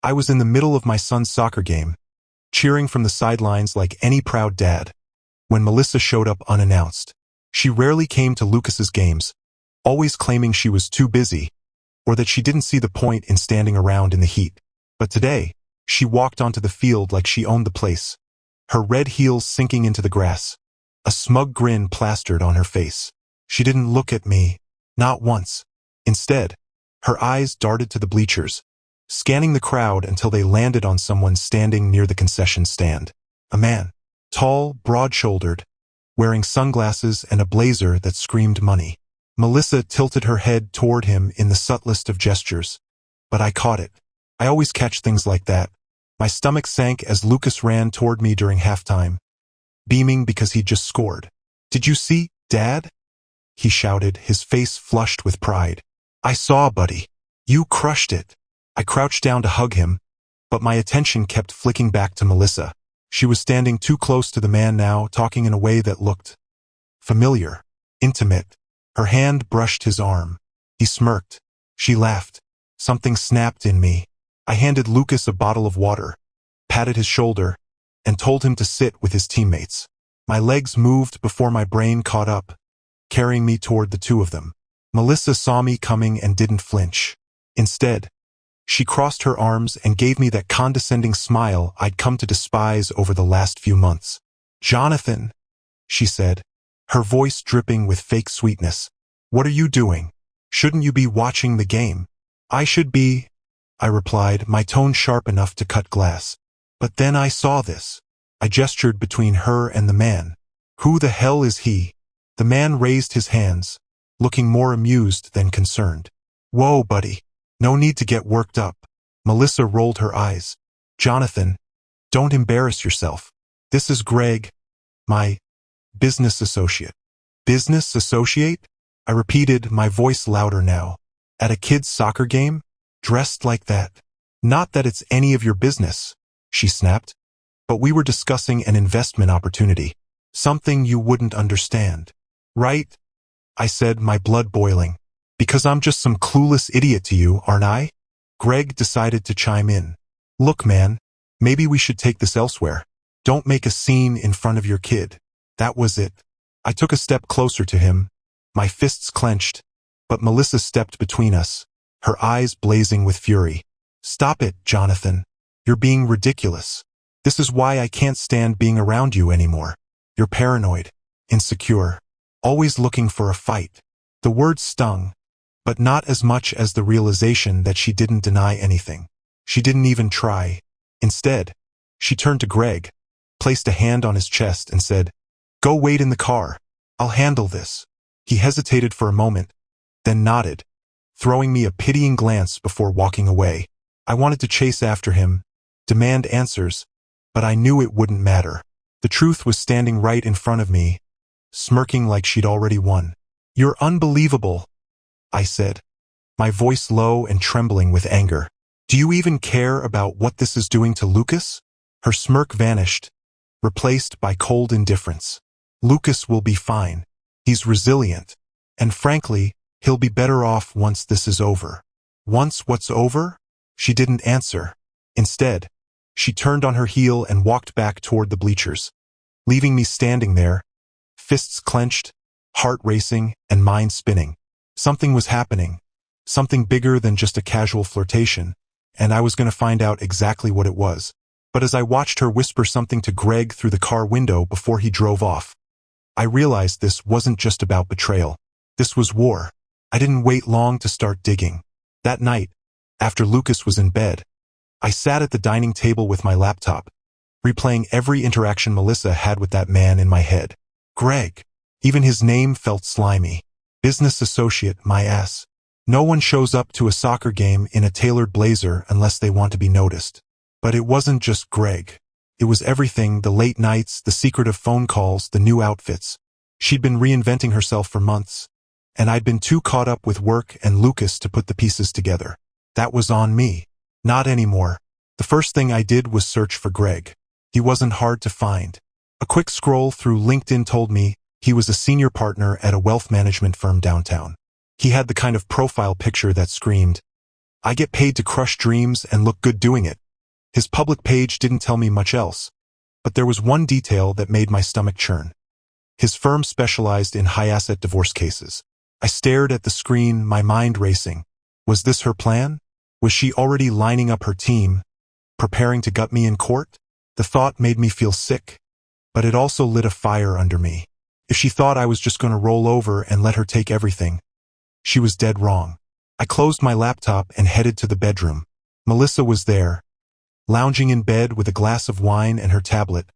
I was in the middle of my son's soccer game, cheering from the sidelines like any proud dad, when Melissa showed up unannounced. She rarely came to Lucas's games, always claiming she was too busy, or that she didn't see the point in standing around in the heat. But today, she walked onto the field like she owned the place, her red heels sinking into the grass, a smug grin plastered on her face. She didn't look at me, not once. Instead, her eyes darted to the bleachers, scanning the crowd until they landed on someone standing near the concession stand. A man, tall, broad-shouldered, wearing sunglasses and a blazer that screamed money. Melissa tilted her head toward him in the subtlest of gestures, but I caught it. I always catch things like that. My stomach sank as Lucas ran toward me during halftime, beaming because he'd just scored. "Did you see, Dad?" he shouted, his face flushed with pride. "I saw, buddy. You crushed it." I crouched down to hug him, but my attention kept flicking back to Melissa. She was standing too close to the man now, talking in a way that looked familiar, intimate. Her hand brushed his arm. He smirked. She laughed. Something snapped in me. I handed Lucas a bottle of water, patted his shoulder, and told him to sit with his teammates. My legs moved before my brain caught up, carrying me toward the two of them. Melissa saw me coming and didn't flinch. Instead, she crossed her arms and gave me that condescending smile I'd come to despise over the last few months. "Jonathan," she said, her voice dripping with fake sweetness. "What are you doing? Shouldn't you be watching the game?" "I should be," I replied, my tone sharp enough to cut glass. "But then I saw this." I gestured between her and the man. "Who the hell is he?" The man raised his hands, looking more amused than concerned. "Whoa, buddy. No need to get worked up." Melissa rolled her eyes. "Jonathan, don't embarrass yourself. This is Greg, my business associate." "Business associate?" I repeated, my voice louder now. "At a kid's soccer game? Dressed like that?" "Not that it's any of your business," she snapped. "But we were discussing an investment opportunity. Something you wouldn't understand." "Right?" I said, my blood boiling. "Because I'm just some clueless idiot to you, aren't I?" Greg decided to chime in. "Look, man, maybe we should take this elsewhere. Don't make a scene in front of your kid." That was it. I took a step closer to him, my fists clenched, but Melissa stepped between us, her eyes blazing with fury. "Stop it, Jonathan. You're being ridiculous. This is why I can't stand being around you anymore. You're paranoid, insecure, always looking for a fight." The words stung, but not as much as the realization that she didn't deny anything. She didn't even try. Instead, she turned to Greg, placed a hand on his chest and said, "Go wait in the car. I'll handle this." He hesitated for a moment, then nodded, throwing me a pitying glance before walking away. I wanted to chase after him, demand answers, but I knew it wouldn't matter. The truth was standing right in front of me, smirking like she'd already won. "You're unbelievable," I said, my voice low and trembling with anger. "Do you even care about what this is doing to Lucas?" Her smirk vanished, replaced by cold indifference. "Lucas will be fine. He's resilient. And frankly, he'll be better off once this is over." "Once what's over?" She didn't answer. Instead, she turned on her heel and walked back toward the bleachers, leaving me standing there, fists clenched, heart racing, and mind spinning. Something was happening, something bigger than just a casual flirtation, and I was going to find out exactly what it was. But as I watched her whisper something to Greg through the car window before he drove off, I realized this wasn't just about betrayal. This was war. I didn't wait long to start digging. That night, after Lucas was in bed, I sat at the dining table with my laptop, replaying every interaction Melissa had with that man in my head. Greg. Even his name felt slimy. Business associate, my ass. No one shows up to a soccer game in a tailored blazer unless they want to be noticed. But it wasn't just Greg. It was everything, the late nights, the secretive phone calls, the new outfits. She'd been reinventing herself for months, and I'd been too caught up with work and Lucas to put the pieces together. That was on me. Not anymore. The first thing I did was search for Greg. He wasn't hard to find. A quick scroll through LinkedIn told me he was a senior partner at a wealth management firm downtown. He had the kind of profile picture that screamed, I get paid to crush dreams and look good doing it. His public page didn't tell me much else, but there was one detail that made my stomach churn. His firm specialized in high-asset divorce cases. I stared at the screen, my mind racing. Was this her plan? Was she already lining up her team, preparing to gut me in court? The thought made me feel sick, but it also lit a fire under me. If she thought I was just going to roll over and let her take everything, she was dead wrong. I closed my laptop and headed to the bedroom. Melissa was there, lounging in bed with a glass of wine and her tablet,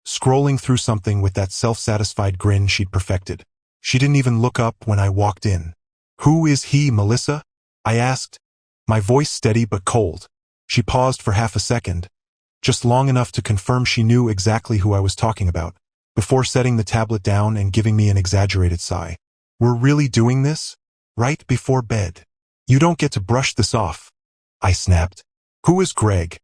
scrolling through something with that self-satisfied grin she'd perfected. She didn't even look up when I walked in. "Who is he, Melissa?" I asked, my voice steady but cold. She paused for half a second, just long enough to confirm she knew exactly who I was talking about, before setting the tablet down and giving me an exaggerated sigh. "We're really doing this? Right before bed? You don't get to brush this off," I snapped. "Who is Greg?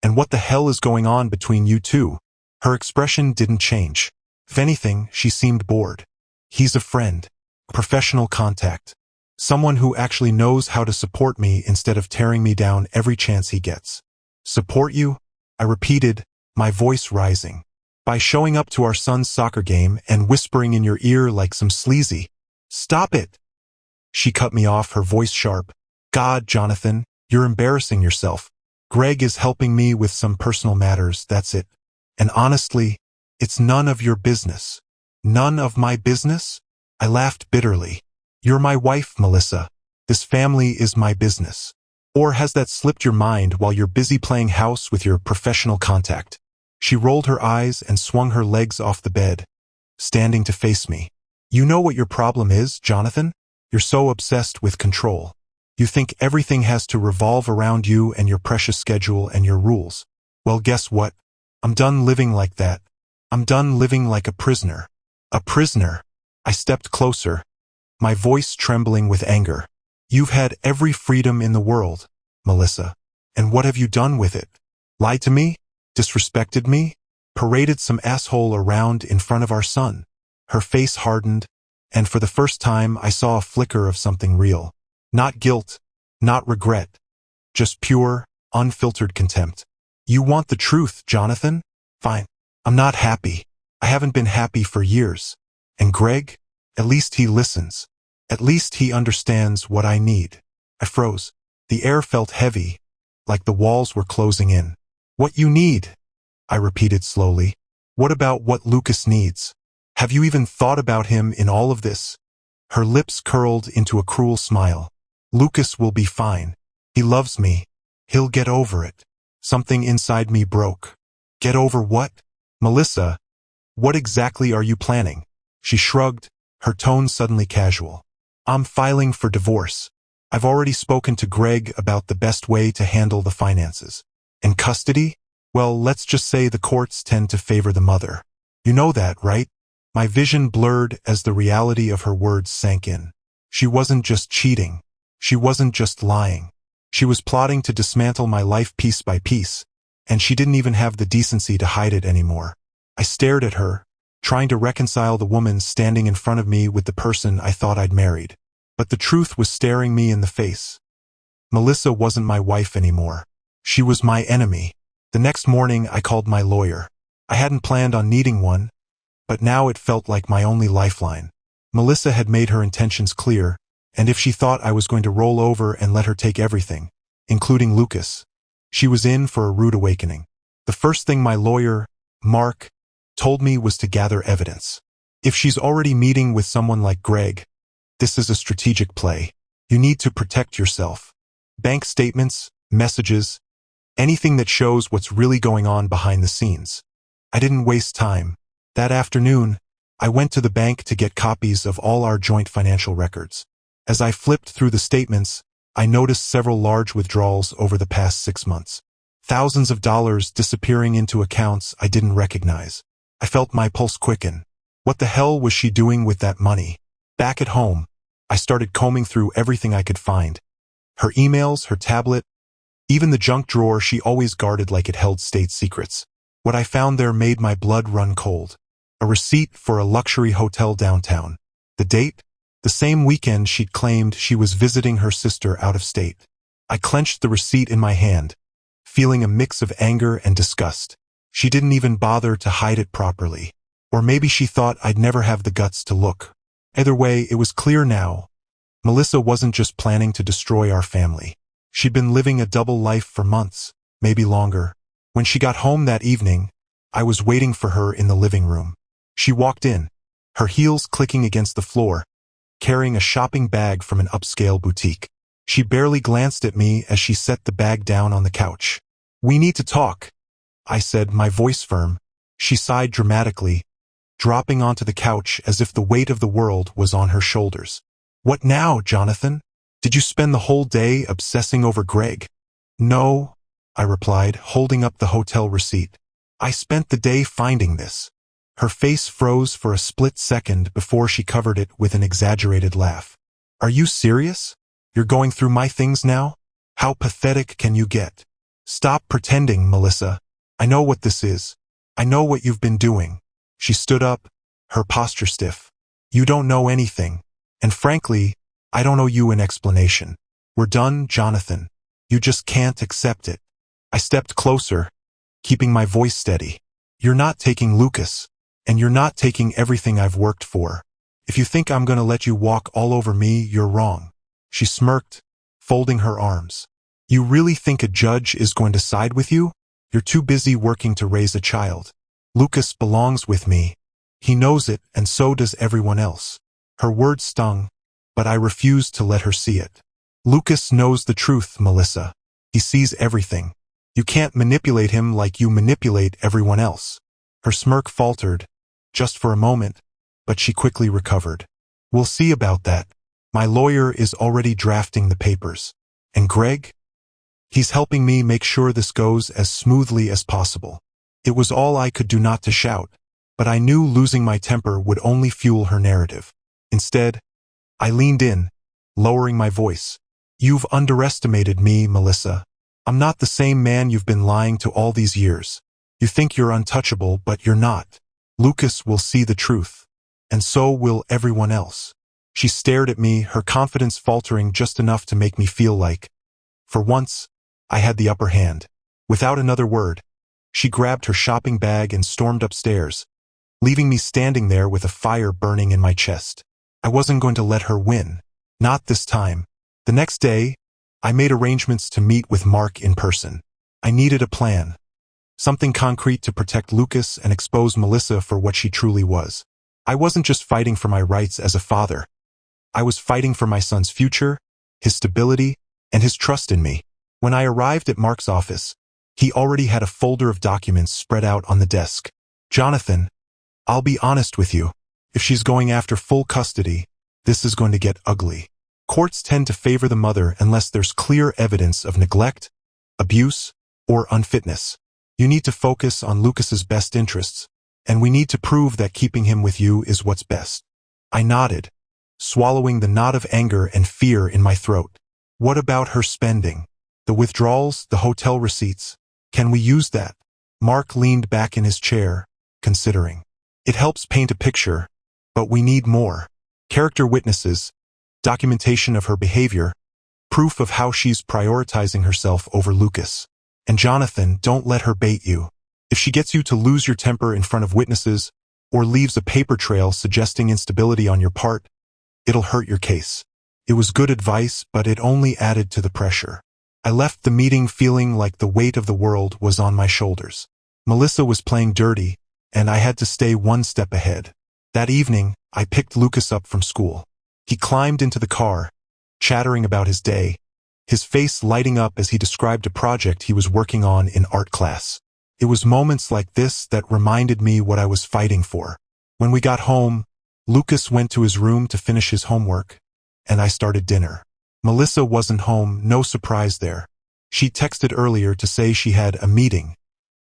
And what the hell is going on between you two?" Her expression didn't change. If anything, she seemed bored. "He's a friend, a professional contact, someone who actually knows how to support me instead of tearing me down every chance he gets." "Support you?" I repeated, my voice rising. "By showing up to our son's soccer game and whispering in your ear like some sleazy." "Stop it!" She cut me off, her voice sharp. "God, Jonathan, you're embarrassing yourself. Greg is helping me with some personal matters, that's it. And honestly, it's none of your business." "None of my business?" I laughed bitterly. "You're my wife, Melissa. This family is my business. Or has that slipped your mind while you're busy playing house with your professional contact?" She rolled her eyes and swung her legs off the bed, standing to face me. "You know what your problem is, Jonathan? You're so obsessed with control. You think everything has to revolve around you and your precious schedule and your rules. Well, guess what? I'm done living like that. I'm done living like a prisoner." "A prisoner?" I stepped closer, my voice trembling with anger. "You've had every freedom in the world, Melissa. And what have you done with it? Lied to me? Disrespected me? Paraded some asshole around in front of our son?" Her face hardened, and for the first time I saw a flicker of something real. Not guilt, not regret, just pure, unfiltered contempt. "You want the truth, Jonathan? Fine. I'm not happy. I haven't been happy for years. And Greg? At least he listens. At least he understands what I need." I froze. The air felt heavy, like the walls were closing in. "What you need?" I repeated slowly. "What about what Lucas needs? Have you even thought about him in all of this?" Her lips curled into a cruel smile. "Lucas will be fine. He loves me. He'll get over it." Something inside me broke. "Get over what? Melissa, what exactly are you planning?" She shrugged, her tone suddenly casual. "I'm filing for divorce. I've already spoken to Greg about the best way to handle the finances. And custody? Well, let's just say the courts tend to favor the mother. You know that, right?" My vision blurred as the reality of her words sank in. She wasn't just cheating. She wasn't just lying. She was plotting to dismantle my life piece by piece, and she didn't even have the decency to hide it anymore. I stared at her, trying to reconcile the woman standing in front of me with the person I thought I'd married. But the truth was staring me in the face. Melissa wasn't my wife anymore. She was my enemy. The next morning I called my lawyer. I hadn't planned on needing one, but now it felt like my only lifeline. Melissa had made her intentions clear, and if she thought I was going to roll over and let her take everything, including Lucas, she was in for a rude awakening. The first thing my lawyer, Mark, told me was to gather evidence. If she's already meeting with someone like Greg, this is a strategic play. You need to protect yourself. Bank statements, messages, anything that shows what's really going on behind the scenes. I didn't waste time. That afternoon, I went to the bank to get copies of all our joint financial records. As I flipped through the statements, I noticed several large withdrawals over the past 6 months. Thousands of dollars disappearing into accounts I didn't recognize. I felt my pulse quicken. What the hell was she doing with that money? Back at home, I started combing through everything I could find. Her emails, her tablet, even the junk drawer she always guarded like it held state secrets. What I found there made my blood run cold. A receipt for a luxury hotel downtown. The date? The same weekend she'd claimed she was visiting her sister out of state. I clenched the receipt in my hand, feeling a mix of anger and disgust. She didn't even bother to hide it properly. Or maybe she thought I'd never have the guts to look. Either way, it was clear now. Melissa wasn't just planning to destroy our family. She'd been living a double life for months, maybe longer. When she got home that evening, I was waiting for her in the living room. She walked in, her heels clicking against the floor, carrying a shopping bag from an upscale boutique. She barely glanced at me as she set the bag down on the couch. "We need to talk," I said, my voice firm. She sighed dramatically, dropping onto the couch as if the weight of the world was on her shoulders. "What now, Jonathan? Did you spend the whole day obsessing over Greg?" "No," I replied, holding up the hotel receipt. "I spent the day finding this." Her face froze for a split second before she covered it with an exaggerated laugh. "Are you serious? You're going through my things now? How pathetic can you get? Stop pretending, Melissa. I know what this is. I know what you've been doing." She stood up, her posture stiff. "You don't know anything. And frankly, I don't owe you an explanation. We're done, Jonathan. You just can't accept it." I stepped closer, keeping my voice steady. "You're not taking Lucas, and you're not taking everything I've worked for. If you think I'm going to let you walk all over me, you're wrong." She smirked, folding her arms. "You really think a judge is going to side with you? You're too busy working to raise a child. Lucas belongs with me. He knows it, and so does everyone else." Her words stung, but I refused to let her see it. "Lucas knows the truth, Melissa. He sees everything. You can't manipulate him like you manipulate everyone else." Her smirk faltered, just for a moment, but she quickly recovered. "We'll see about that. My lawyer is already drafting the papers. And Greg? He's helping me make sure this goes as smoothly as possible." It was all I could do not to shout, but I knew losing my temper would only fuel her narrative. Instead, I leaned in, lowering my voice. "You've underestimated me, Melissa. I'm not the same man you've been lying to all these years. You think you're untouchable, but you're not. Lucas will see the truth, and so will everyone else." She stared at me, her confidence faltering just enough to make me feel like, for once, I had the upper hand. Without another word, she grabbed her shopping bag and stormed upstairs, leaving me standing there with a fire burning in my chest. I wasn't going to let her win. Not this time. The next day, I made arrangements to meet with Mark in person. I needed a plan. Something concrete to protect Lucas and expose Melissa for what she truly was. I wasn't just fighting for my rights as a father. I was fighting for my son's future, his stability, and his trust in me. When I arrived at Mark's office, he already had a folder of documents spread out on the desk. "Jonathan, I'll be honest with you. If she's going after full custody, this is going to get ugly. Courts tend to favor the mother unless there's clear evidence of neglect, abuse, or unfitness. You need to focus on Lucas's best interests, and we need to prove that keeping him with you is what's best." I nodded, swallowing the knot of anger and fear in my throat. "What about her spending? The withdrawals, the hotel receipts? Can we use that?" Mark leaned back in his chair, considering. "It helps paint a picture, but we need more. Character witnesses, documentation of her behavior, proof of how she's prioritizing herself over Lucas. And Jonathan, don't let her bait you. If she gets you to lose your temper in front of witnesses, or leaves a paper trail suggesting instability on your part, it'll hurt your case." It was good advice, but it only added to the pressure. I left the meeting feeling like the weight of the world was on my shoulders. Melissa was playing dirty, and I had to stay one step ahead. That evening, I picked Lucas up from school. He climbed into the car, chattering about his day, his face lighting up as he described a project he was working on in art class. It was moments like this that reminded me what I was fighting for. When we got home, Lucas went to his room to finish his homework, and I started dinner. Melissa wasn't home, no surprise there. She texted earlier to say she had a meeting,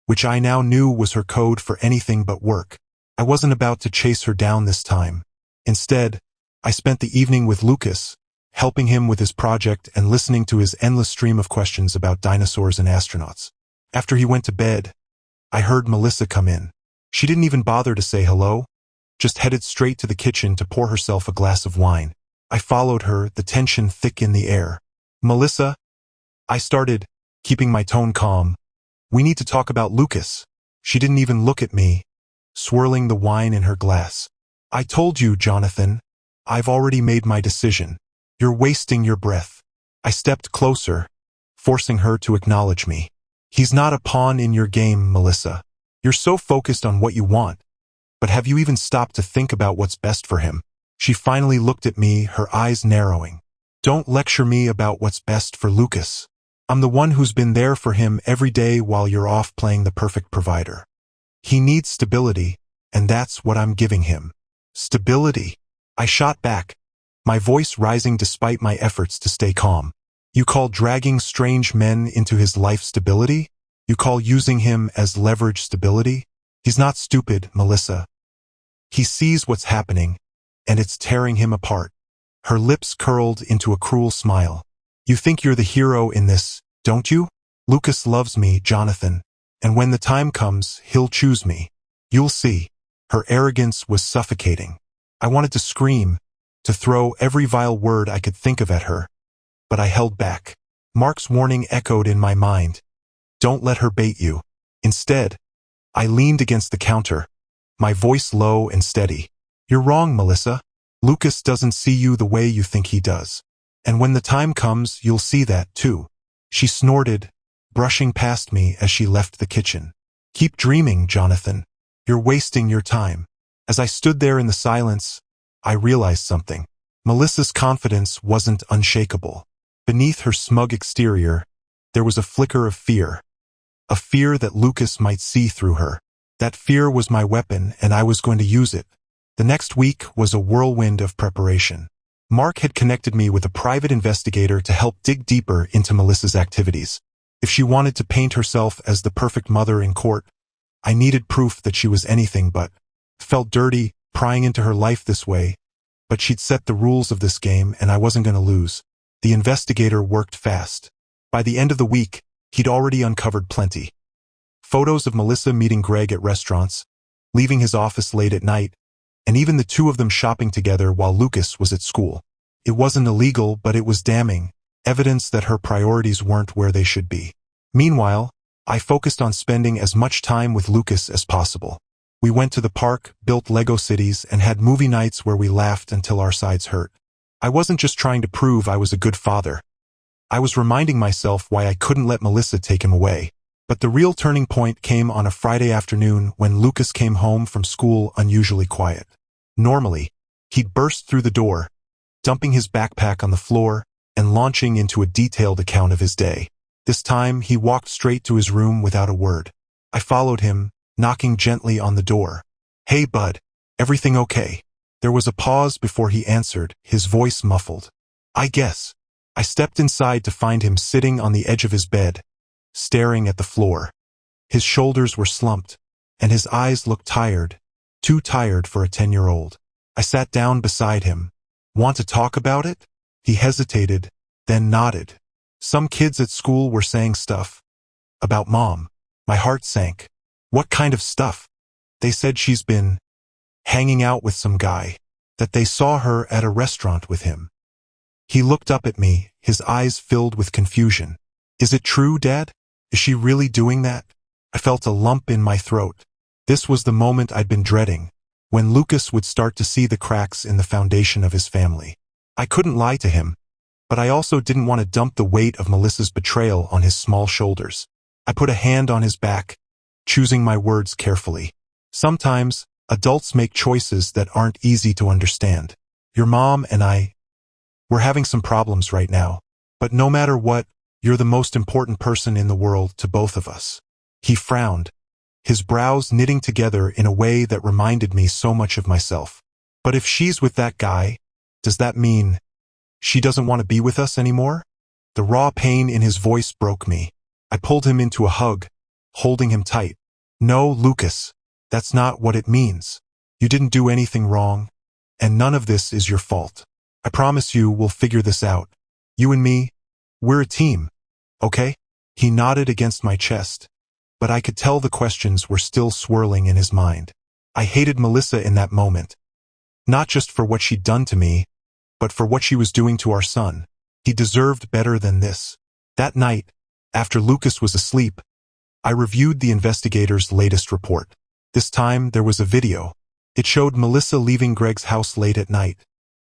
which I now knew was her code for anything but work. I wasn't about to chase her down this time. Instead, I spent the evening with Lucas, helping him with his project and listening to his endless stream of questions about dinosaurs and astronauts. After he went to bed, I heard Melissa come in. She didn't even bother to say hello, just headed straight to the kitchen to pour herself a glass of wine. I followed her, the tension thick in the air. "Melissa, I started, keeping my tone calm. We need to talk about Lucas. She didn't even look at me, swirling the wine in her glass. I told you, Jonathan. I've already made my decision. You're wasting your breath. I stepped closer, forcing her to acknowledge me. He's not a pawn in your game, Melissa. You're so focused on what you want. But have you even stopped to think about what's best for him? She finally looked at me, her eyes narrowing. Don't lecture me about what's best for Lucas. I'm the one who's been there for him every day while you're off playing the perfect provider. He needs stability, and that's what I'm giving him. Stability. I shot back, my voice rising despite my efforts to stay calm. You call dragging strange men into his life stability? You call using him as leverage stability? He's not stupid, Melissa. He sees what's happening, and it's tearing him apart. Her lips curled into a cruel smile. You think you're the hero in this, don't you? Lucas loves me, Jonathan, and when the time comes, he'll choose me. You'll see. Her arrogance was suffocating. I wanted to scream, to throw every vile word I could think of at her, but I held back. Mark's warning echoed in my mind. Don't let her bait you. Instead, I leaned against the counter, my voice low and steady. You're wrong, Melissa. Lucas doesn't see you the way you think he does. And when the time comes, you'll see that, too. She snorted, brushing past me as she left the kitchen. Keep dreaming, Jonathan. You're wasting your time. As I stood there in the silence, I realized something. Melissa's confidence wasn't unshakable. Beneath her smug exterior, there was a flicker of fear. A fear that Lucas might see through her. That fear was my weapon, and I was going to use it. The next week was a whirlwind of preparation. Mark had connected me with a private investigator to help dig deeper into Melissa's activities. If she wanted to paint herself as the perfect mother in court, I needed proof that she was anything but. Felt dirty, prying into her life this way, but she'd set the rules of this game and I wasn't going to lose. The investigator worked fast. By the end of the week, he'd already uncovered plenty. Photos of Melissa meeting Greg at restaurants, leaving his office late at night, and even the two of them shopping together while Lucas was at school. It wasn't illegal, but it was damning, evidence that her priorities weren't where they should be. Meanwhile, I focused on spending as much time with Lucas as possible. We went to the park, built Lego cities, and had movie nights where we laughed until our sides hurt. I wasn't just trying to prove I was a good father. I was reminding myself why I couldn't let Melissa take him away. But the real turning point came on a Friday afternoon when Lucas came home from school unusually quiet. Normally, he'd burst through the door, dumping his backpack on the floor and launching into a detailed account of his day. This time, he walked straight to his room without a word. I followed him, knocking gently on the door. Hey, bud, everything okay? There was a pause before he answered, his voice muffled. I guess. I stepped inside to find him sitting on the edge of his bed, staring at the floor. His shoulders were slumped, and his eyes looked tired, too tired for a 10-year-old. I sat down beside him. Want to talk about it? He hesitated, then nodded. Some kids at school were saying stuff about Mom. My heart sank. What kind of stuff? They said she's been hanging out with some guy, that they saw her at a restaurant with him. He looked up at me, his eyes filled with confusion. Is it true, Dad? Is she really doing that? I felt a lump in my throat. This was the moment I'd been dreading, when Lucas would start to see the cracks in the foundation of his family. I couldn't lie to him, but I also didn't want to dump the weight of Melissa's betrayal on his small shoulders. I put a hand on his back, choosing my words carefully. Sometimes, adults make choices that aren't easy to understand. Your mom and we're having some problems right now, but no matter what, you're the most important person in the world to both of us. He frowned, his brows knitting together in a way that reminded me so much of myself. But if she's with that guy, does that mean she doesn't want to be with us anymore? The raw pain in his voice broke me. I pulled him into a hug, holding him tight. No, Lucas, that's not what it means. You didn't do anything wrong, and none of this is your fault. I promise you we'll figure this out. You and me, we're a team, okay? He nodded against my chest, but I could tell the questions were still swirling in his mind. I hated Melissa in that moment, not just for what she'd done to me, but for what she was doing to our son. He deserved better than this. That night, after Lucas was asleep, I reviewed the investigators' latest report. This time, there was a video. It showed Melissa leaving Greg's house late at night,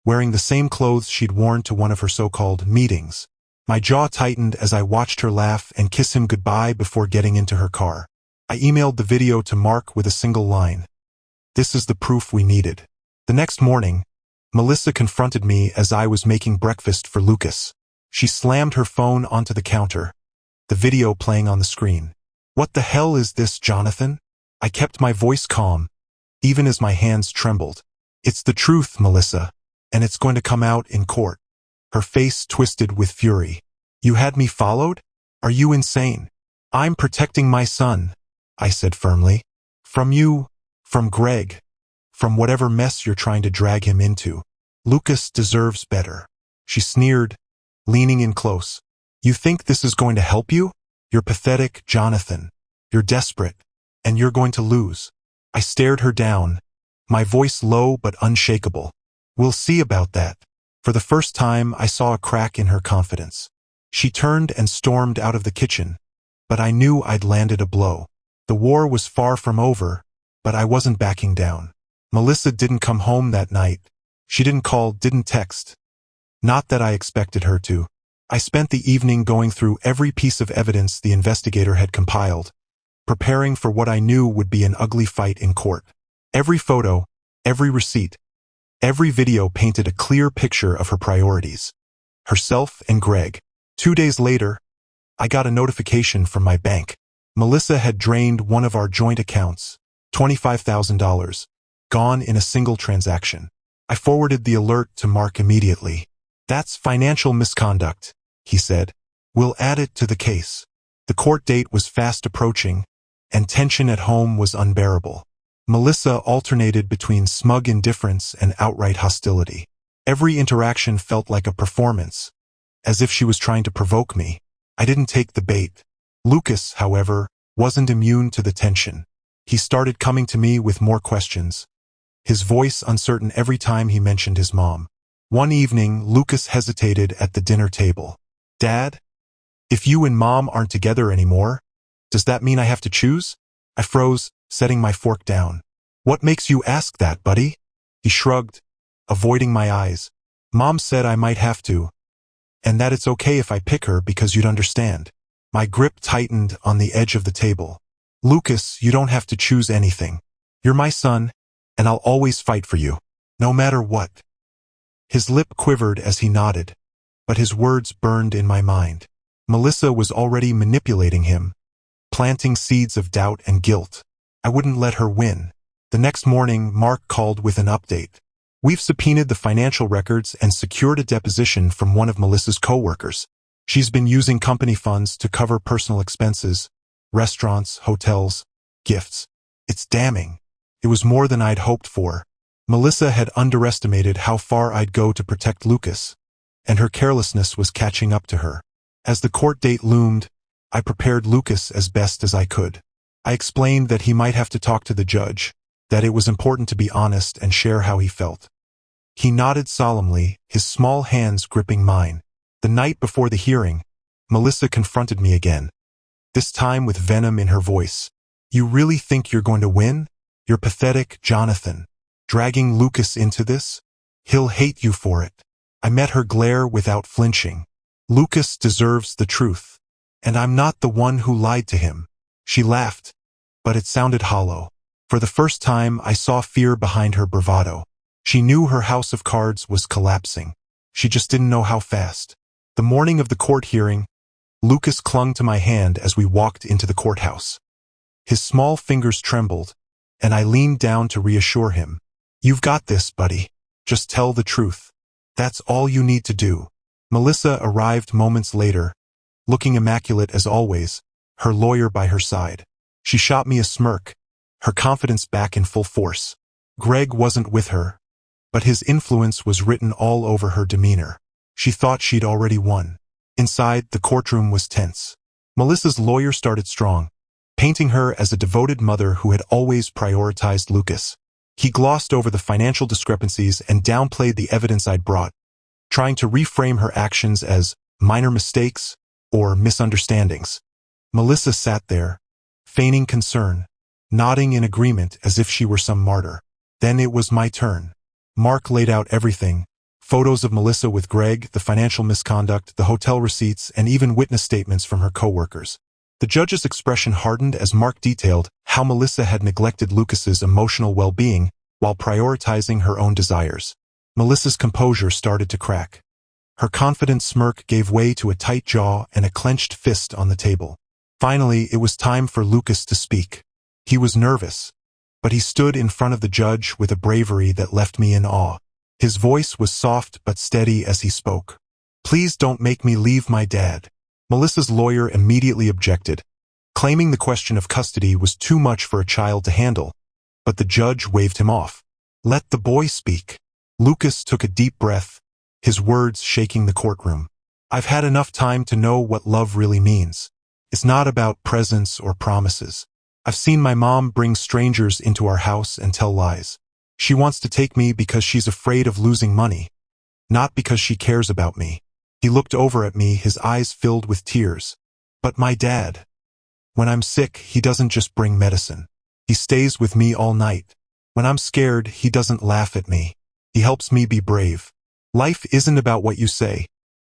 wearing the same clothes she'd worn to one of her so-called meetings. My jaw tightened as I watched her laugh and kiss him goodbye before getting into her car. I emailed the video to Mark with a single line. "This is the proof we needed." The next morning, Melissa confronted me as I was making breakfast for Lucas. She slammed her phone onto the counter, the video playing on the screen. "What the hell is this, Jonathan?" I kept my voice calm, even as my hands trembled. "It's the truth, Melissa, and it's going to come out in court." Her face twisted with fury. "You had me followed? Are you insane?" "I'm protecting my son," I said firmly. "From you, from Greg, from whatever mess you're trying to drag him into. Lucas deserves better." She sneered, leaning in close. "You think this is going to help you? You're pathetic, Jonathan. You're desperate, and you're going to lose." I stared her down, my voice low but unshakable. "We'll see about that." For the first time, I saw a crack in her confidence. She turned and stormed out of the kitchen, but I knew I'd landed a blow. The war was far from over, but I wasn't backing down. Melissa didn't come home that night. She didn't call, didn't text. Not that I expected her to. I spent the evening going through every piece of evidence the investigator had compiled, preparing for what I knew would be an ugly fight in court. Every photo, every receipt, every video painted a clear picture of her priorities. Herself and Greg. 2 days later, I got a notification from my bank. Melissa had drained one of our joint accounts, $25,000, gone in a single transaction. I forwarded the alert to Mark immediately. "That's financial misconduct," he said. "We'll add it to the case." The court date was fast approaching, and tension at home was unbearable. Melissa alternated between smug indifference and outright hostility. Every interaction felt like a performance, as if she was trying to provoke me. I didn't take the bait. Lucas, however, wasn't immune to the tension. He started coming to me with more questions, his voice uncertain every time he mentioned his mom. One evening, Lucas hesitated at the dinner table. "Dad, if you and Mom aren't together anymore, does that mean I have to choose?" I froze, setting my fork down. "What makes you ask that, buddy?" He shrugged, avoiding my eyes. "Mom said I might have to, and that it's okay if I pick her because you'd understand." My grip tightened on the edge of the table. "Lucas, you don't have to choose anything. You're my son, and I'll always fight for you, no matter what." His lip quivered as he nodded, but his words burned in my mind. Melissa was already manipulating him, planting seeds of doubt and guilt. I wouldn't let her win. The next morning, Mark called with an update. "We've subpoenaed the financial records and secured a deposition from one of Melissa's co-workers. She's been using company funds to cover personal expenses, restaurants, hotels, gifts." It's damning. It was more than I'd hoped for. Melissa had underestimated how far I'd go to protect Lucas, and her carelessness was catching up to her. As the court date loomed, I prepared Lucas as best as I could. I explained that he might have to talk to the judge, that it was important to be honest and share how he felt. He nodded solemnly, his small hands gripping mine. The night before the hearing, Melissa confronted me again, this time with venom in her voice. "You really think you're going to win? You're pathetic, Jonathan. Dragging Lucas into this? He'll hate you for it." I met her glare without flinching. "Lucas deserves the truth, and I'm not the one who lied to him." She laughed, but it sounded hollow. For the first time, I saw fear behind her bravado. She knew her house of cards was collapsing. She just didn't know how fast. The morning of the court hearing, Lucas clung to my hand as we walked into the courthouse. His small fingers trembled, and I leaned down to reassure him. "You've got this, buddy. Just tell the truth. That's all you need to do." Melissa arrived moments later, looking immaculate as always, her lawyer by her side. She shot me a smirk, her confidence back in full force. Greg wasn't with her, but his influence was written all over her demeanor. She thought she'd already won. Inside, the courtroom was tense. Melissa's lawyer started strong, painting her as a devoted mother who had always prioritized Lucas. He glossed over the financial discrepancies and downplayed the evidence I'd brought, trying to reframe her actions as minor mistakes or misunderstandings. Melissa sat there, feigning concern, nodding in agreement as if she were some martyr. Then it was my turn. Mark laid out everything: photos of Melissa with Greg, the financial misconduct, the hotel receipts, and even witness statements from her coworkers. The judge's expression hardened as Mark detailed how Melissa had neglected Lucas's emotional well-being while prioritizing her own desires. Melissa's composure started to crack. Her confident smirk gave way to a tight jaw and a clenched fist on the table. Finally, it was time for Lucas to speak. He was nervous, but he stood in front of the judge with a bravery that left me in awe. His voice was soft but steady as he spoke. "Please don't make me leave my dad." Melissa's lawyer immediately objected, claiming the question of custody was too much for a child to handle, but the judge waved him off. "Let the boy speak." Lucas took a deep breath, his words shaking the courtroom. "I've had enough time to know what love really means. It's not about presents or promises. I've seen my mom bring strangers into our house and tell lies. She wants to take me because she's afraid of losing money, not because she cares about me." He looked over at me, his eyes filled with tears. "But my dad, when I'm sick, he doesn't just bring medicine. He stays with me all night. When I'm scared, he doesn't laugh at me. He helps me be brave. Life isn't about what you say.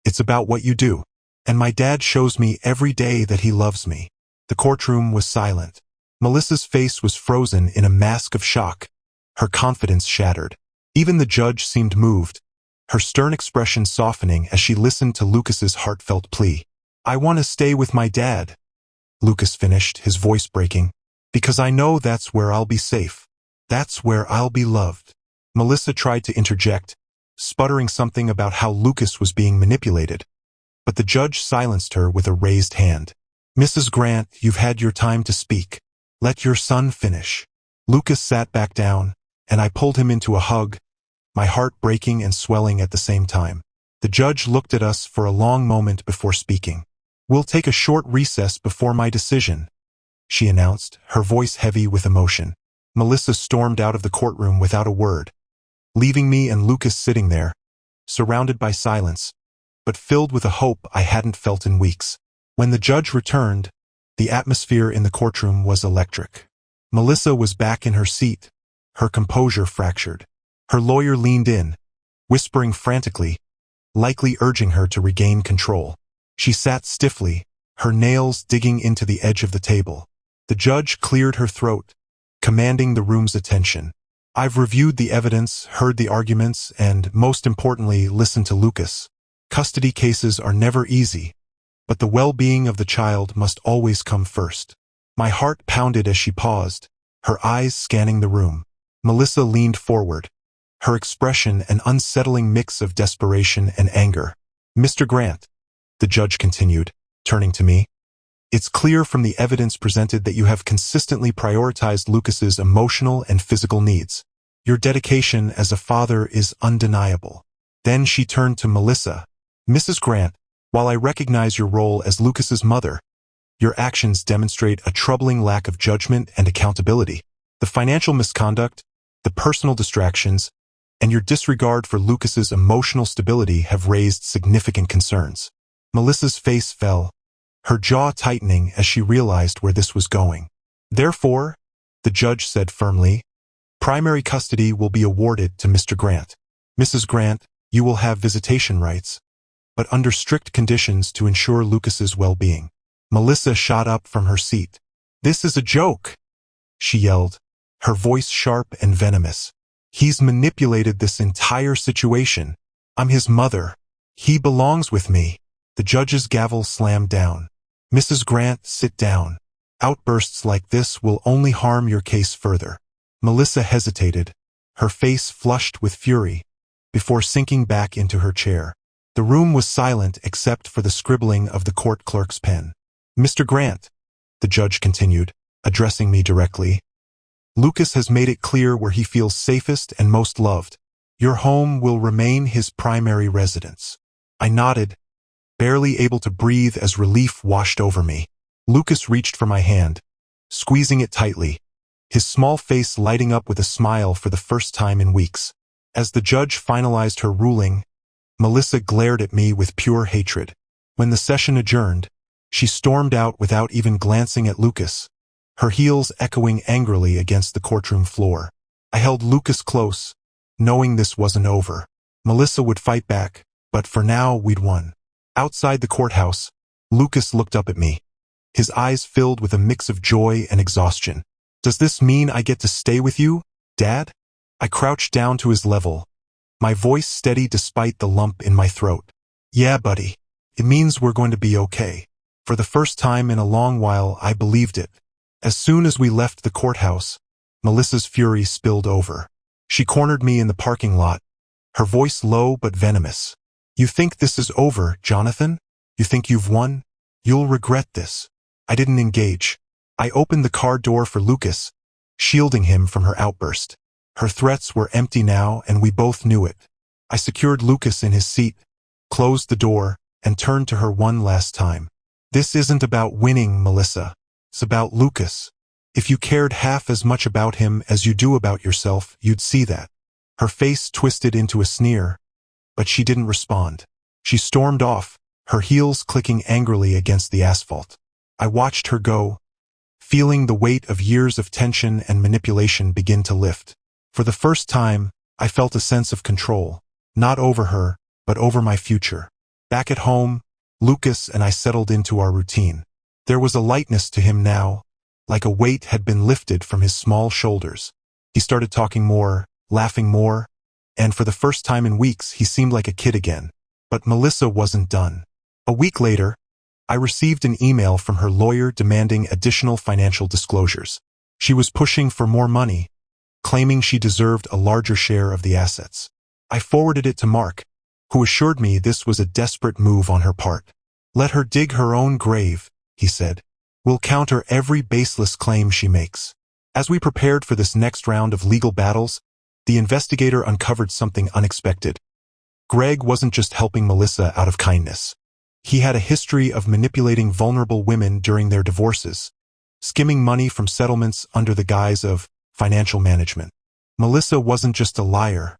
It's about what you do. And my dad shows me every day that he loves me." The courtroom was silent. Melissa's face was frozen in a mask of shock, her confidence shattered. Even the judge seemed moved, her stern expression softening as she listened to Lucas's heartfelt plea. "I want to stay with my dad," Lucas finished, his voice breaking, "because I know that's where I'll be safe. That's where I'll be loved." Melissa tried to interject, sputtering something about how Lucas was being manipulated, but the judge silenced her with a raised hand. "Mrs. Grant, you've had your time to speak. Let your son finish." Lucas sat back down, and I pulled him into a hug, my heart breaking and swelling at the same time. The judge looked at us for a long moment before speaking. "We'll take a short recess before my decision," she announced, her voice heavy with emotion. Melissa stormed out of the courtroom without a word, leaving me and Lucas sitting there, surrounded by silence, but filled with a hope I hadn't felt in weeks. When the judge returned, the atmosphere in the courtroom was electric. Melissa was back in her seat, her composure fractured. Her lawyer leaned in, whispering frantically, likely urging her to regain control. She sat stiffly, her nails digging into the edge of the table. The judge cleared her throat, commanding the room's attention. "I've reviewed the evidence, heard the arguments, and, most importantly, listened to Lucas. Custody cases are never easy, but the well-being of the child must always come first." My heart pounded as she paused, her eyes scanning the room. Melissa leaned forward, her expression an unsettling mix of desperation and anger. "Mr. Grant," the judge continued, turning to me, "it's clear from the evidence presented that you have consistently prioritized Lucas's emotional and physical needs. Your dedication as a father is undeniable." Then she turned to Melissa. "Mrs. Grant, while I recognize your role as Lucas's mother, your actions demonstrate a troubling lack of judgment and accountability. The financial misconduct, the personal distractions, and your disregard for Lucas's emotional stability have raised significant concerns." Melissa's face fell, her jaw tightening as she realized where this was going. "Therefore," the judge said firmly, "primary custody will be awarded to Mr. Grant. Mrs. Grant, you will have visitation rights, but under strict conditions to ensure Lucas's well-being." Melissa shot up from her seat. "This is a joke," she yelled, her voice sharp and venomous. "He's manipulated this entire situation. I'm his mother. He belongs with me." The judge's gavel slammed down. "Mrs. Grant, sit down. Outbursts like this will only harm your case further." Melissa hesitated, her face flushed with fury, before sinking back into her chair. The room was silent except for the scribbling of the court clerk's pen. "Mr. Grant," the judge continued, addressing me directly, "Lucas has made it clear where he feels safest and most loved. Your home will remain his primary residence." I nodded, barely able to breathe as relief washed over me. Lucas reached for my hand, squeezing it tightly, his small face lighting up with a smile for the first time in weeks. As the judge finalized her ruling, Melissa glared at me with pure hatred. When the session adjourned, she stormed out without even glancing at Lucas, her heels echoing angrily against the courtroom floor. I held Lucas close, knowing this wasn't over. Melissa would fight back, but for now we'd won. Outside the courthouse, Lucas looked up at me, his eyes filled with a mix of joy and exhaustion. "Does this mean I get to stay with you, Dad?" I crouched down to his level, my voice steady despite the lump in my throat. "Yeah, buddy. It means we're going to be okay." For the first time in a long while, I believed it. As soon as we left the courthouse, Melissa's fury spilled over. She cornered me in the parking lot, her voice low but venomous. "You think this is over, Jonathan? You think you've won? You'll regret this." I didn't engage. I opened the car door for Lucas, shielding him from her outburst. Her threats were empty now, and we both knew it. I secured Lucas in his seat, closed the door, and turned to her one last time. "This isn't about winning, Melissa. It's about Lucas. If you cared half as much about him as you do about yourself, you'd see that." Her face twisted into a sneer, but she didn't respond. She stormed off, her heels clicking angrily against the asphalt. I watched her go, feeling the weight of years of tension and manipulation begin to lift. For the first time, I felt a sense of control, not over her, but over my future. Back at home, Lucas and I settled into our routine. There was a lightness to him now, like a weight had been lifted from his small shoulders. He started talking more, laughing more, and for the first time in weeks he seemed like a kid again. But Melissa wasn't done. A week later, I received an email from her lawyer demanding additional financial disclosures. She was pushing for more money, claiming she deserved a larger share of the assets. I forwarded it to Mark, who assured me this was a desperate move on her part. "Let her dig her own grave," he said. "We'll counter every baseless claim she makes." As we prepared for this next round of legal battles, the investigator uncovered something unexpected. Greg wasn't just helping Melissa out of kindness. He had a history of manipulating vulnerable women during their divorces, skimming money from settlements under the guise of financial management. Melissa wasn't just a liar.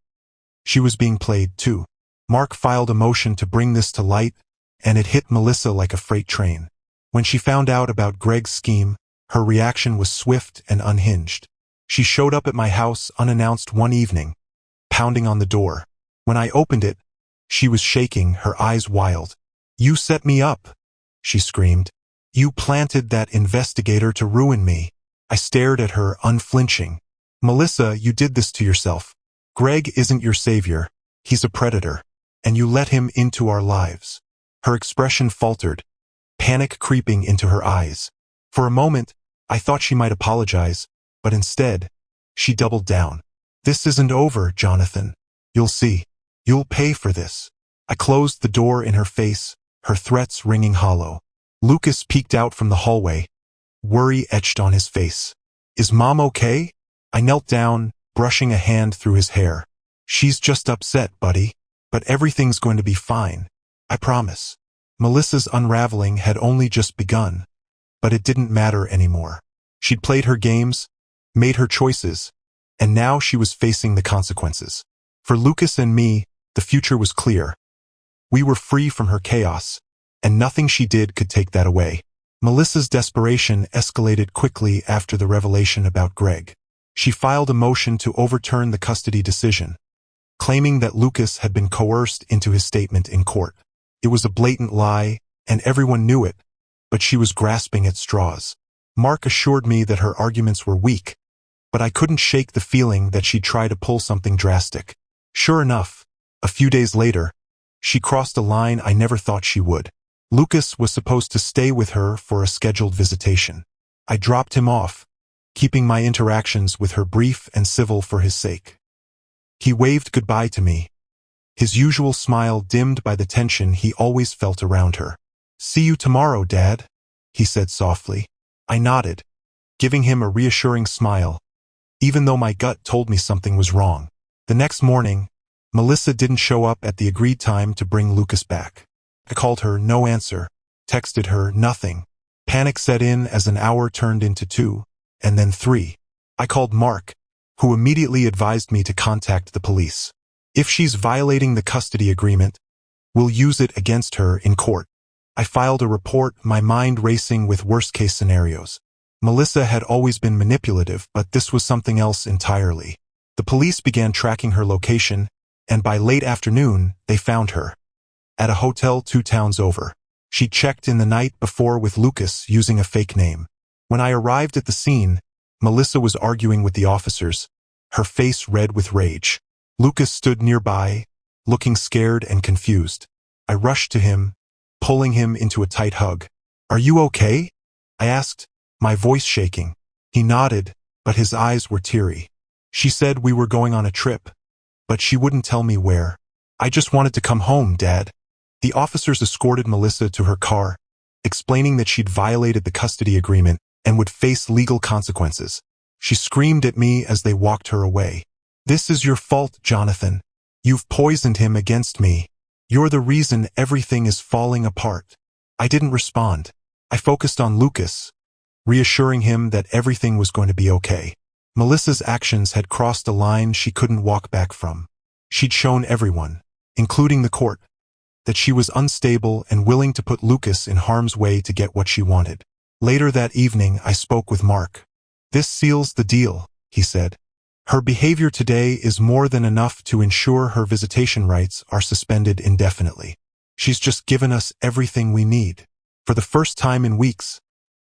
She was being played too. Mark filed a motion to bring this to light, and it hit Melissa like a freight train. When she found out about Greg's scheme, her reaction was swift and unhinged. She showed up at my house unannounced one evening, pounding on the door. When I opened it, she was shaking, her eyes wild. "You set me up," she screamed. "You planted that investigator to ruin me." I stared at her, unflinching. "Melissa, you did this to yourself. Greg isn't your savior. He's a predator. And you let him into our lives." Her expression faltered, panic creeping into her eyes. For a moment, I thought she might apologize, but instead, she doubled down. "This isn't over, Jonathan. You'll see. You'll pay for this." I closed the door in her face, her threats ringing hollow. Lucas peeked out from the hallway, worry etched on his face. "Is Mom okay?" I knelt down, brushing a hand through his hair. "She's just upset, buddy. But everything's going to be fine. I promise." Melissa's unraveling had only just begun, but it didn't matter anymore. She'd played her games, made her choices, and now she was facing the consequences. For Lucas and me, the future was clear. We were free from her chaos, and nothing she did could take that away. Melissa's desperation escalated quickly after the revelation about Greg. She filed a motion to overturn the custody decision, claiming that Lucas had been coerced into his statement in court. It was a blatant lie, and everyone knew it, but she was grasping at straws. Mark assured me that her arguments were weak, but I couldn't shake the feeling that she'd try to pull something drastic. Sure enough, a few days later, she crossed a line I never thought she would. Lucas was supposed to stay with her for a scheduled visitation. I dropped him off, keeping my interactions with her brief and civil for his sake. He waved goodbye to me, his usual smile dimmed by the tension he always felt around her. "See you tomorrow, Dad," he said softly. I nodded, giving him a reassuring smile, even though my gut told me something was wrong. The next morning, Melissa didn't show up at the agreed time to bring Lucas back. I called her, no answer. Texted her, nothing. Panic set in as an hour turned into 2, and then 3. I called Mark, who immediately advised me to contact the police. "If she's violating the custody agreement, we'll use it against her in court." I filed a report, my mind racing with worst-case scenarios. Melissa had always been manipulative, but this was something else entirely. The police began tracking her location, and by late afternoon, they found her. At a hotel 2 towns over. She checked in the night before with Lucas using a fake name. When I arrived at the scene, Melissa was arguing with the officers, her face red with rage. Lucas stood nearby, looking scared and confused. I rushed to him, pulling him into a tight hug. "Are you okay?" I asked, my voice shaking. He nodded, but his eyes were teary. "She said we were going on a trip, but she wouldn't tell me where. I just wanted to come home, Dad." The officers escorted Melissa to her car, explaining that she'd violated the custody agreement and would face legal consequences. She screamed at me as they walked her away. "This is your fault, Jonathan. You've poisoned him against me. You're the reason everything is falling apart." I didn't respond. I focused on Lucas, reassuring him that everything was going to be okay. Melissa's actions had crossed a line she couldn't walk back from. She'd shown everyone, including the court, that she was unstable and willing to put Lucas in harm's way to get what she wanted. Later that evening, I spoke with Mark. "This seals the deal," he said. "Her behavior today is more than enough to ensure her visitation rights are suspended indefinitely. She's just given us everything we need." For the first time in weeks,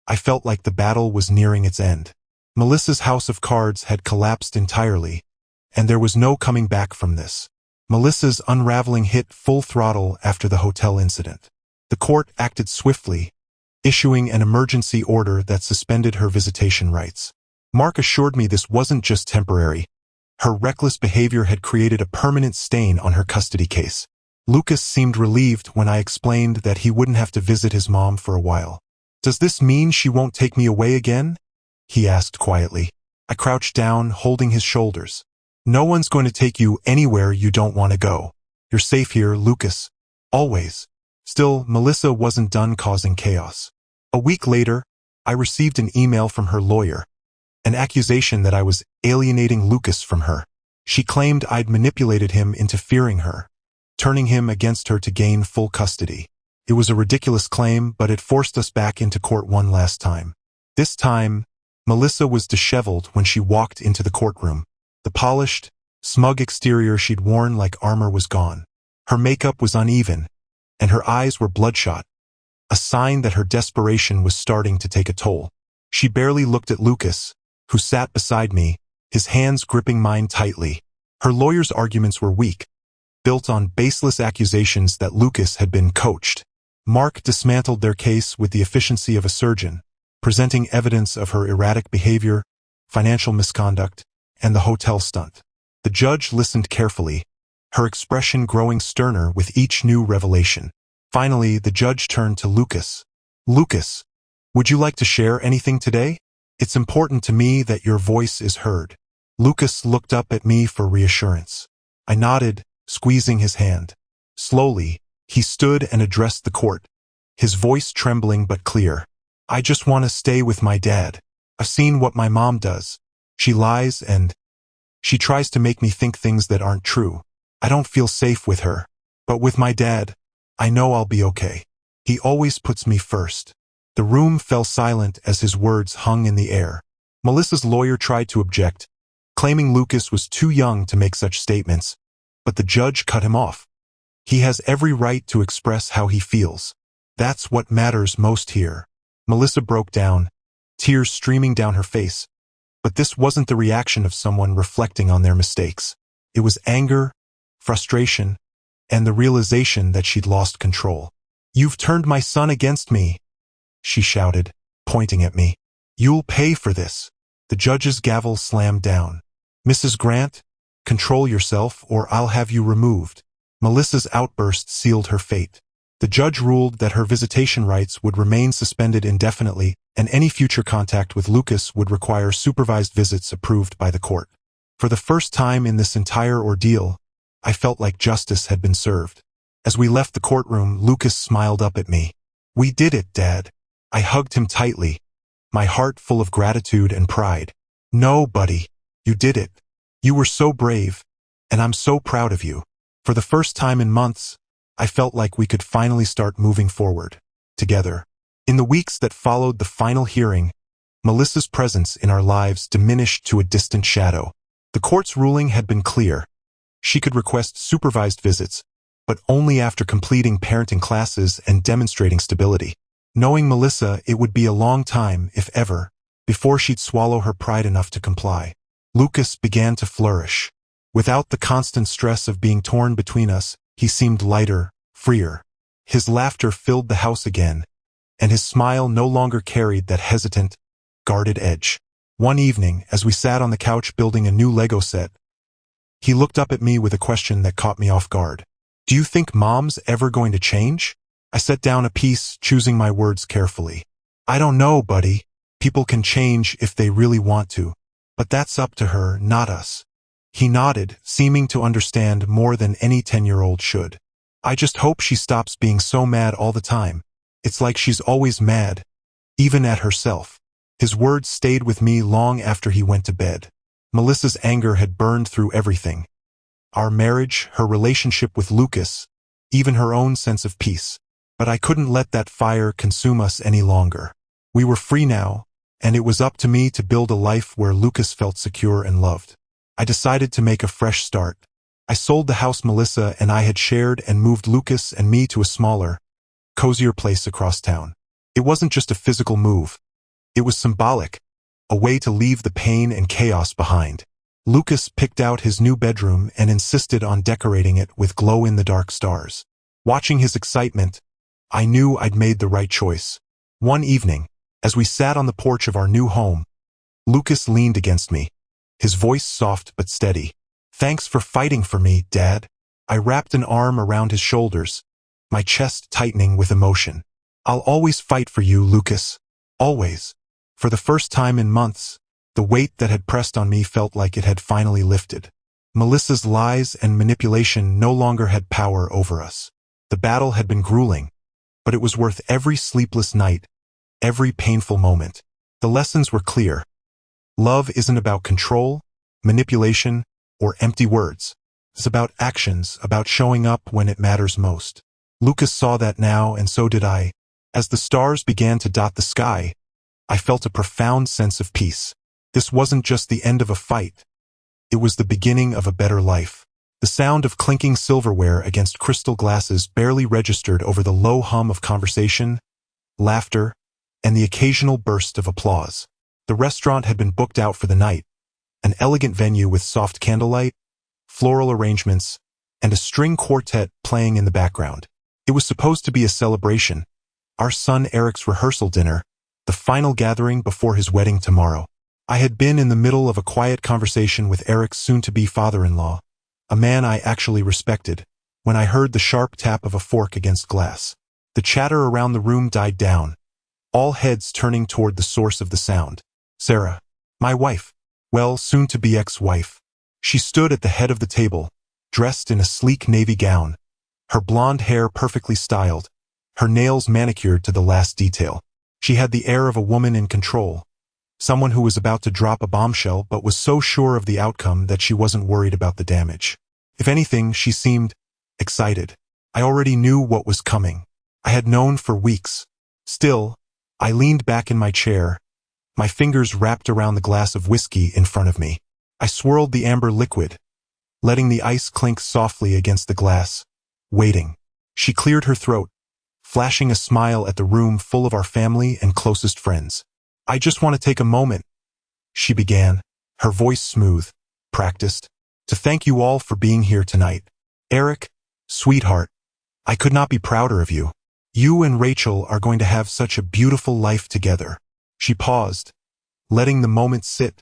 I felt like the battle was nearing its end. Melissa's house of cards had collapsed entirely, and there was no coming back from this. Melissa's unraveling hit full throttle after the hotel incident. The court acted swiftly, issuing an emergency order that suspended her visitation rights. Mark assured me this wasn't just temporary. Her reckless behavior had created a permanent stain on her custody case. Lucas seemed relieved when I explained that he wouldn't have to visit his mom for a while. "Does this mean she won't take me away again?" he asked quietly. I crouched down, holding his shoulders. "No one's going to take you anywhere you don't want to go. You're safe here, Lucas. Always." Still, Melissa wasn't done causing chaos. A week later, I received an email from her lawyer, an accusation that I was alienating Lucas from her. She claimed I'd manipulated him into fearing her, turning him against her to gain full custody. It was a ridiculous claim, but it forced us back into court one last time. This time, Melissa was disheveled when she walked into the courtroom. The polished, smug exterior she'd worn like armor was gone. Her makeup was uneven, and her eyes were bloodshot, a sign that her desperation was starting to take a toll. She barely looked at Lucas, who sat beside me, his hands gripping mine tightly. Her lawyer's arguments were weak, built on baseless accusations that Lucas had been coached. Mark dismantled their case with the efficiency of a surgeon, presenting evidence of her erratic behavior, financial misconduct, and the hotel stunt. The judge listened carefully, her expression growing sterner with each new revelation. Finally, the judge turned to Lucas. "Lucas, would you like to share anything today? It's important to me that your voice is heard." Lucas looked up at me for reassurance. I nodded, squeezing his hand. Slowly, he stood and addressed the court, his voice trembling but clear. "I just want to stay with my dad. I've seen what my mom does. She lies and she tries to make me think things that aren't true. I don't feel safe with her. But with my dad, I know I'll be okay. He always puts me first." The room fell silent as his words hung in the air. Melissa's lawyer tried to object, claiming Lucas was too young to make such statements, but the judge cut him off. "He has every right to express how he feels. That's what matters most here." Melissa broke down, tears streaming down her face. But this wasn't the reaction of someone reflecting on their mistakes. It was anger, frustration, and the realization that she'd lost control. "You've turned my son against me," she shouted, pointing at me. "You'll pay for this." The judge's gavel slammed down. "Mrs. Grant, control yourself or I'll have you removed." Melissa's outburst sealed her fate. The judge ruled that her visitation rights would remain suspended indefinitely, and any future contact with Lucas would require supervised visits approved by the court. For the first time in this entire ordeal, I felt like justice had been served. As we left the courtroom, Lucas smiled up at me. "We did it, Dad." I hugged him tightly, my heart full of gratitude and pride. "No, buddy, you did it. You were so brave, and I'm so proud of you." For the first time in months, I felt like we could finally start moving forward. together. In the weeks that followed the final hearing, Melissa's presence in our lives diminished to a distant shadow. The court's ruling had been clear. She could request supervised visits, but only after completing parenting classes and demonstrating stability. Knowing Melissa, it would be a long time, if ever, before she'd swallow her pride enough to comply. Lucas began to flourish. Without the constant stress of being torn between us, he seemed lighter, freer. His laughter filled the house again, and his smile no longer carried that hesitant, guarded edge. One evening, as we sat on the couch building a new Lego set, he looked up at me with a question that caught me off guard. "Do you think Mom's ever going to change?" I set down a piece, choosing my words carefully. "I don't know, buddy. People can change if they really want to, but that's up to her, not us." He nodded, seeming to understand more than any 10-year-old should. "I just hope she stops being so mad all the time. It's like she's always mad, even at herself." His words stayed with me long after he went to bed. Melissa's anger had burned through everything. Our marriage, her relationship with Lucas, even her own sense of peace. But I couldn't let that fire consume us any longer. We were free now, and it was up to me to build a life where Lucas felt secure and loved. I decided to make a fresh start. I sold the house Melissa and I had shared and moved Lucas and me to a smaller, cozier place across town. It wasn't just a physical move. It was symbolic, a way to leave the pain and chaos behind. Lucas picked out his new bedroom and insisted on decorating it with glow-in-the-dark stars. Watching his excitement, I knew I'd made the right choice. One evening, as we sat on the porch of our new home, Lucas leaned against me, his voice soft but steady. "Thanks for fighting for me, Dad." I wrapped an arm around his shoulders, my chest tightening with emotion. "I'll always fight for you, Lucas. Always." For the first time in months, the weight that had pressed on me felt like it had finally lifted. Melissa's lies and manipulation no longer had power over us. The battle had been grueling, but it was worth every sleepless night, every painful moment. The lessons were clear. Love isn't about control, manipulation, or empty words. It's about actions, about showing up when it matters most. Lucas saw that now, and so did I. As the stars began to dot the sky, I felt a profound sense of peace. This wasn't just the end of a fight. It was the beginning of a better life. The sound of clinking silverware against crystal glasses barely registered over the low hum of conversation, laughter, and the occasional burst of applause. The restaurant had been booked out for the night, an elegant venue with soft candlelight, floral arrangements, and a string quartet playing in the background. It was supposed to be a celebration, our son Eric's rehearsal dinner, the final gathering before his wedding tomorrow. I had been in the middle of a quiet conversation with Eric's soon-to-be father-in-law, a man I actually respected, when I heard the sharp tap of a fork against glass. The chatter around the room died down, all heads turning toward the source of the sound. Sarah, my wife, well, soon-to-be ex-wife. She stood at the head of the table, dressed in a sleek navy gown, her blonde hair perfectly styled, her nails manicured to the last detail. She had the air of a woman in control, someone who was about to drop a bombshell but was so sure of the outcome that she wasn't worried about the damage. If anything, she seemed excited. I already knew what was coming. I had known for weeks. Still, I leaned back in my chair, my fingers wrapped around the glass of whiskey in front of me. I swirled the amber liquid, letting the ice clink softly against the glass, waiting. She cleared her throat, flashing a smile at the room full of our family and closest friends. "I just want to take a moment," she began, her voice smooth, practiced, "to thank you all for being here tonight. Eric, sweetheart, I could not be prouder of you. You and Rachel are going to have such a beautiful life together." She paused, letting the moment sit,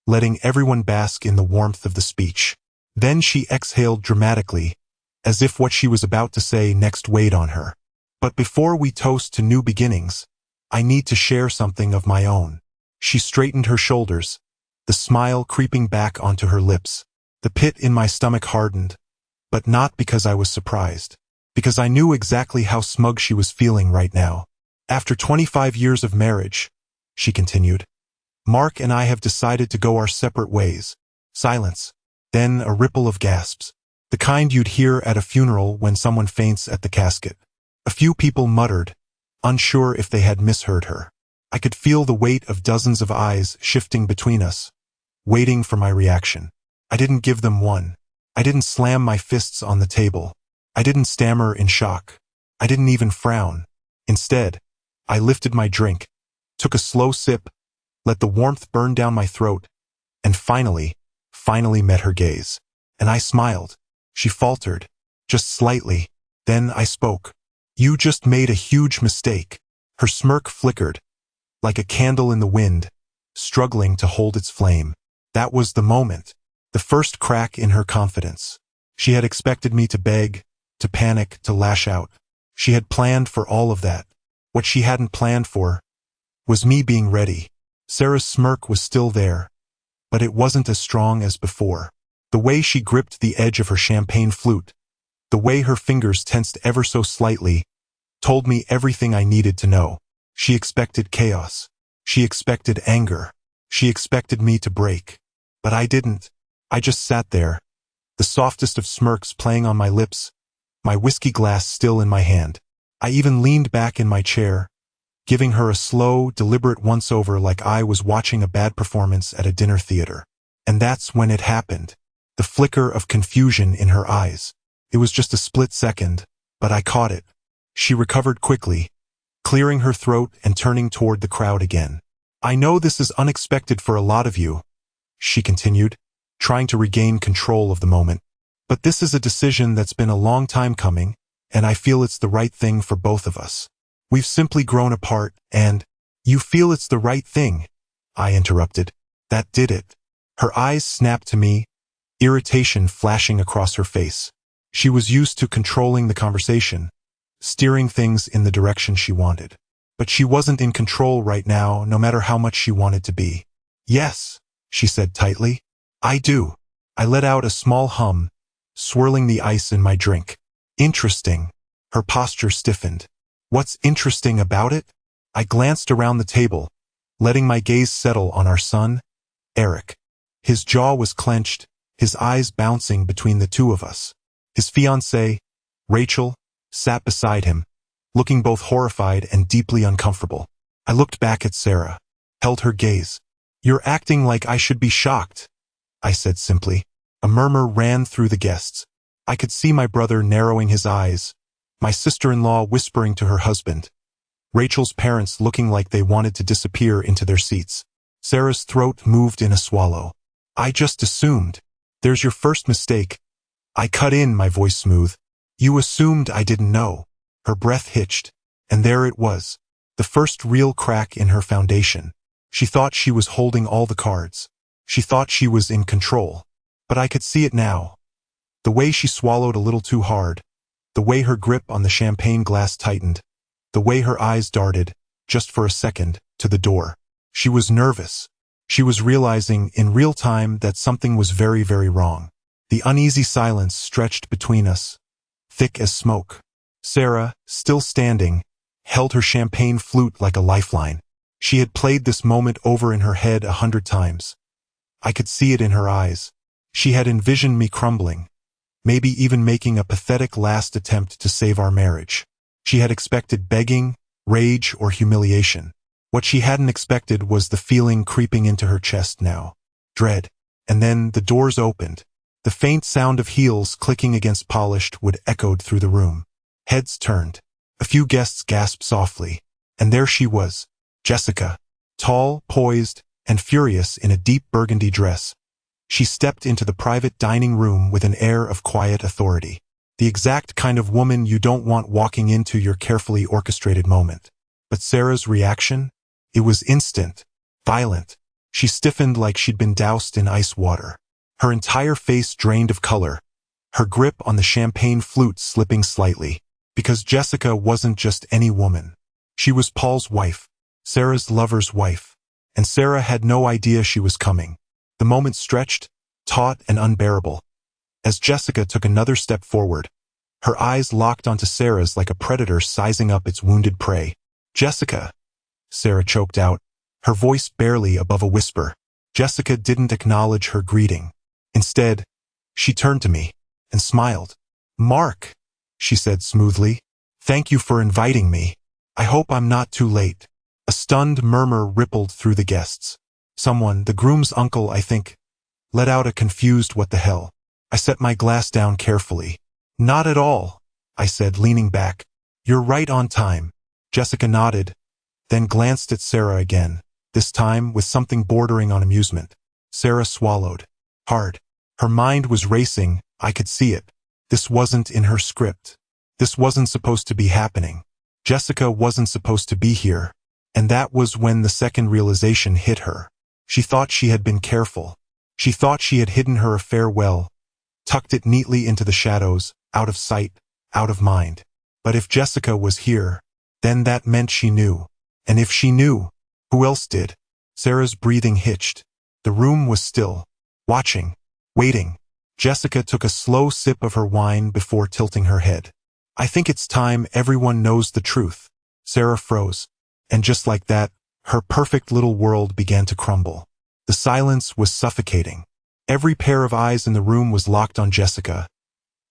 letting everyone bask in the warmth of the speech. Then she exhaled dramatically, as if what she was about to say next weighed on her. "But before we toast to new beginnings, I need to share something of my own." She straightened her shoulders, the smile creeping back onto her lips. The pit in my stomach hardened, but not because I was surprised, because I knew exactly how smug she was feeling right now. "After 25 years of marriage," she continued, "Mark and I have decided to go our separate ways." Silence, then a ripple of gasps, the kind you'd hear at a funeral when someone faints at the casket. A few people muttered, unsure if they had misheard her. I could feel the weight of dozens of eyes shifting between us, waiting for my reaction. I didn't give them one. I didn't slam my fists on the table. I didn't stammer in shock. I didn't even frown. Instead, I lifted my drink, took a slow sip, let the warmth burn down my throat, and finally met her gaze. And I smiled. She faltered, just slightly. Then I spoke. "You just made a huge mistake." Her smirk flickered, like a candle in the wind, struggling to hold its flame. That was the moment, the first crack in her confidence. She had expected me to beg, to panic, to lash out. She had planned for all of that. What she hadn't planned for was me being ready. Sarah's smirk was still there, but it wasn't as strong as before. The way she gripped the edge of her champagne flute, the way her fingers tensed ever so slightly, told me everything I needed to know. She expected chaos. She expected anger. She expected me to break. But I didn't. I just sat there, the softest of smirks playing on my lips, my whiskey glass still in my hand. I even leaned back in my chair, giving her a slow, deliberate once-over like I was watching a bad performance at a dinner theater. And that's when it happened. The flicker of confusion in her eyes. It was just a split second, but I caught it. She recovered quickly, clearing her throat and turning toward the crowd again. "I know this is unexpected for a lot of you," she continued, trying to regain control of the moment. "But this is a decision that's been a long time coming, and I feel it's the right thing for both of us. We've simply grown apart, and—" "You feel it's the right thing," I interrupted. "That did it." Her eyes snapped to me, irritation flashing across her face. She was used to controlling the conversation, steering things in the direction she wanted. But she wasn't in control right now, no matter how much she wanted to be. "Yes," she said tightly. "I do." I let out a small hum, swirling the ice in my drink. "Interesting." Her posture stiffened. "What's interesting about it?" I glanced around the table, letting my gaze settle on our son, Eric. His jaw was clenched, his eyes bouncing between the two of us. His fiancée, Rachel, sat beside him, looking both horrified and deeply uncomfortable. I looked back at Sarah, held her gaze. "You're acting like I should be shocked," I said simply. A murmur ran through the guests. I could see my brother narrowing his eyes, my sister-in-law whispering to her husband, Rachel's parents looking like they wanted to disappear into their seats. Sarah's throat moved in a swallow. "I just assumed." "There's your first mistake." I cut in, my voice smooth. "You assumed I didn't know." Her breath hitched, and there it was, the first real crack in her foundation. She thought she was holding all the cards. She thought she was in control. But I could see it now. The way she swallowed a little too hard, the way her grip on the champagne glass tightened, the way her eyes darted, just for a second, to the door. She was nervous. She was realizing in real time that something was very, very wrong. The uneasy silence stretched between us, thick as smoke. Sarah, still standing, held her champagne flute like a lifeline. She had played this moment over in her head 100 times. I could see it in her eyes. She had envisioned me crumbling, maybe even making a pathetic last attempt to save our marriage. She had expected begging, rage, or humiliation. What she hadn't expected was the feeling creeping into her chest now. Dread. And then the doors opened. The faint sound of heels clicking against polished wood echoed through the room. Heads turned. A few guests gasped softly. And there she was, Jessica, tall, poised, and furious in a deep burgundy dress. She stepped into the private dining room with an air of quiet authority. The exact kind of woman you don't want walking into your carefully orchestrated moment. But Sarah's reaction? It was instant, violent. She stiffened like she'd been doused in ice water. Her entire face drained of color, her grip on the champagne flute slipping slightly. Because Jessica wasn't just any woman. She was Paul's wife, Sarah's lover's wife. And Sarah had no idea she was coming. The moment stretched, taut and unbearable. As Jessica took another step forward, her eyes locked onto Sarah's like a predator sizing up its wounded prey. "Jessica," Sarah choked out, her voice barely above a whisper. Jessica didn't acknowledge her greeting. Instead, she turned to me and smiled. "Mark," she said smoothly, "thank you for inviting me." I hope I'm not too late. A stunned murmur rippled through the guests. Someone, the groom's uncle, I think, let out a confused what the hell. I set my glass down carefully. Not at all, I said, leaning back. You're right on time. Jessica nodded, then glanced at Sarah again, this time with something bordering on amusement. Sarah swallowed hard. Her mind was racing, I could see it. This wasn't in her script. This wasn't supposed to be happening. Jessica wasn't supposed to be here. And that was when the second realization hit her. She thought she had been careful. She thought she had hidden her affair well, tucked it neatly into the shadows, out of sight, out of mind. But if Jessica was here, then that meant she knew. And if she knew, who else did? Sarah's breathing hitched. The room was still, watching, waiting. Jessica took a slow sip of her wine before tilting her head. I think it's time everyone knows the truth. Sarah froze. And just like that, her perfect little world began to crumble. The silence was suffocating. Every pair of eyes in the room was locked on Jessica,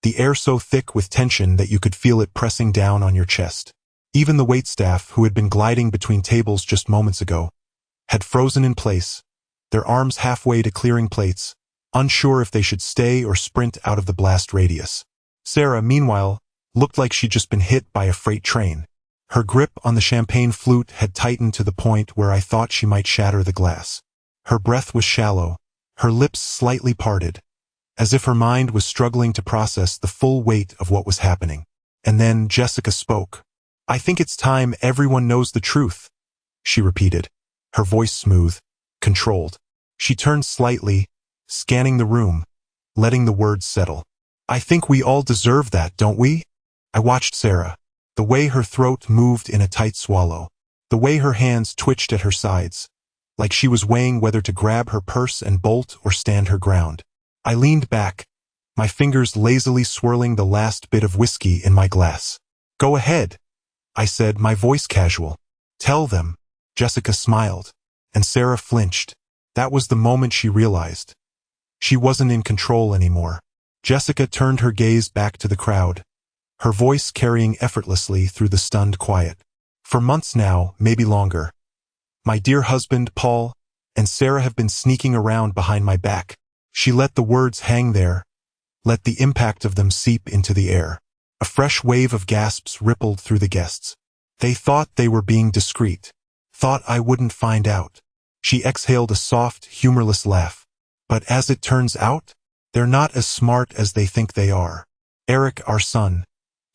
the air so thick with tension that you could feel it pressing down on your chest. Even the waitstaff, who had been gliding between tables just moments ago, had frozen in place, their arms halfway to clearing plates, unsure if they should stay or sprint out of the blast radius. Sarah, meanwhile, looked like she'd just been hit by a freight train. Her grip on the champagne flute had tightened to the point where I thought she might shatter the glass. Her breath was shallow, her lips slightly parted, as if her mind was struggling to process the full weight of what was happening. And then Jessica spoke. I think it's time everyone knows the truth, she repeated, her voice smooth, controlled. She turned slightly, scanning the room, letting the words settle. I think we all deserve that, don't we? I watched Sarah, the way her throat moved in a tight swallow, the way her hands twitched at her sides, like she was weighing whether to grab her purse and bolt or stand her ground. I leaned back, my fingers lazily swirling the last bit of whiskey in my glass. Go ahead, I said, my voice casual. Tell them. Jessica smiled, and Sarah flinched. That was the moment she realized. She wasn't in control anymore. Jessica turned her gaze back to the crowd, her voice carrying effortlessly through the stunned quiet. For months now, maybe longer, my dear husband, Paul, and Sarah have been sneaking around behind my back. She let the words hang there, let the impact of them seep into the air. A fresh wave of gasps rippled through the guests. They thought they were being discreet, thought I wouldn't find out. She exhaled a soft, humorless laugh. But as it turns out, they're not as smart as they think they are. Eric, our son,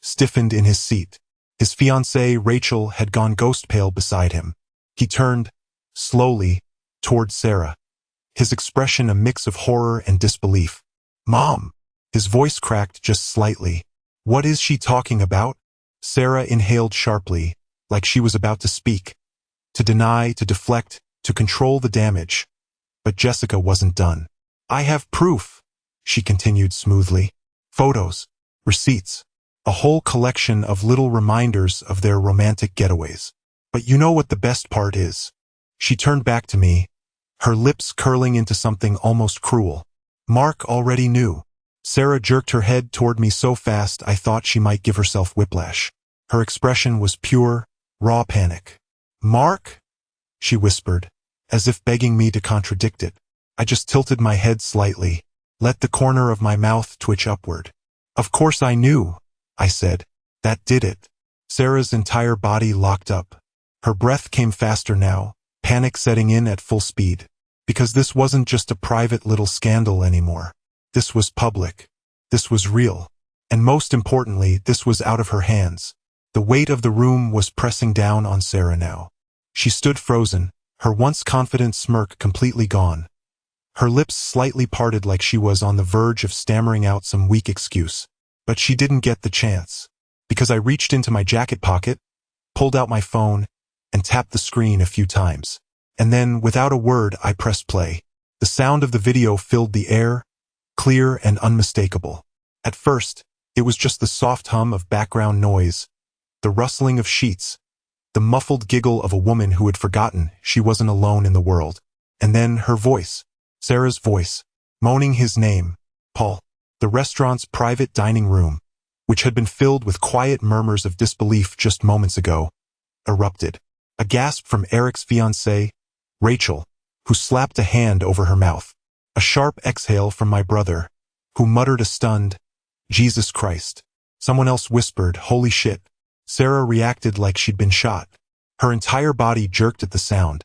stiffened in his seat. His fiancée, Rachel, had gone ghost pale beside him. He turned, slowly, toward Sarah, his expression a mix of horror and disbelief. Mom! His voice cracked just slightly. What is she talking about? Sarah inhaled sharply, like she was about to speak, to deny, to deflect, to control the damage. But Jessica wasn't done. I have proof, she continued smoothly. Photos, receipts, a whole collection of little reminders of their romantic getaways. But you know what the best part is? She turned back to me, her lips curling into something almost cruel. Mark already knew. Sarah jerked her head toward me so fast I thought she might give herself whiplash. Her expression was pure, raw panic. Mark? She whispered, as if begging me to contradict it. I just tilted my head slightly, let the corner of my mouth twitch upward. Of course I knew, I said. That did it. Sarah's entire body locked up. Her breath came faster now, panic setting in at full speed. Because this wasn't just a private little scandal anymore. This was public. This was real. And most importantly, this was out of her hands. The weight of the room was pressing down on Sarah now. She stood frozen, her once confident smirk completely gone. Her lips slightly parted like she was on the verge of stammering out some weak excuse. But she didn't get the chance. Because I reached into my jacket pocket, pulled out my phone, and tapped the screen a few times. And then, without a word, I pressed play. The sound of the video filled the air, clear and unmistakable. At first, it was just the soft hum of background noise, the rustling of sheets, the muffled giggle of a woman who had forgotten she wasn't alone in the world. And then her voice, Sarah's voice, moaning his name, Paul. The restaurant's private dining room, which had been filled with quiet murmurs of disbelief just moments ago, erupted. A gasp from Eric's fiancée, Rachel, who slapped a hand over her mouth. A sharp exhale from my brother, who muttered a stunned, "Jesus Christ." Someone else whispered, "Holy shit." Sarah reacted like she'd been shot. Her entire body jerked at the sound,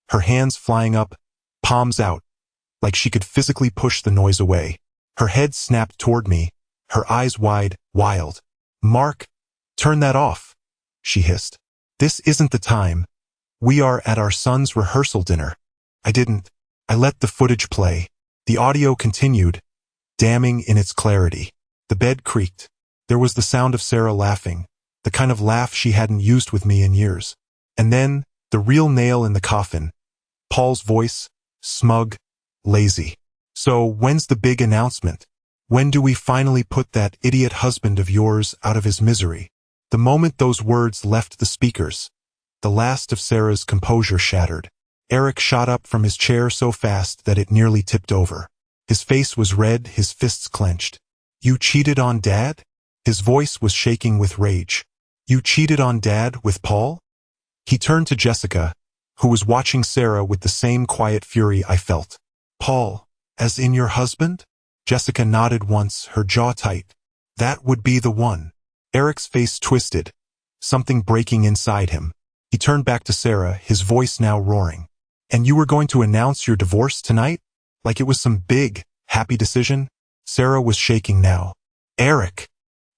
her hands flying up, palms out, like she could physically push the noise away. Her head snapped toward me, her eyes wide, wild. "Mark, turn that off," she hissed. "This isn't the time. We are at our son's rehearsal dinner." I didn't. I let the footage play. The audio continued, damning in its clarity. The bed creaked. There was the sound of Sarah laughing, the kind of laugh she hadn't used with me in years. And then, the real nail in the coffin. Paul's voice, smug, lazy. "So, when's the big announcement? When do we finally put that idiot husband of yours out of his misery?" The moment those words left the speakers, the last of Sarah's composure shattered. Eric shot up from his chair so fast that it nearly tipped over. His face was red, his fists clenched. "You cheated on Dad?" His voice was shaking with rage. "You cheated on Dad with Paul?" He turned to Jessica, who was watching Sarah with the same quiet fury I felt. "Paul, as in your husband?" Jessica nodded once, her jaw tight. "That would be the one." Eric's face twisted, something breaking inside him. He turned back to Sarah, his voice now roaring. "And you were going to announce your divorce tonight? Like it was some big, happy decision?" Sarah was shaking now. "Eric,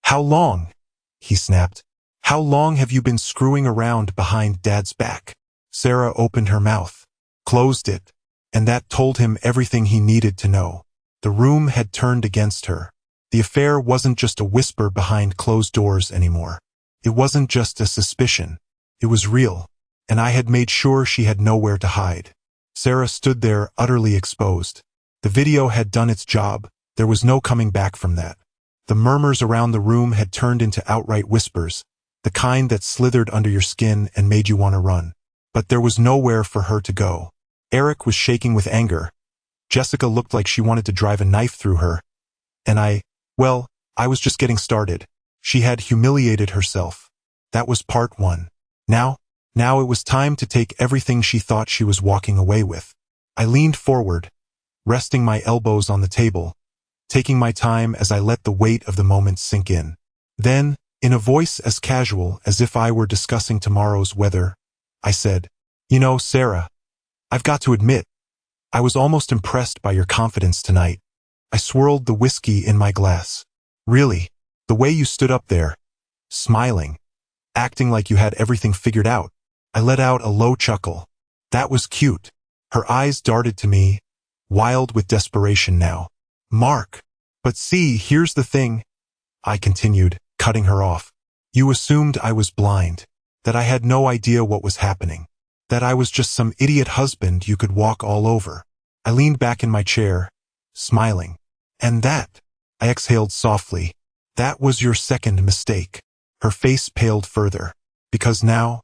how long?" he snapped. "How long have you been screwing around behind Dad's back?" Sarah opened her mouth, closed it, and that told him everything he needed to know. The room had turned against her. The affair wasn't just a whisper behind closed doors anymore. It wasn't just a suspicion. It was real, and I had made sure she had nowhere to hide. Sarah stood there utterly exposed. The video had done its job. There was no coming back from that. The murmurs around the room had turned into outright whispers, the kind that slithered under your skin and made you want to run. But there was nowhere for her to go. Eric was shaking with anger. Jessica looked like she wanted to drive a knife through her. And I was just getting started. She had humiliated herself. That was part one. Now it was time to take everything she thought she was walking away with. I leaned forward, resting my elbows on the table, taking my time as I let the weight of the moment sink in. Then, in a voice as casual as if I were discussing tomorrow's weather, I said, "You know, Sarah, I've got to admit, I was almost impressed by your confidence tonight." I swirled the whiskey in my glass. "Really, the way you stood up there, smiling, acting like you had everything figured out." I let out a low chuckle. "That was cute." Her eyes darted to me, wild with desperation now. "Mark, but see, here's the thing," I continued, cutting her off. "You assumed I was blind, that I had no idea what was happening, that I was just some idiot husband you could walk all over." I leaned back in my chair, smiling. "And that," I exhaled softly, "that was your second mistake." Her face paled further, because now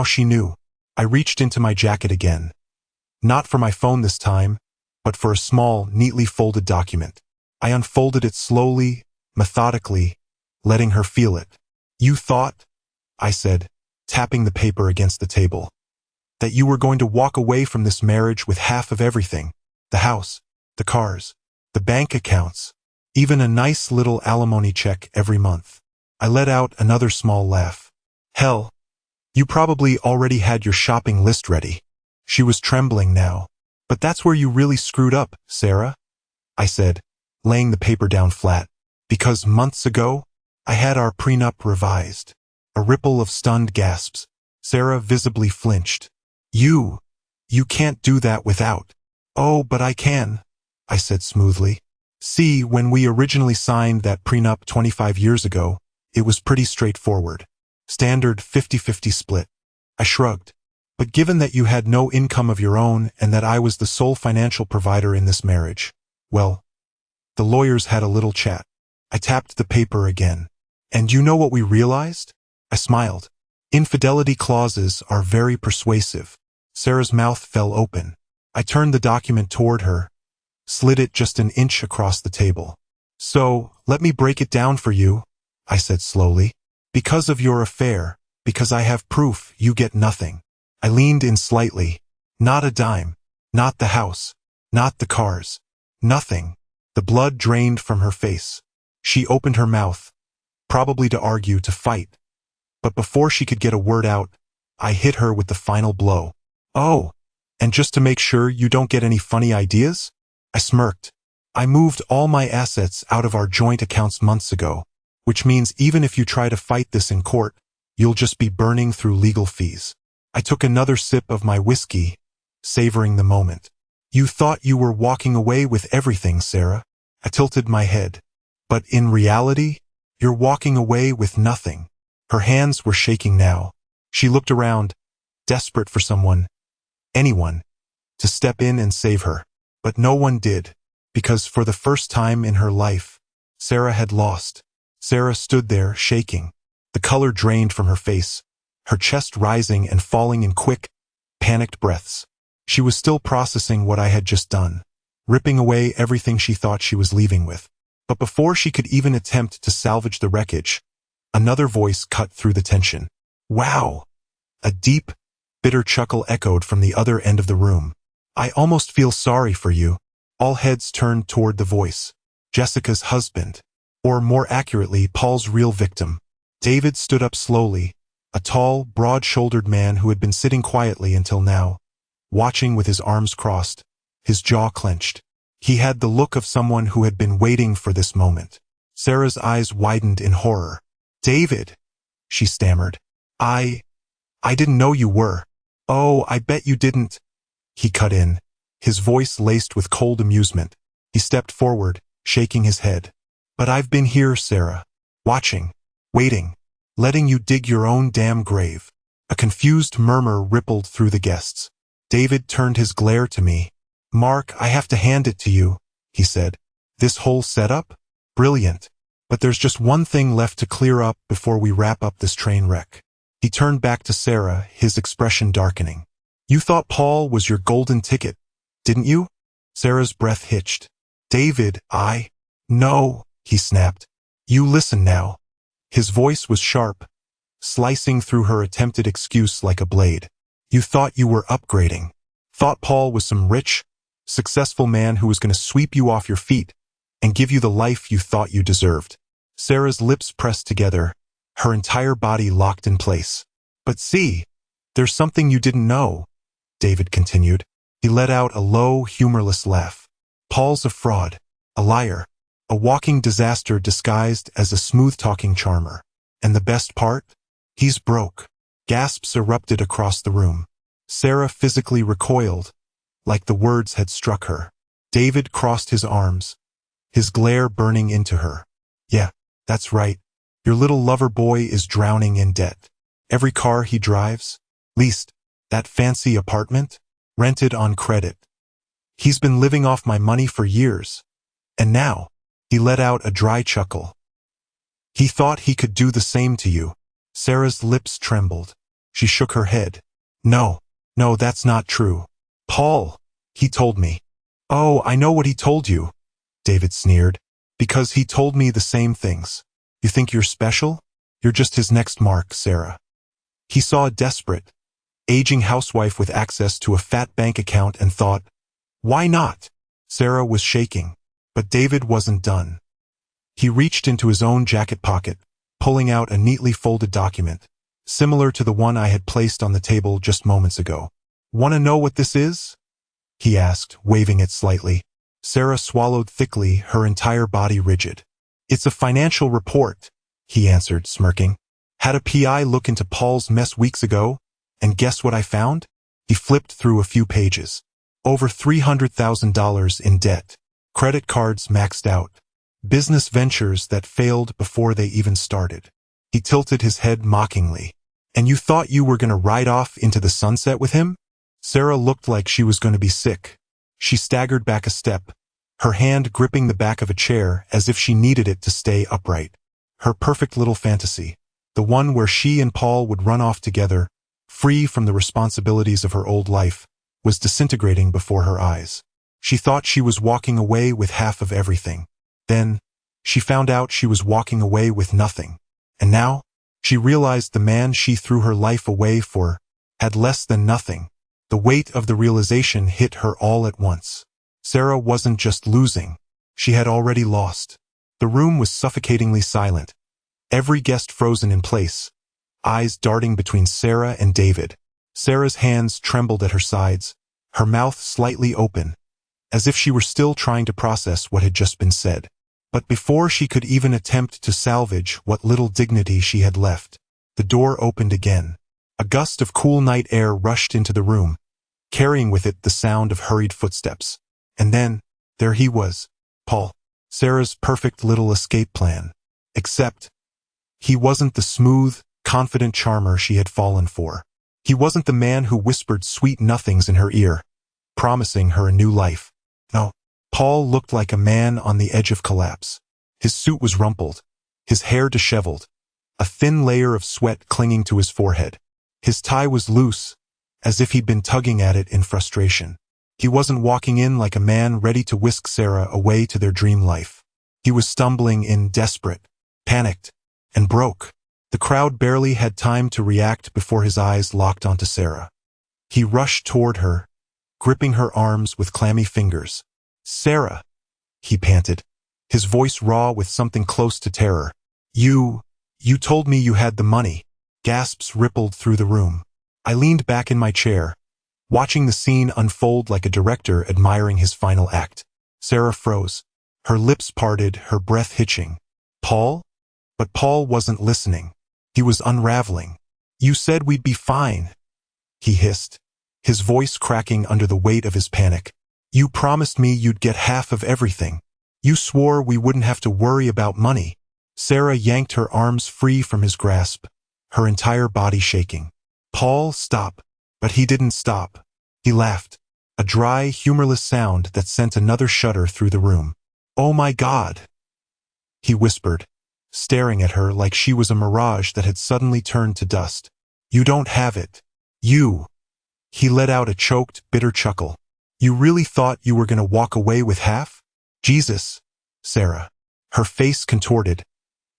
she knew. I reached into my jacket again. Not for my phone this time, but for a small, neatly folded document. I unfolded it slowly, methodically, letting her feel it. "You thought," I said, tapping the paper against the table, "that you were going to walk away from this marriage with half of everything. The house, the cars, the bank accounts, even a nice little alimony check every month." I let out another small laugh. "Hell, you probably already had your shopping list ready." She was trembling now. "But that's where you really screwed up, Sarah," I said, laying the paper down flat. "Because months ago, I had our prenup revised." A ripple of stunned gasps. Sarah visibly flinched. You can't do that without." "Oh, but I can," I said smoothly. "See, when we originally signed that prenup 25 years ago, it was pretty straightforward. Standard 50-50 split." I shrugged. "But given that you had no income of your own and that I was the sole financial provider in this marriage, well," the lawyers had a little chat. I tapped the paper again. "And you know what we realized?" I smiled. "Infidelity clauses are very persuasive." Sarah's mouth fell open. I turned the document toward her, slid it just an inch across the table. "So, let me break it down for you," I said slowly. "Because of your affair, Because I have proof, you get nothing. I leaned in slightly. Not a dime. Not the house. Not the cars. Nothing. The blood drained from her face. She opened her mouth, probably to argue, to fight. But before she could get a word out, I hit her with the final blow. Oh, and just to make sure you don't get any funny ideas? I smirked. I moved all my assets out of our joint accounts months ago, which means even if you try to fight this in court, you'll just be burning through legal fees. I took another sip of my whiskey, savoring the moment. You thought you were walking away with everything, Sarah. I tilted my head. But in reality, you're walking away with nothing. Her hands were shaking now. She looked around, desperate for someone, anyone, to step in and save her. But no one did, because for the first time in her life, Sarah had lost. Sarah stood there, shaking. The color drained from her face, her chest rising and falling in quick, panicked breaths. She was still processing what I had just done, ripping away everything she thought she was leaving with. But before she could even attempt to salvage the wreckage, another voice cut through the tension. Wow! A deep, bitter chuckle echoed from the other end of the room. I almost feel sorry for you. All heads turned toward the voice. Jessica's husband, or more accurately, Paul's real victim. David stood up slowly, a tall, broad-shouldered man who had been sitting quietly until now, watching with his arms crossed, his jaw clenched. He had the look of someone who had been waiting for this moment. Sarah's eyes widened in horror. David, she stammered. I didn't know you were. Oh, I bet you didn't. He cut in, his voice laced with cold amusement. He stepped forward, shaking his head. But I've been here, Sarah, watching, waiting, letting you dig your own damn grave. A confused murmur rippled through the guests. David turned his glare to me. Mark, I have to hand it to you, he said. This whole setup? Brilliant. But there's just one thing left to clear up before we wrap up this train wreck. He turned back to Sarah, his expression darkening. You thought Paul was your golden ticket, didn't you? Sarah's breath hitched. David, No, he snapped. You listen now. His voice was sharp, slicing through her attempted excuse like a blade. You thought you were upgrading. Thought Paul was some rich, successful man who was going to sweep you off your feet and give you the life you thought you deserved. Sarah's lips pressed together, her entire body locked in place. But see, there's something you didn't know, David continued. He let out a low, humorless laugh. Paul's a fraud, a liar, a walking disaster disguised as a smooth-talking charmer. And the best part? He's broke. Gasps erupted across the room. Sarah physically recoiled, like the words had struck her. David crossed his arms, his glare burning into her. Yeah, that's right. Your little lover boy is drowning in debt. Every car he drives, leased, that fancy apartment, rented on credit. He's been living off my money for years. And now, he let out a dry chuckle. He thought he could do the same to you. Sarah's lips trembled. She shook her head. No, that's not true. Paul, he told me. Oh, I know what he told you, David sneered. Because he told me the same things. You think you're special? You're just his next mark, Sarah. He saw a desperate, aging housewife with access to a fat bank account and thought, why not? Sarah was shaking, but David wasn't done. He reached into his own jacket pocket, pulling out a neatly folded document, similar to the one I had placed on the table just moments ago. Want to know what this is? He asked, waving it slightly. Sarah swallowed thickly, her entire body rigid. It's a financial report, he answered, smirking. Had a PI look into Paul's mess weeks ago, and guess what I found? He flipped through a few pages. Over $300,000 in debt. Credit cards maxed out. Business ventures that failed before they even started. He tilted his head mockingly. And you thought you were going to ride off into the sunset with him? Sarah looked like she was going to be sick. She staggered back a step, her hand gripping the back of a chair as if she needed it to stay upright. Her perfect little fantasy, the one where she and Paul would run off together, free from the responsibilities of her old life, was disintegrating before her eyes. She thought she was walking away with half of everything. Then, she found out she was walking away with nothing. And now, She realized the man she threw her life away for had less than nothing. The weight of the realization hit her all at once. Sarah wasn't just losing. She had already lost. The room was suffocatingly silent. Every guest frozen in place, eyes darting between Sarah and David. Sarah's hands trembled at her sides, her mouth slightly open, as if she were still trying to process what had just been said. But before she could even attempt to salvage what little dignity she had left, the door opened again. A gust of cool night air rushed into the room, carrying with it the sound of hurried footsteps. And then, there he was, Paul, Sarah's perfect little escape plan. Except, he wasn't the smooth, confident charmer she had fallen for. He wasn't the man who whispered sweet nothings in her ear, promising her a new life. No, Paul looked like a man on the edge of collapse. His suit was rumpled, his hair disheveled, a thin layer of sweat clinging to his forehead. His tie was loose, as if he'd been tugging at it in frustration. He wasn't walking in like a man ready to whisk Sarah away to their dream life. He was stumbling in desperate, panicked, and broke. The crowd barely had time to react before his eyes locked onto Sarah. He rushed toward her, gripping her arms with clammy fingers. "Sarah," he panted, his voice raw with something close to terror. You told me you had the money." Gasps rippled through the room. I leaned back in my chair, watching the scene unfold like a director admiring his final act. Sarah froze, her lips parted, her breath hitching. "Paul?" But Paul wasn't listening. He was unraveling. "You said we'd be fine," he hissed, his voice cracking under the weight of his panic. "You promised me you'd get half of everything. You swore we wouldn't have to worry about money." Sarah yanked her arms free from his grasp, her entire body shaking. "Paul, stop." But he didn't stop. He laughed, a dry, humorless sound that sent another shudder through the room. "Oh my God," he whispered, staring at her like she was a mirage that had suddenly turned to dust. "You don't have it. You." He let out a choked, bitter chuckle. "You really thought you were going to walk away with half?" "Jesus." Sarah, her face contorted,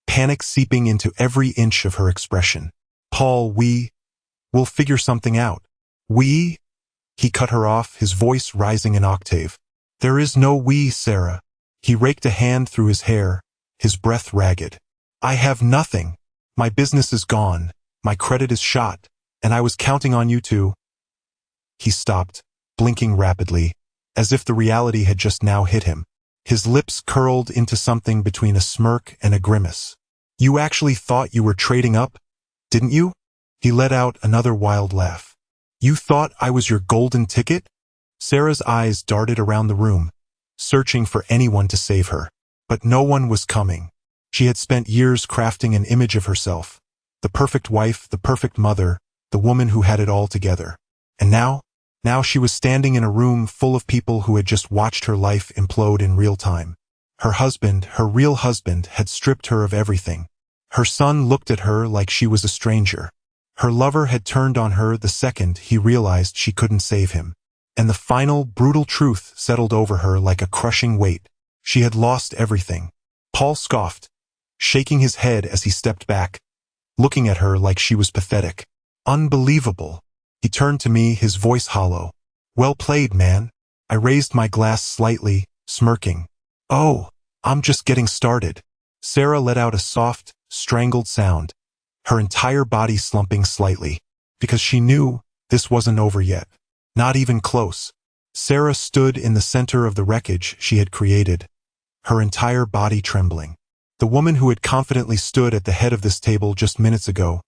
panic seeping into every inch of her expression. "Paul, we'll figure something out." "We?" He cut her off, his voice rising an octave. "There is no we, Sarah." He raked a hand through his hair, his breath ragged. "I have nothing. My business is gone, my credit is shot, and I was counting on you to—" He stopped, blinking rapidly, as if the reality had just now hit him. His lips curled into something between a smirk and a grimace. "You actually thought you were trading up, didn't you?" He let out another wild laugh. "You thought I was your golden ticket?" Sarah's eyes darted around the room, searching for anyone to save her. But no one was coming. She had spent years crafting an image of herself, the perfect wife, the perfect mother, the woman who had it all together. And now she was standing in a room full of people who had just watched her life implode in real time. Her husband, her real husband, had stripped her of everything. Her son looked at her like she was a stranger. Her lover had turned on her the second he realized she couldn't save him. And the final, brutal truth settled over her like a crushing weight. She had lost everything. Paul scoffed, shaking his head as he stepped back, looking at her like she was pathetic. "Unbelievable." He turned to me, his voice hollow. "Well played, man." I raised my glass slightly, smirking. "Oh, I'm just getting started." Sarah let out a soft, strangled sound, her entire body slumping slightly, because she knew this wasn't over yet. Not even close. Sarah stood in the center of the wreckage she had created, her entire body trembling. The woman who had confidently stood at the head of this table just minutes ago,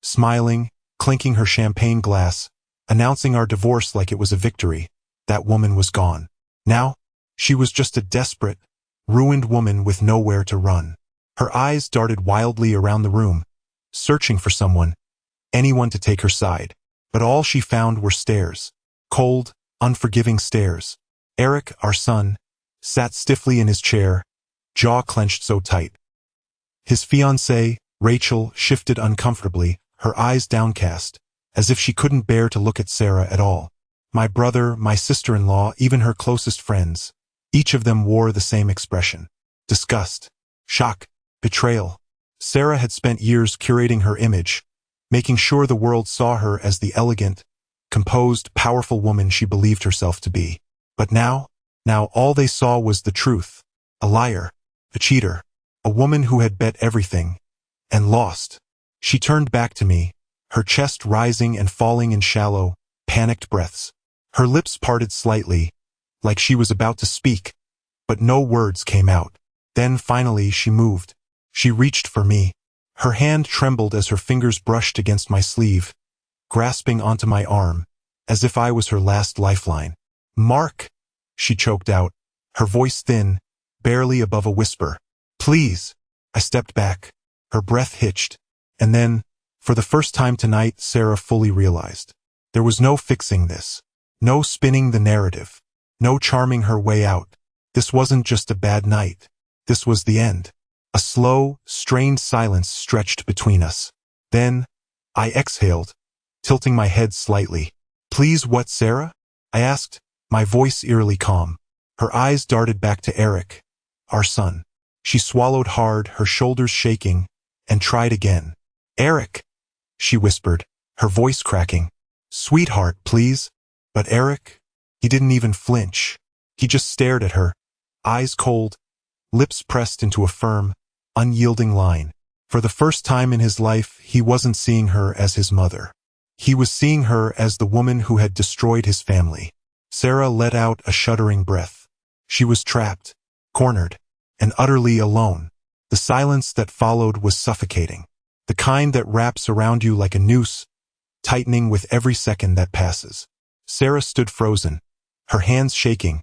smiling, clinking her champagne glass, announcing our divorce like it was a victory, that woman was gone. Now, she was just a desperate, ruined woman with nowhere to run. Her eyes darted wildly around the room, searching for someone, anyone to take her side. But all she found were stares. Cold, unforgiving stares. Eric, our son, sat stiffly in his chair, jaw clenched so tight. His fiancée, Rachel, shifted uncomfortably, her eyes downcast, as if she couldn't bear to look at Sarah at all. My brother, my sister-in-law, even her closest friends, each of them wore the same expression. Disgust, shock, betrayal. Sarah had spent years curating her image, making sure the world saw her as the elegant, composed, powerful woman she believed herself to be. But now all they saw was the truth. A liar, a cheater, a woman who had bet everything and lost. She turned back to me, her chest rising and falling in shallow, panicked breaths. Her lips parted slightly, like she was about to speak, but no words came out. Then finally she moved. She reached for me. Her hand trembled as her fingers brushed against my sleeve, grasping onto my arm, as if I was her last lifeline. "Mark," she choked out, her voice thin, barely above a whisper. "Please." I stepped back. Her breath hitched. And then, for the first time tonight, Sarah fully realized. There was no fixing this. No spinning the narrative. No charming her way out. This wasn't just a bad night. This was the end. A slow, strained silence stretched between us. Then, I exhaled, tilting my head slightly. "Please what, Sarah?" I asked, my voice eerily calm. Her eyes darted back to Eric, our son. She swallowed hard, her shoulders shaking, and tried again. "Eric," she whispered, her voice cracking. "Sweetheart, please." But Eric, he didn't even flinch. He just stared at her, eyes cold, lips pressed into a firm, unyielding line. For the first time in his life, he wasn't seeing her as his mother. He was seeing her as the woman who had destroyed his family. Sarah let out a shuddering breath. She was trapped, cornered, and utterly alone. The silence that followed was suffocating. The kind that wraps around you like a noose, tightening with every second that passes. Sarah stood frozen, her hands shaking,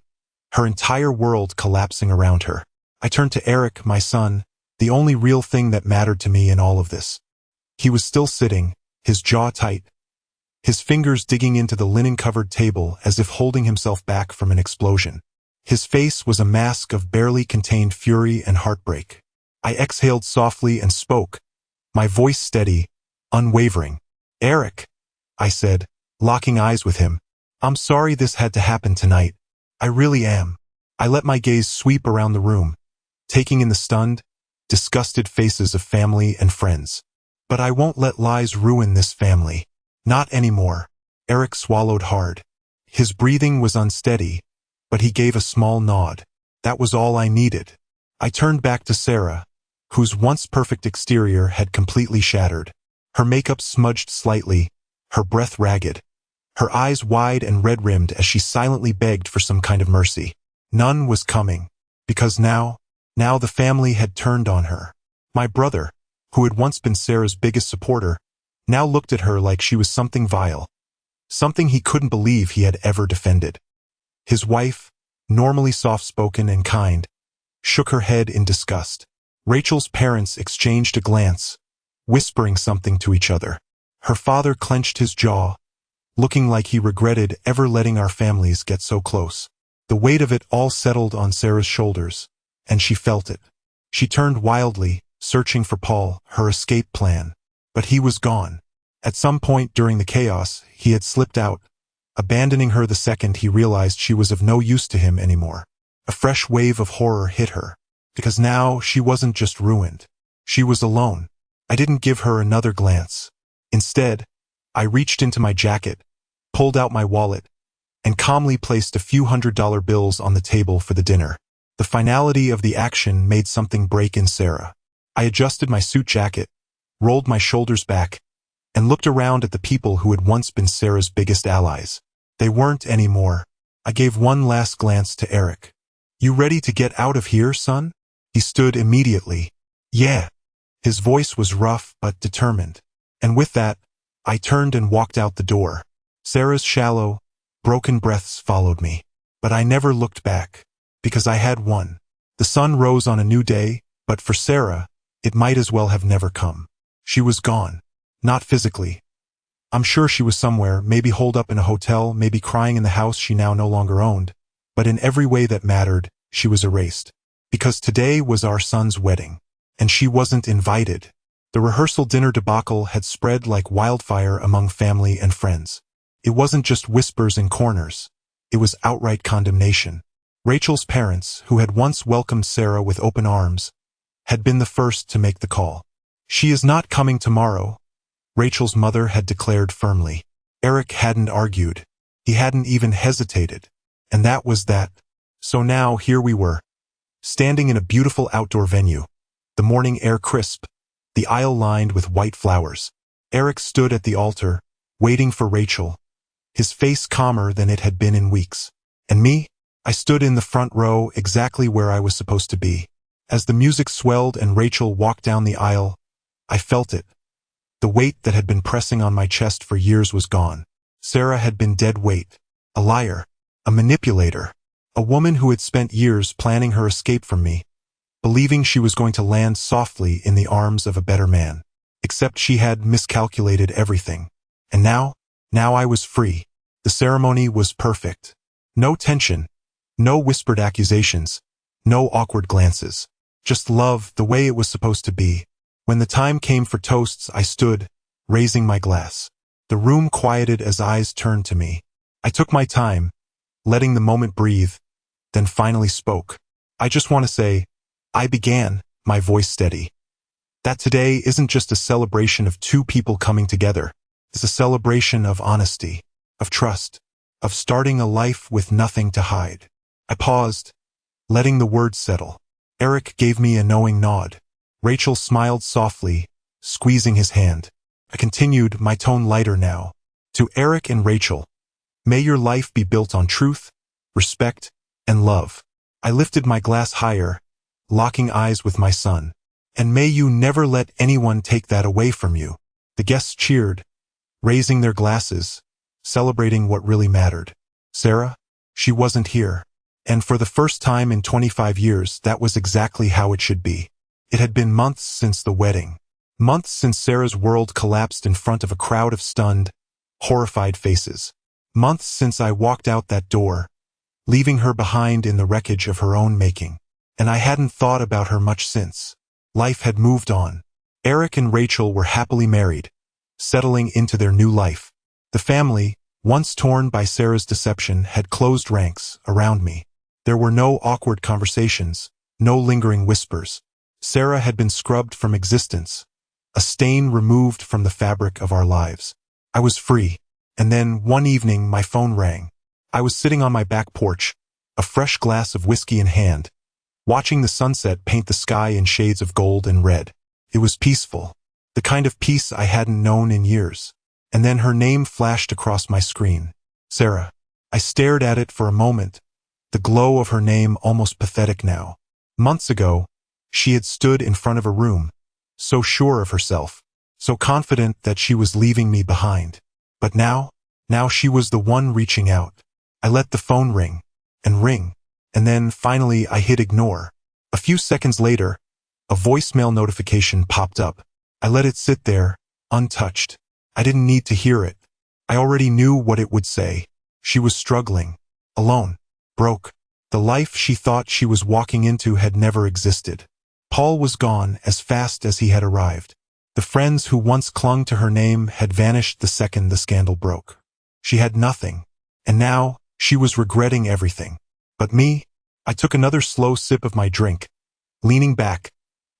her entire world collapsing around her. I turned to Eric, my son, the only real thing that mattered to me in all of this. He was still sitting, his jaw tight, his fingers digging into the linen-covered table as if holding himself back from an explosion. His face was a mask of barely contained fury and heartbreak. I exhaled softly and spoke, my voice steady, unwavering. "Eric," I said, locking eyes with him, "I'm sorry this had to happen tonight. I really am." I let my gaze sweep around the room, taking in the stunned, disgusted faces of family and friends. "But I won't let lies ruin this family. Not anymore." Eric swallowed hard. His breathing was unsteady, but he gave a small nod. That was all I needed. I turned back to Sarah, whose once perfect exterior had completely shattered. Her makeup smudged slightly, her breath ragged, her eyes wide and red-rimmed as she silently begged for some kind of mercy. None was coming, because now the family had turned on her. My brother, who had once been Sarah's biggest supporter, now looked at her like she was something vile, something he couldn't believe he had ever defended. His wife, normally soft-spoken and kind, shook her head in disgust. Rachel's parents exchanged a glance, whispering something to each other. Her father clenched his jaw, looking like he regretted ever letting our families get so close. The weight of it all settled on Sarah's shoulders, and she felt it. She turned wildly, searching for Paul, her escape plan. But he was gone. At some point during the chaos, he had slipped out, abandoning her the second he realized she was of no use to him anymore. A fresh wave of horror hit her, because now she wasn't just ruined. She was alone. I didn't give her another glance. Instead, I reached into my jacket, pulled out my wallet, and calmly placed a few $100 bills on the table for the dinner. The finality of the action made something break in Sarah. I adjusted my suit jacket, rolled my shoulders back, and looked around at the people who had once been Sarah's biggest allies. They weren't anymore. I gave one last glance to Eric. "You ready to get out of here, son?" He stood immediately. "Yeah." His voice was rough but determined. And with that, I turned and walked out the door. Sarah's shallow, broken breaths followed me. But I never looked back, because I had won. The sun rose on a new day, but for Sarah, it might as well have never come. She was gone. Not physically. I'm sure she was somewhere, maybe holed up in a hotel, maybe crying in the house she now no longer owned. But in every way that mattered, she was erased. Because today was our son's wedding. And she wasn't invited. The rehearsal dinner debacle had spread like wildfire among family and friends. It wasn't just whispers in corners. It was outright condemnation. Rachel's parents, who had once welcomed Sarah with open arms, had been the first to make the call. She is not coming tomorrow, Rachel's mother had declared firmly. Eric hadn't argued. He hadn't even hesitated. And that was that. So now here we were, standing in a beautiful outdoor venue, the morning air crisp, the aisle lined with white flowers. Eric stood at the altar, waiting for Rachel, his face calmer than it had been in weeks. And me? I stood in the front row, exactly where I was supposed to be. As the music swelled and Rachel walked down the aisle, I felt it. The weight that had been pressing on my chest for years was gone. Sarah had been dead weight, a liar, a manipulator, a woman who had spent years planning her escape from me, believing she was going to land softly in the arms of a better man. Except she had miscalculated everything. And now I was free. The ceremony was perfect. No tension, no whispered accusations, no awkward glances. Just love the way it was supposed to be. When the time came for toasts, I stood, raising my glass. The room quieted as eyes turned to me. I took my time, letting the moment breathe, then finally spoke. I just want to say, I began, my voice steady, that today isn't just a celebration of two people coming together. It's a celebration of honesty, of trust, of starting a life with nothing to hide. I paused, letting the words settle. Eric gave me a knowing nod. Rachel smiled softly, squeezing his hand. I continued, my tone lighter now. To Eric and Rachel, may your life be built on truth, respect, and love. I lifted my glass higher, locking eyes with my son. And may you never let anyone take that away from you. The guests cheered, raising their glasses, celebrating what really mattered. Sarah? She wasn't here. And for the first time in 25 years, that was exactly how it should be. It had been months since the wedding. Months since Sarah's world collapsed in front of a crowd of stunned, horrified faces. Months since I walked out that door, leaving her behind in the wreckage of her own making. And I hadn't thought about her much since. Life had moved on. Eric and Rachel were happily married, settling into their new life. The family, once torn by Sarah's deception, had closed ranks around me. There were no awkward conversations, no lingering whispers. Sarah had been scrubbed from existence, a stain removed from the fabric of our lives. I was free. And then, one evening, my phone rang. I was sitting on my back porch, a fresh glass of whiskey in hand, watching the sunset paint the sky in shades of gold and red. It was peaceful, the kind of peace I hadn't known in years. And then her name flashed across my screen. Sarah. I stared at it for a moment, the glow of her name almost pathetic now. Months ago, she had stood in front of a room, so sure of herself, so confident that she was leaving me behind. But now she was the one reaching out. I let the phone ring, and then finally I hit ignore. A few seconds later, a voicemail notification popped up. I let it sit there, untouched. I didn't need to hear it. I already knew what it would say. She was struggling, alone, broke. The life she thought she was walking into had never existed. Paul was gone as fast as he had arrived. The friends who once clung to her name had vanished the second the scandal broke. She had nothing, and now she was regretting everything. But me? I took another slow sip of my drink, leaning back,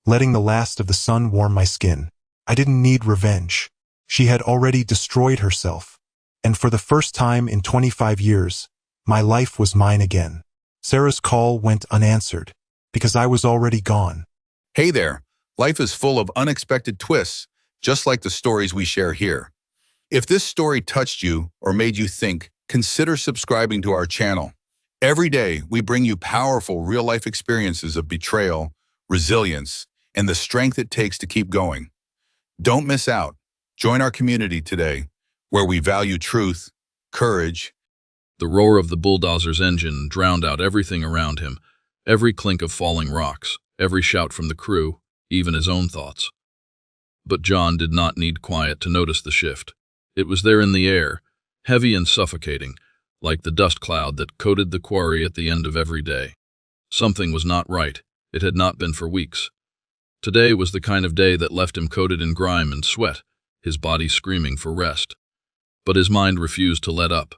letting the last of the sun warm my skin. I didn't need revenge. She had already destroyed herself. And for the first time in 25 years, my life was mine again. Sarah's call went unanswered, because I was already gone. Hey there, life is full of unexpected twists, just like the stories we share here. If this story touched you or made you think, consider subscribing to our channel. Every day, we bring you powerful real-life experiences of betrayal, resilience, and the strength it takes to keep going. Don't miss out. Join our community today, where we value truth, courage. The roar of the bulldozer's engine drowned out everything around him, every clink of falling rocks, every shout from the crew, even his own thoughts. But John did not need quiet to notice the shift. It was there in the air, heavy and suffocating, like the dust cloud that coated the quarry at the end of every day. Something was not right. It had not been for weeks. Today was the kind of day that left him coated in grime and sweat, his body screaming for rest. But his mind refused to let up.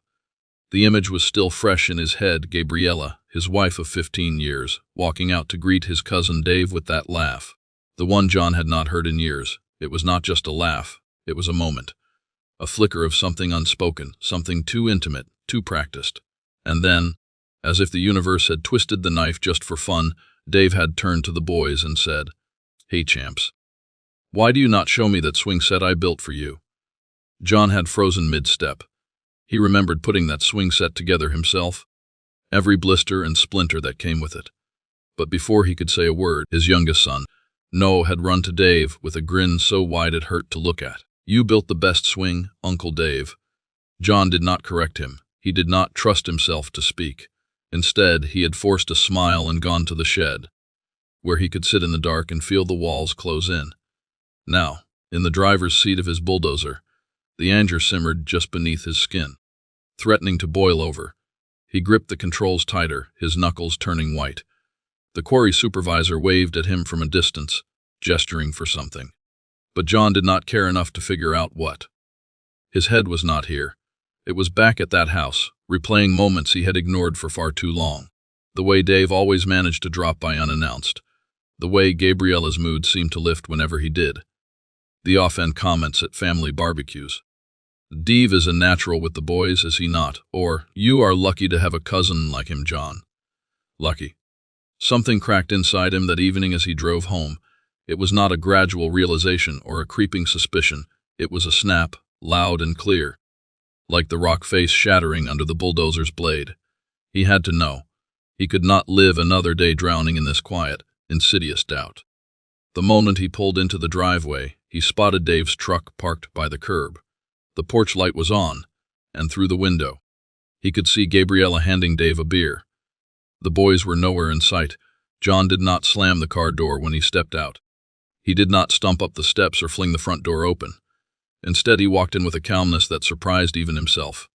The image was still fresh in his head, Gabriella, his wife of 15 years, walking out to greet his cousin Dave with that laugh, the one John had not heard in years, It was not just a laugh, it was a moment. A flicker of something unspoken, something too intimate, too practiced. And then, as if the universe had twisted the knife just for fun, Dave had turned to the boys and said, "Hey, champs. Why do you not show me that swing set I built for you?" John had frozen mid-step. He remembered putting that swing set together himself, every blister and splinter that came with it. But before he could say a word, his youngest son, Noah, had run to Dave with a grin so wide it hurt to look at. "You built the best swing, Uncle Dave." John did not correct him. He did not trust himself to speak. Instead, he had forced a smile and gone to the shed, where he could sit in the dark and feel the walls close in. Now, in the driver's seat of his bulldozer, the anger simmered just beneath his skin, threatening to boil over. He gripped the controls tighter, his knuckles turning white. The quarry supervisor waved at him from a distance, gesturing for something. But John did not care enough to figure out what. His head was not here. It was back at that house, replaying moments he had ignored for far too long. The way Dave always managed to drop by unannounced. The way Gabriella's mood seemed to lift whenever he did. The off-end comments at family barbecues. "Dave is a natural with the boys, is he not?" Or, "You are lucky to have a cousin like him, John." Lucky. Something cracked inside him that evening as he drove home. It was not a gradual realization or a creeping suspicion. It was a snap, loud and clear, like the rock face shattering under the bulldozer's blade. He had to know. He could not live another day drowning in this quiet, insidious doubt. The moment he pulled into the driveway, he spotted Dave's truck parked by the curb. The porch light was on, and through the window, he could see Gabriella handing Dave a beer. The boys were nowhere in sight. John did not slam the car door when he stepped out. He did not stump up the steps or fling the front door open. Instead, he walked in with a calmness that surprised even himself.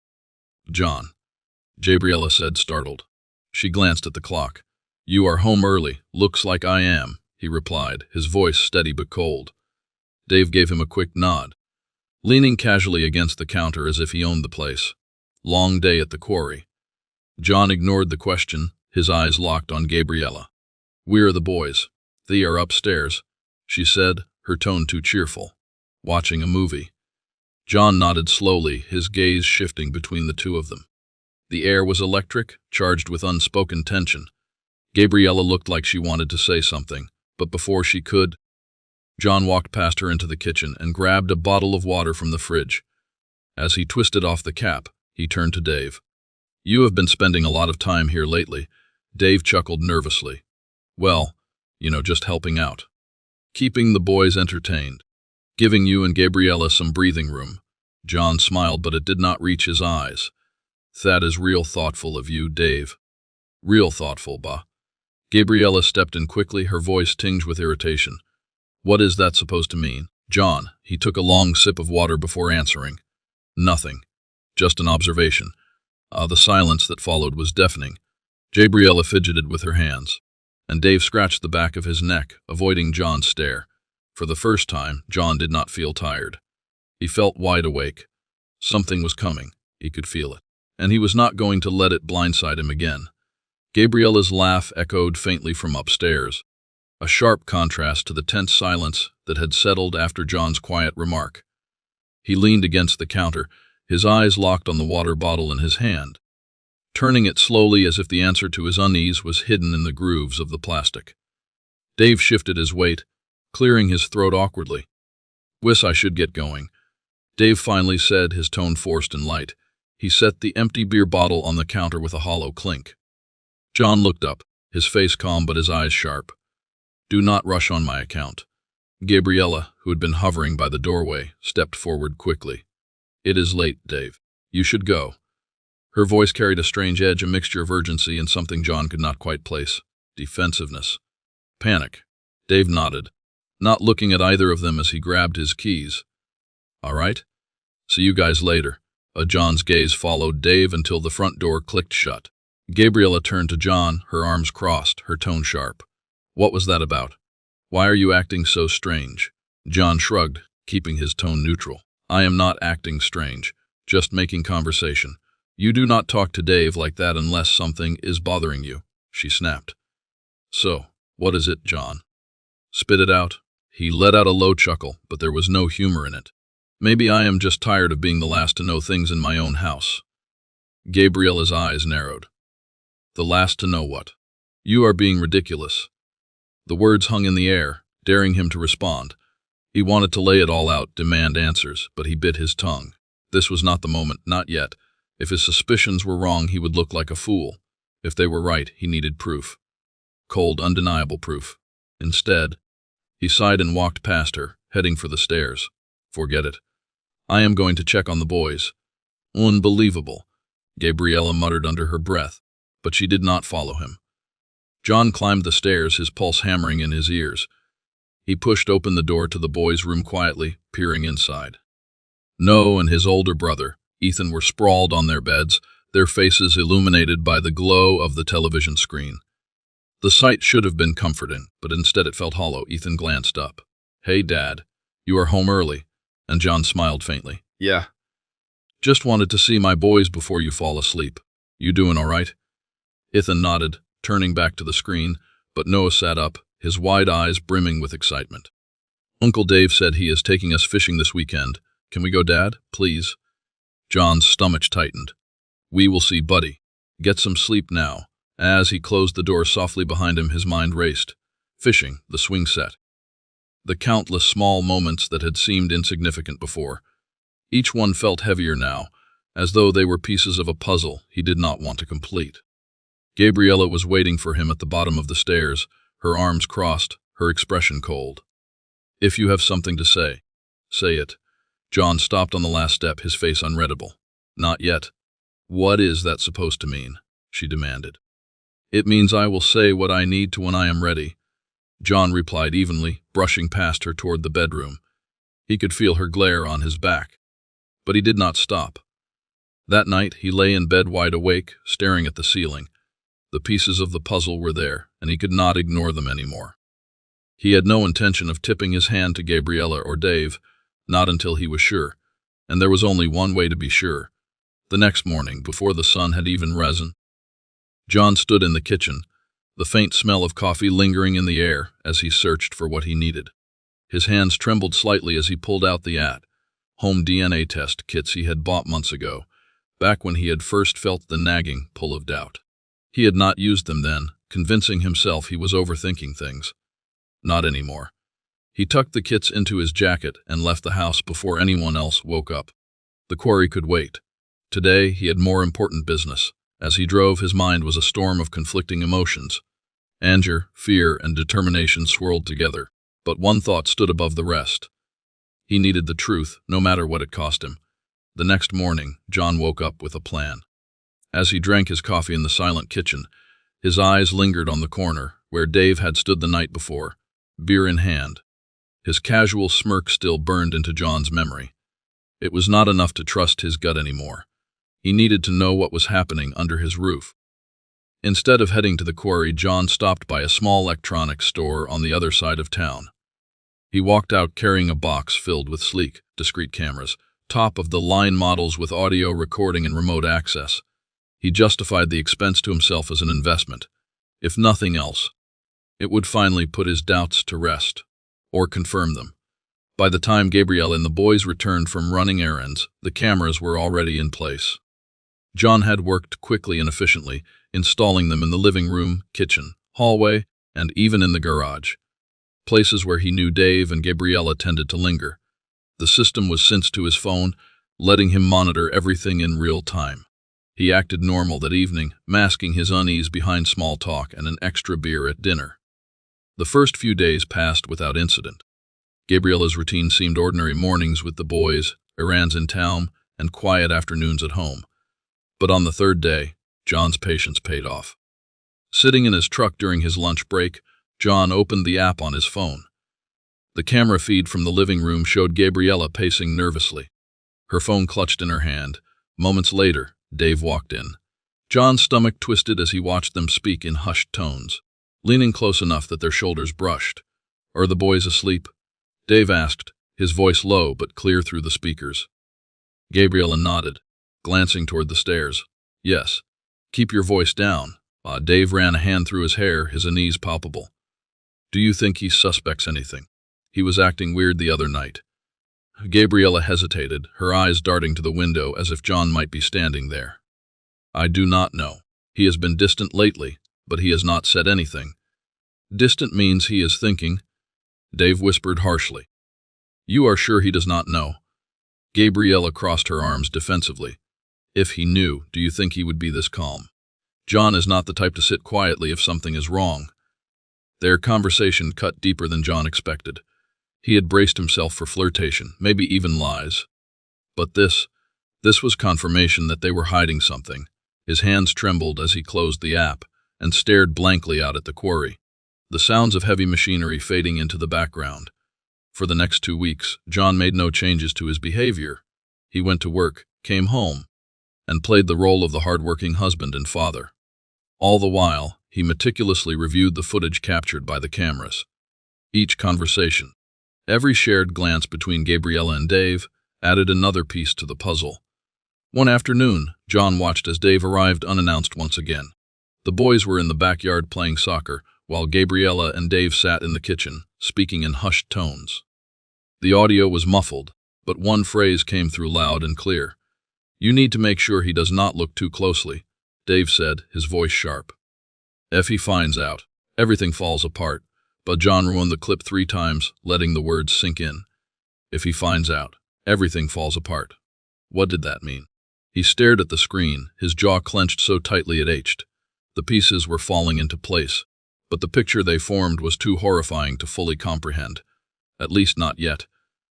"John," Gabriella said, startled. She glanced at the clock. "You are home early. Looks like I am," he replied, his voice steady but cold. Dave gave him a quick nod, leaning casually against the counter as if he owned the place. Long day at the quarry. John ignored the question, his eyes locked on Gabriella. "Where are the boys?" "They are upstairs," she said, her tone too cheerful. "Watching a movie." John nodded slowly, his gaze shifting between the two of them. The air was electric, charged with unspoken tension. Gabriella looked like she wanted to say something, but before she could, John walked past her into the kitchen and grabbed a bottle of water from the fridge. As he twisted off the cap, he turned to Dave. "You have been spending a lot of time here lately." Dave chuckled nervously. "Well, just helping out. Keeping the boys entertained. Giving you and Gabriella some breathing room." John smiled, but it did not reach his eyes. "That is real thoughtful of you, Dave." "Real thoughtful, bah." Gabriella stepped in quickly, her voice tinged with irritation. "What is that supposed to mean?" John, he took a long sip of water before answering. "Nothing. Just an observation." The silence that followed was deafening. Gabriella fidgeted with her hands, and Dave scratched the back of his neck, avoiding John's stare. For the first time, John did not feel tired. He felt wide awake. Something was coming. He could feel it. And he was not going to let it blindside him again. Gabriella's laugh echoed faintly from upstairs, a sharp contrast to the tense silence that had settled after John's quiet remark. He leaned against the counter, his eyes locked on the water bottle in his hand, turning it slowly as if the answer to his unease was hidden in the grooves of the plastic. Dave shifted his weight, clearing his throat awkwardly. "Wish I should get going," Dave finally said, his tone forced and light. He set the empty beer bottle on the counter with a hollow clink. John looked up, his face calm but his eyes sharp. "Do not rush on my account." Gabriella, who had been hovering by the doorway, stepped forward quickly. "It is late, Dave. You should go." Her voice carried a strange edge, a mixture of urgency and something John could not quite place. Defensiveness. Panic. Dave nodded, not looking at either of them as he grabbed his keys. "All right. See you guys later." John's gaze followed Dave until the front door clicked shut. Gabriella turned to John, her arms crossed, her tone sharp. "What was that about? Why are you acting so strange?" John shrugged, keeping his tone neutral. "I am not acting strange, just making conversation. You do not talk to Dave like that unless something is bothering you," she snapped. "So, what is it, John?" "Spit it out," He let out a low chuckle, but there was no humor in it. Maybe I am just tired of being the last to know things in my own house. Gabriella's eyes narrowed. The last to know what? You are being ridiculous. The words hung in the air, daring him to respond. He wanted to lay it all out, demand answers, but he bit his tongue. This was not the moment, not yet. If his suspicions were wrong, he would look like a fool. If they were right, he needed proof. Cold, undeniable proof. Instead, he sighed and walked past her, heading for the stairs. Forget it. I am going to check on the boys. Unbelievable, Gabriella muttered under her breath, but she did not follow him. John climbed the stairs, his pulse hammering in his ears. He pushed open the door to the boys' room quietly, peering inside. Noah and his older brother, Ethan, were sprawled on their beds, their faces illuminated by the glow of the television screen. The sight should have been comforting, but instead it felt hollow. Ethan glanced up. Hey, Dad, you are home early, and John smiled faintly. Yeah. Just wanted to see my boys before you fall asleep. You doing all right? Ethan nodded, turning back to the screen, but Noah sat up, his wide eyes brimming with excitement. Uncle Dave said he is taking us fishing this weekend. Can we go, Dad? Please. John's stomach tightened. We will see, buddy. Get some sleep now. As he closed the door softly behind him, his mind raced. Fishing, the swing set. The countless small moments that had seemed insignificant before. Each one felt heavier now, as though they were pieces of a puzzle he did not want to complete. Gabriella was waiting for him at the bottom of the stairs, her arms crossed, her expression cold. If you have something to say, say it. John stopped on the last step, his face unreadable. Not yet. What is that supposed to mean? She demanded. It means I will say what I need to when I am ready. John replied evenly, brushing past her toward the bedroom. He could feel her glare on his back. But he did not stop. That night, he lay in bed wide awake, staring at the ceiling. The pieces of the puzzle were there, and he could not ignore them anymore. He had no intention of tipping his hand to Gabriella or Dave, not until he was sure, and there was only one way to be sure. The next morning, before the sun had even risen, John stood in the kitchen, the faint smell of coffee lingering in the air as he searched for what he needed. His hands trembled slightly as he pulled out the at-home DNA test kits he had bought months ago, back when he had first felt the nagging pull of doubt. He had not used them then, convincing himself he was overthinking things. Not anymore. He tucked the kits into his jacket and left the house before anyone else woke up. The quarry could wait. Today he had more important business. As he drove, his mind was a storm of conflicting emotions. Anger, fear, and determination swirled together, but one thought stood above the rest. He needed the truth, no matter what it cost him. The next morning, John woke up with a plan. As he drank his coffee in the silent kitchen, his eyes lingered on the corner where Dave had stood the night before, beer in hand. His casual smirk still burned into John's memory. It was not enough to trust his gut anymore. He needed to know what was happening under his roof. Instead of heading to the quarry, John stopped by a small electronics store on the other side of town. He walked out carrying a box filled with sleek, discreet cameras, top-of-the-line models with audio recording and remote access. He justified the expense to himself as an investment. If nothing else, it would finally put his doubts to rest, or confirm them. By the time Gabrielle and the boys returned from running errands, the cameras were already in place. John had worked quickly and efficiently, installing them in the living room, kitchen, hallway, and even in the garage, places where he knew Dave and Gabriella tended to linger. The system was synced to his phone, letting him monitor everything in real time. He acted normal that evening, masking his unease behind small talk and an extra beer at dinner. The first few days passed without incident. Gabriella's routine seemed ordinary mornings with the boys, errands in town, and quiet afternoons at home. But on the third day, John's patience paid off. Sitting in his truck during his lunch break, John opened the app on his phone. The camera feed from the living room showed Gabriella pacing nervously, her phone clutched in her hand. Moments later, Dave walked in. John's stomach twisted as he watched them speak in hushed tones, leaning close enough that their shoulders brushed. "Are the boys asleep?" Dave asked, his voice low but clear through the speakers. Gabriella nodded, glancing toward the stairs. "Yes. Keep your voice down." Dave ran a hand through his hair, his unease palpable. "Do you think he suspects anything?" He was acting weird the other night. Gabriella hesitated, her eyes darting to the window as if John might be standing there. I do not know. He has been distant lately, but he has not said anything. Distant means he is thinking. Dave whispered harshly. You are sure he does not know? Gabriella crossed her arms defensively. If he knew, do you think he would be this calm? John is not the type to sit quietly if something is wrong. Their conversation cut deeper than John expected. He had braced himself for flirtation, maybe even lies. But this was confirmation that they were hiding something. His hands trembled as he closed the app and stared blankly out at the quarry, the sounds of heavy machinery fading into the background. For the next 2 weeks, John made no changes to his behavior. He went to work, came home, and played the role of the hard-working husband and father. All the while, he meticulously reviewed the footage captured by the cameras. Each conversation, every shared glance between Gabriella and Dave, added another piece to the puzzle. One afternoon, John watched as Dave arrived unannounced once again. The boys were in the backyard playing soccer, while Gabriella and Dave sat in the kitchen, speaking in hushed tones. The audio was muffled, but one phrase came through loud and clear. You need to make sure he does not look too closely, Dave said, his voice sharp. If he finds out, everything falls apart, but John ruined the clip 3 times, letting the words sink in. If he finds out, everything falls apart. What did that mean? He stared at the screen, his jaw clenched so tightly it ached. The pieces were falling into place, but the picture they formed was too horrifying to fully comprehend. At least not yet.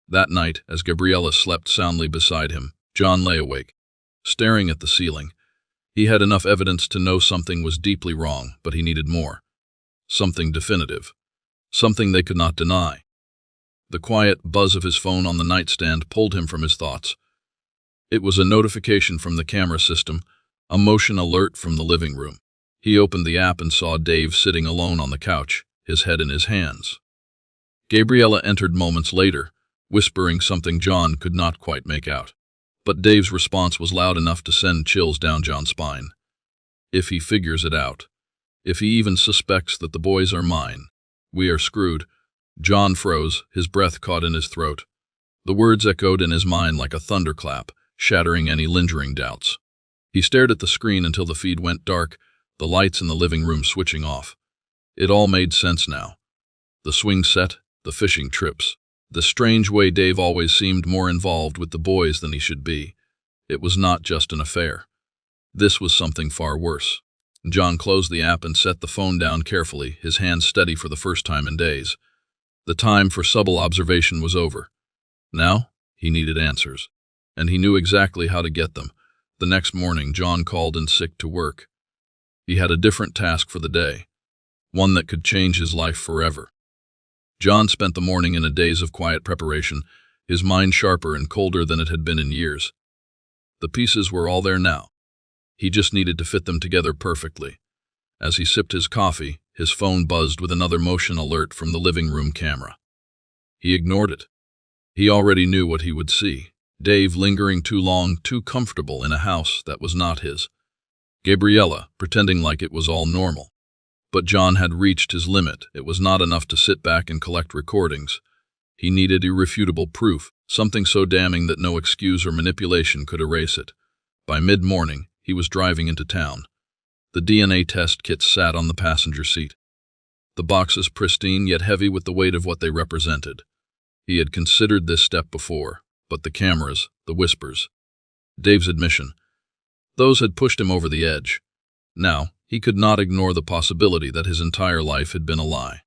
That night, as Gabriella slept soundly beside him, John lay awake, staring at the ceiling. He had enough evidence to know something was deeply wrong, but he needed more. Something definitive. Something they could not deny. The quiet buzz of his phone on the nightstand pulled him from his thoughts. It was a notification from the camera system, a motion alert from the living room. He opened the app and saw Dave sitting alone on the couch, his head in his hands. Gabriella entered moments later, whispering something John could not quite make out. But Dave's response was loud enough to send chills down John's spine. If he figures it out, if he even suspects that the boys are mine, we are screwed. John froze, his breath caught in his throat. The words echoed in his mind like a thunderclap, shattering any lingering doubts. He stared at the screen until the feed went dark, the lights in the living room switching off. It all made sense now. The swing set, the fishing trips, the strange way Dave always seemed more involved with the boys than he should be. It was not just an affair. This was something far worse. John closed the app and set the phone down carefully, his hands steady for the first time in days. The time for subtle observation was over. Now, he needed answers. And he knew exactly how to get them. The next morning, John called in sick to work. He had a different task for the day, one that could change his life forever. John spent the morning in a daze of quiet preparation, his mind sharper and colder than it had been in years. The pieces were all there now. He just needed to fit them together perfectly. As he sipped his coffee, his phone buzzed with another motion alert from the living room camera. He ignored it. He already knew what he would see. Dave lingering too long, too comfortable in a house that was not his. Gabriella pretending like it was all normal. But John had reached his limit. It was not enough to sit back and collect recordings. He needed irrefutable proof, something so damning that no excuse or manipulation could erase it. By mid-morning, he was driving into town. The DNA test kits sat on the passenger seat. The boxes pristine yet heavy with the weight of what they represented. He had considered this step before, but the cameras, the whispers, Dave's admission, those had pushed him over the edge. Now, he could not ignore the possibility that his entire life had been a lie.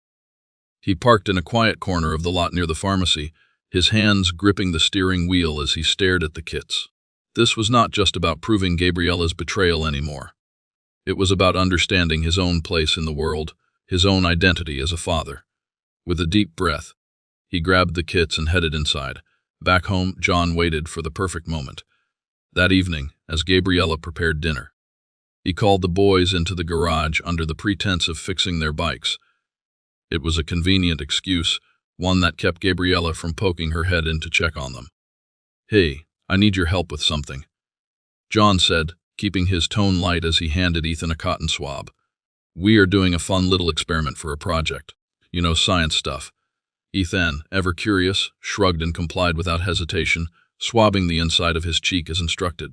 He parked in a quiet corner of the lot near the pharmacy, his hands gripping the steering wheel as he stared at the kits. This was not just about proving Gabriella's betrayal anymore. It was about understanding his own place in the world, his own identity as a father. With a deep breath, he grabbed the kits and headed inside. Back home, John waited for the perfect moment. That evening, as Gabriella prepared dinner, he called the boys into the garage under the pretense of fixing their bikes. It was a convenient excuse, one that kept Gabriella from poking her head in to check on them. Hey, I need your help with something, John said, keeping his tone light as he handed Ethan a cotton swab. We are doing a fun little experiment for a project. You know, science stuff. Ethan, ever curious, shrugged and complied without hesitation, swabbing the inside of his cheek as instructed.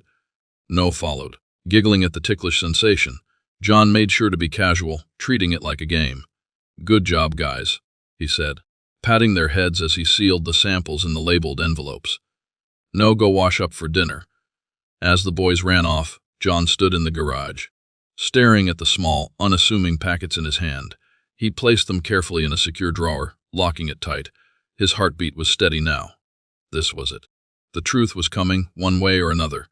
No followed. Giggling at the ticklish sensation, John made sure to be casual, treating it like a game. "Good job, guys," he said, patting their heads as he sealed the samples in the labeled envelopes. "No, go wash up for dinner." As the boys ran off, John stood in the garage. Staring at the small, unassuming packets in his hand, he placed them carefully in a secure drawer, locking it tight. His heartbeat was steady now. This was it. The truth was coming, one way or another.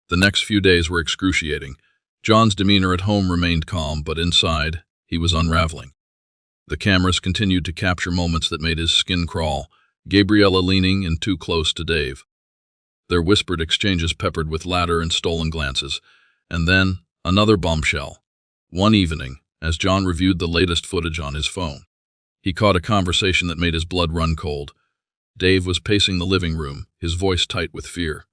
The next few days were excruciating. John's demeanor at home remained calm, but inside, he was unraveling. The cameras continued to capture moments that made his skin crawl, Gabriella leaning in too close to Dave. Their whispered exchanges peppered with laughter and stolen glances. And then, another bombshell. One evening, as John reviewed the latest footage on his phone, he caught a conversation that made his blood run cold. Dave was pacing the living room, his voice tight with fear.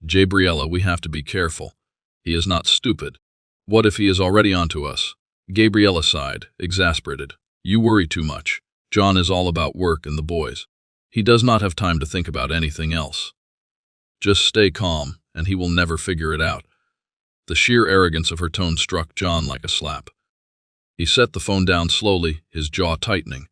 "Gabriella, we have to be careful. He is not stupid. What if he is already onto us?" Gabriella sighed, exasperated. "You worry too much. John is all about work and the boys. He does not have time to think about anything else. Just stay calm, and he will never figure it out." The sheer arrogance of her tone struck John like a slap. He set the phone down slowly, his jaw tightening.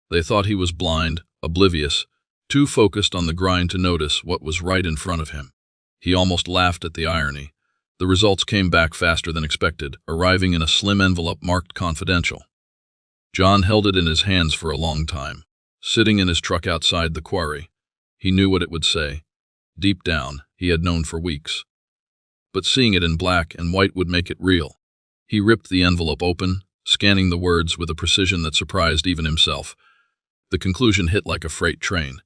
They thought he was blind, oblivious, too focused on the grind to notice what was right in front of him. He almost laughed at the irony. The results came back faster than expected, arriving in a slim envelope marked confidential. John held it in his hands for a long time. Sitting in his truck outside the quarry, he knew what it would say. Deep down, he had known for weeks. But seeing it in black and white would make it real. He ripped the envelope open, scanning the words with a precision that surprised even himself. The conclusion hit like a freight train.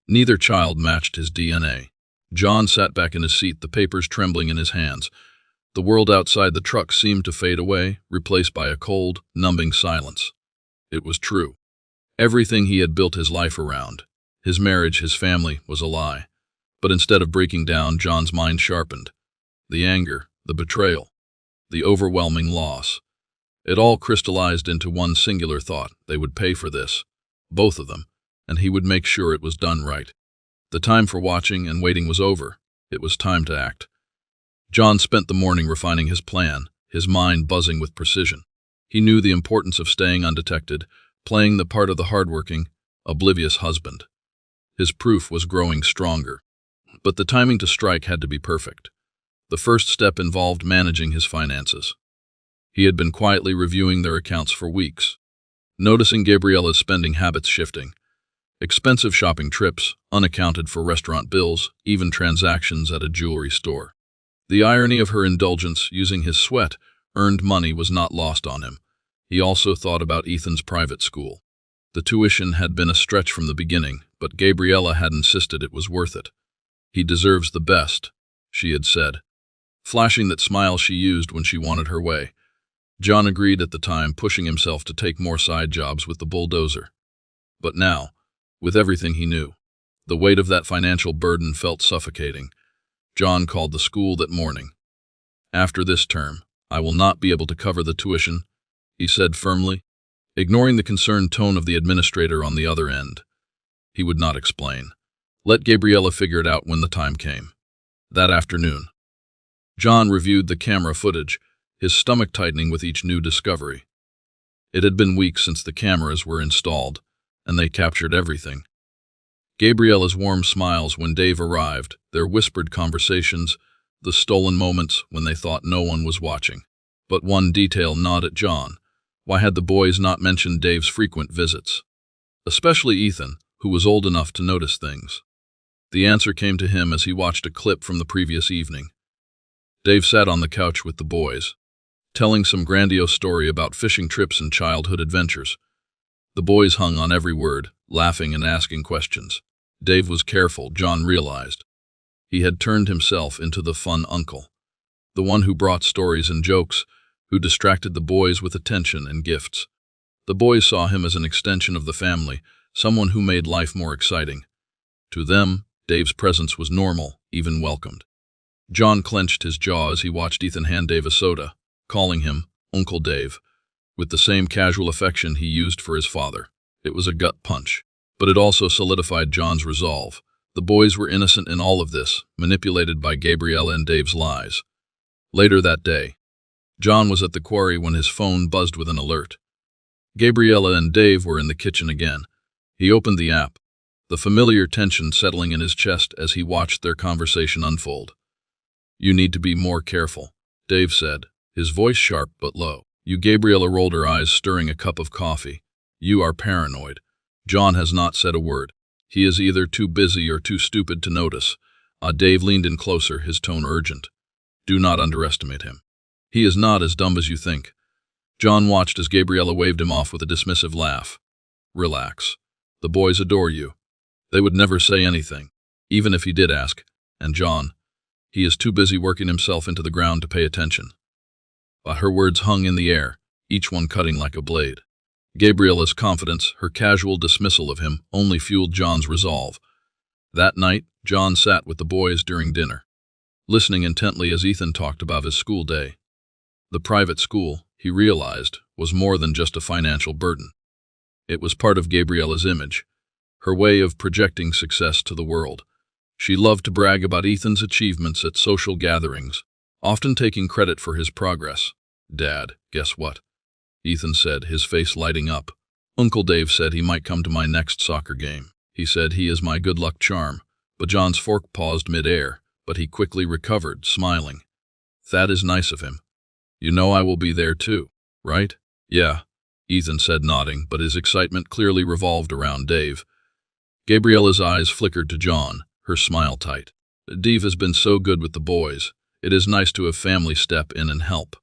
Neither child matched his DNA. John sat back in his seat, the papers trembling in his hands. The world outside the truck seemed to fade away, replaced by a cold, numbing silence. It was true. Everything he had built his life around, his marriage, his family, was a lie. But instead of breaking down, John's mind sharpened. The anger, the betrayal, the overwhelming loss. It all crystallized into one singular thought: they would pay for this, both of them, and he would make sure it was done right. The time for watching and waiting was over. It was time to act. John spent the morning refining his plan, his mind buzzing with precision. He knew the importance of staying undetected, playing the part of the hardworking, oblivious husband. His proof was growing stronger. But the timing to strike had to be perfect. The first step involved managing his finances. He had been quietly reviewing their accounts for weeks, noticing Gabriella's spending habits shifting. Expensive shopping trips, unaccounted for restaurant bills, even transactions at a jewelry store. The irony of her indulgence, using his sweat-earned money, was not lost on him. He also thought about Ethan's private school. The tuition had been a stretch from the beginning, but Gabriella had insisted it was worth it. "He deserves the best," she had said, flashing that smile she used when she wanted her way. John agreed at the time, pushing himself to take more side jobs with the bulldozer. But now, with everything he knew, the weight of that financial burden felt suffocating. John called the school that morning. "After this term, I will not be able to cover the tuition," he said firmly, ignoring the concerned tone of the administrator on the other end. He would not explain. Let Gabriella figure it out when the time came. That afternoon, John reviewed the camera footage, his stomach tightening with each new discovery. It had been weeks since the cameras were installed, and they captured everything. Gabriella's warm smiles when Dave arrived, their whispered conversations, the stolen moments when they thought no one was watching. But one detail gnawed at John. Why had the boys not mentioned Dave's frequent visits? Especially Ethan, who was old enough to notice things. The answer came to him as he watched a clip from the previous evening. Dave sat on the couch with the boys, telling some grandiose story about fishing trips and childhood adventures. The boys hung on every word, laughing and asking questions. Dave was careful, John realized. He had turned himself into the fun uncle, the one who brought stories and jokes, who distracted the boys with attention and gifts. The boys saw him as an extension of the family, someone who made life more exciting. To them, Dave's presence was normal, even welcomed. John clenched his jaw as he watched Ethan hand Dave a soda, calling him Uncle Dave, with the same casual affection he used for his father. It was a gut punch. But it also solidified John's resolve. The boys were innocent in all of this, manipulated by Gabriella and Dave's lies. Later that day, John was at the quarry when his phone buzzed with an alert. Gabriella and Dave were in the kitchen again. He opened the app, the familiar tension settling in his chest as he watched their conversation unfold. "You need to be more careful," Dave said, his voice sharp but low. Gabriella rolled her eyes, stirring a cup of coffee. "You are paranoid." John has not said a word. He is either too busy or too stupid to notice. Dave leaned in closer, his tone urgent. "Do not underestimate him. He is not as dumb as you think." John watched as Gabriella waved him off with a dismissive laugh. "Relax. The boys adore you. They would never say anything, even if he did ask. And John, he is too busy working himself into the ground to pay attention." But her words hung in the air, each one cutting like a blade. Gabriella's confidence, her casual dismissal of him, only fueled John's resolve. That night, John sat with the boys during dinner, listening intently as Ethan talked about his school day. The private school, he realized, was more than just a financial burden. It was part of Gabriella's image, her way of projecting success to the world. She loved to brag about Ethan's achievements at social gatherings, often taking credit for his progress. "Dad, guess what?" Ethan said, his face lighting up. "Uncle Dave said he might come to my next soccer game. He said he is my good luck charm." But John's fork paused mid-air, but he quickly recovered, smiling. "That is nice of him. You know I will be there too, right?" "Yeah," Ethan said, nodding, but his excitement clearly revolved around Dave. Gabriella's eyes flickered to John, her smile tight. "Dave has been so good with the boys. It is nice to have family step in and help."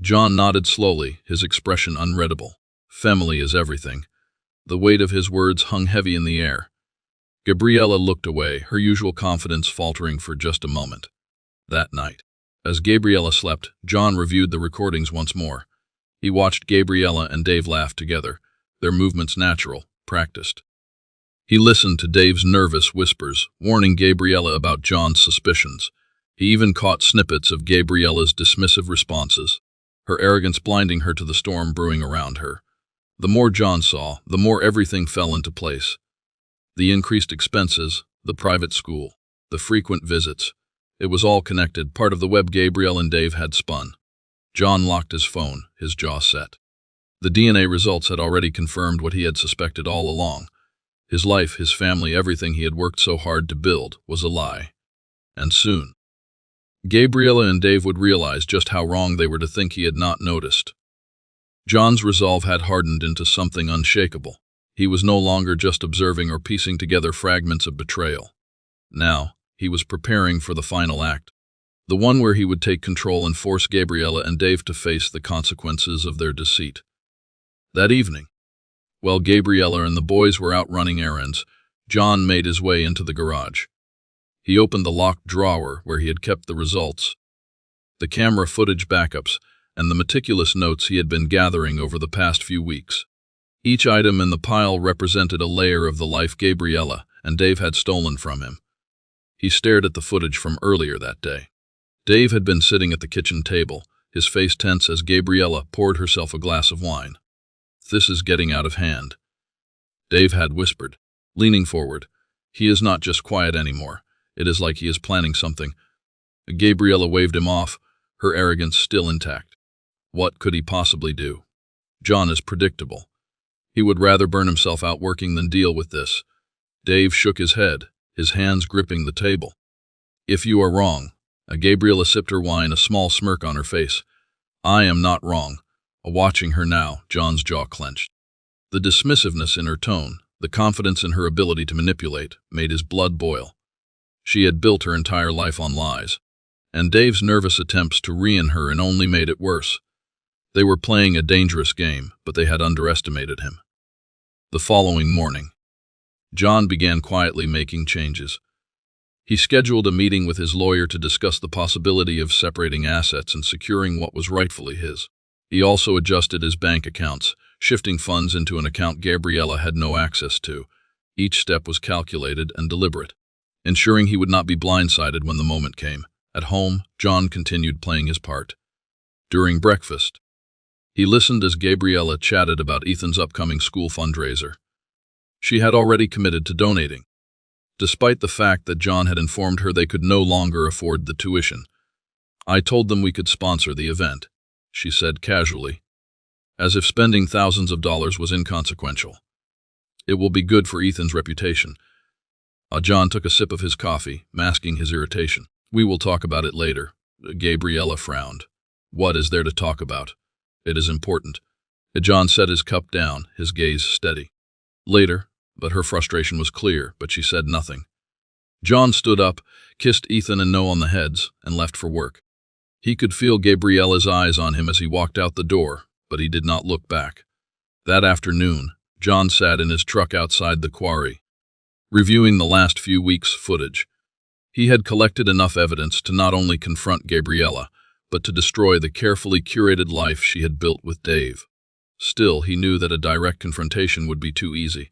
John nodded slowly, his expression unreadable. Family is everything. The weight of his words hung heavy in the air. Gabriella looked away, her usual confidence faltering for just a moment. That night, as Gabriella slept, John reviewed the recordings once more. He watched Gabriella and Dave laugh together, their movements natural, practiced. He listened to Dave's nervous whispers, warning Gabriella about John's suspicions. He even caught snippets of Gabriella's dismissive responses, her arrogance blinding her to the storm brewing around her. The more John saw, the more everything fell into place. The increased expenses, the private school, the frequent visits. It was all connected, part of the web Gabrielle and Dave had spun. John locked his phone, his jaw set. The DNA results had already confirmed what he had suspected all along. His life, his family, everything he had worked so hard to build was a lie. And soon, Gabriella and Dave would realize just how wrong they were to think he had not noticed. John's resolve had hardened into something unshakable. He was no longer just observing or piecing together fragments of betrayal. Now, he was preparing for the final act, the one where he would take control and force Gabriella and Dave to face the consequences of their deceit. That evening, while Gabriella and the boys were out running errands, John made his way into the garage. He opened the locked drawer where he had kept the results, the camera footage backups, and the meticulous notes he had been gathering over the past few weeks. Each item in the pile represented a layer of the life Gabriella and Dave had stolen from him. He stared at the footage from earlier that day. Dave had been sitting at the kitchen table, his face tense as Gabriella poured herself a glass of wine. "This is getting out of hand," Dave had whispered, leaning forward. "He is not just quiet anymore. It is like he is planning something." Gabriella waved him off, her arrogance still intact. What could he possibly do? John is predictable. He would rather burn himself out working than deal with this. Dave shook his head, his hands gripping the table. "If you are wrong," Gabriella sipped her wine, a small smirk on her face. "I am not wrong." Watching her now, John's jaw clenched. The dismissiveness in her tone, the confidence in her ability to manipulate, made his blood boil. She had built her entire life on lies, and Dave's nervous attempts to rein her in only made it worse. They were playing a dangerous game, but they had underestimated him. The following morning, John began quietly making changes. He scheduled a meeting with his lawyer to discuss the possibility of separating assets and securing what was rightfully his. He also adjusted his bank accounts, shifting funds into an account Gabriella had no access to. Each step was calculated and deliberate, ensuring he would not be blindsided when the moment came. At home, John continued playing his part. During breakfast, he listened as Gabriella chatted about Ethan's upcoming school fundraiser. She had already committed to donating, despite the fact that John had informed her they could no longer afford the tuition. "I told them we could sponsor the event," she said casually, as if spending thousands of dollars was inconsequential. "It will be good for Ethan's reputation." John took a sip of his coffee, masking his irritation. "We will talk about it later." Gabriella frowned. "What is there to talk about? It is important." John set his cup down, his gaze steady. "Later," but her frustration was clear, but she said nothing. John stood up, kissed Ethan and No on the heads, and left for work. He could feel Gabriella's eyes on him as he walked out the door, but he did not look back. That afternoon, John sat in his truck outside the quarry, reviewing the last few weeks' footage. He had collected enough evidence to not only confront Gabriella, but to destroy the carefully curated life she had built with Dave. Still, he knew that a direct confrontation would be too easy.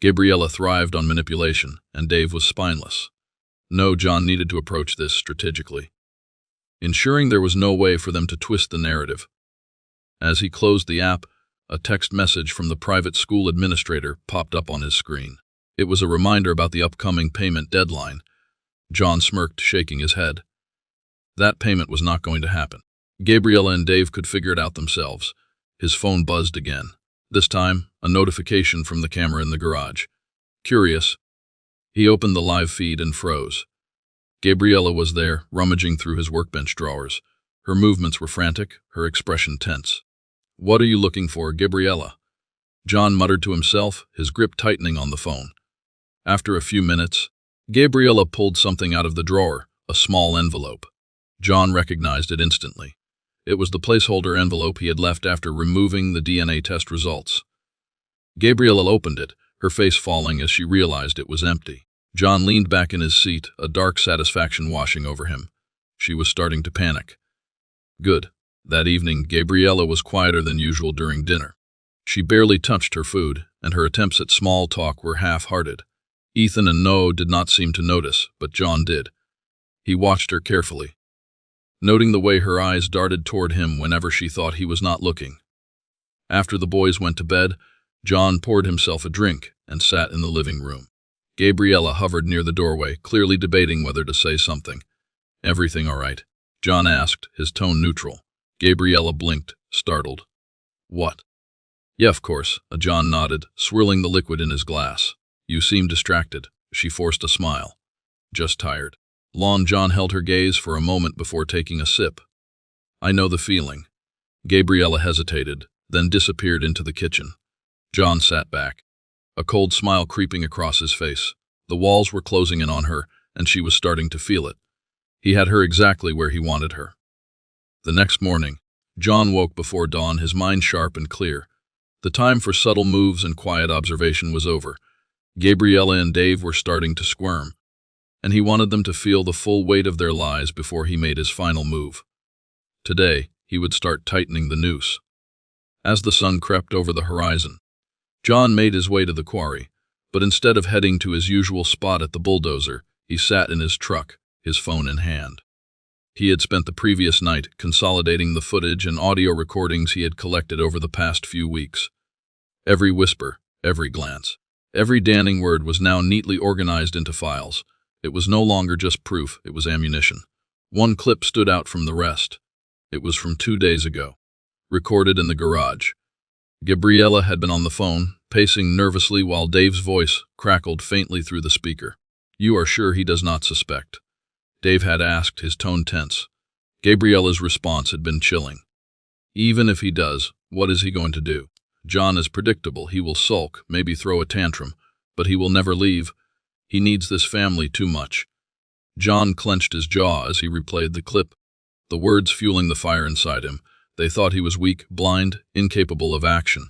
Gabriella thrived on manipulation, and Dave was spineless. No, John needed to approach this strategically, ensuring there was no way for them to twist the narrative. As he closed the app, a text message from the private school administrator popped up on his screen. It was a reminder about the upcoming payment deadline. John smirked, shaking his head. That payment was not going to happen. Gabriella and Dave could figure it out themselves. His phone buzzed again. This time, a notification from the camera in the garage. Curious, he opened the live feed and froze. Gabriella was there, rummaging through his workbench drawers. Her movements were frantic, her expression tense. "What are you looking for, Gabriella?" John muttered to himself, his grip tightening on the phone. After a few minutes, Gabriella pulled something out of the drawer, a small envelope. John recognized it instantly. It was the placeholder envelope he had left after removing the DNA test results. Gabriella opened it, her face falling as she realized it was empty. John leaned back in his seat, a dark satisfaction washing over him. She was starting to panic. Good. That evening, Gabriella was quieter than usual during dinner. She barely touched her food, and her attempts at small talk were half-hearted. Ethan and No did not seem to notice, but John did. He watched her carefully, noting the way her eyes darted toward him whenever she thought he was not looking. After the boys went to bed, John poured himself a drink and sat in the living room. Gabriella hovered near the doorway, clearly debating whether to say something. "Everything all right?" John asked, his tone neutral. Gabriella blinked, startled. "What?" "Yeah, of course," John nodded, swirling the liquid in his glass. "You seem distracted." She forced a smile. "Just tired." John held her gaze for a moment before taking a sip. "I know the feeling." Gabriella hesitated, then disappeared into the kitchen. John sat back, a cold smile creeping across his face. The walls were closing in on her, and she was starting to feel it. He had her exactly where he wanted her. The next morning, John woke before dawn, his mind sharp and clear. The time for subtle moves and quiet observation was over. Gabriella and Dave were starting to squirm, and he wanted them to feel the full weight of their lies before he made his final move. Today, he would start tightening the noose. As the sun crept over the horizon, John made his way to the quarry, but instead of heading to his usual spot at the bulldozer, he sat in his truck, his phone in hand. He had spent the previous night consolidating the footage and audio recordings he had collected over the past few weeks. Every whisper, every glance, every damning word was now neatly organized into files. It was no longer just proof, it was ammunition. One clip stood out from the rest. It was from 2 days ago, recorded in the garage. Gabriella had been on the phone, pacing nervously while Dave's voice crackled faintly through the speaker. "You are sure he does not suspect?" Dave had asked, his tone tense. Gabriella's response had been chilling. "Even if he does, what is he going to do? John is predictable. He will sulk, maybe throw a tantrum, but he will never leave. He needs this family too much." John clenched his jaw as he replayed the clip, the words fueling the fire inside him. They thought he was weak, blind, incapable of action.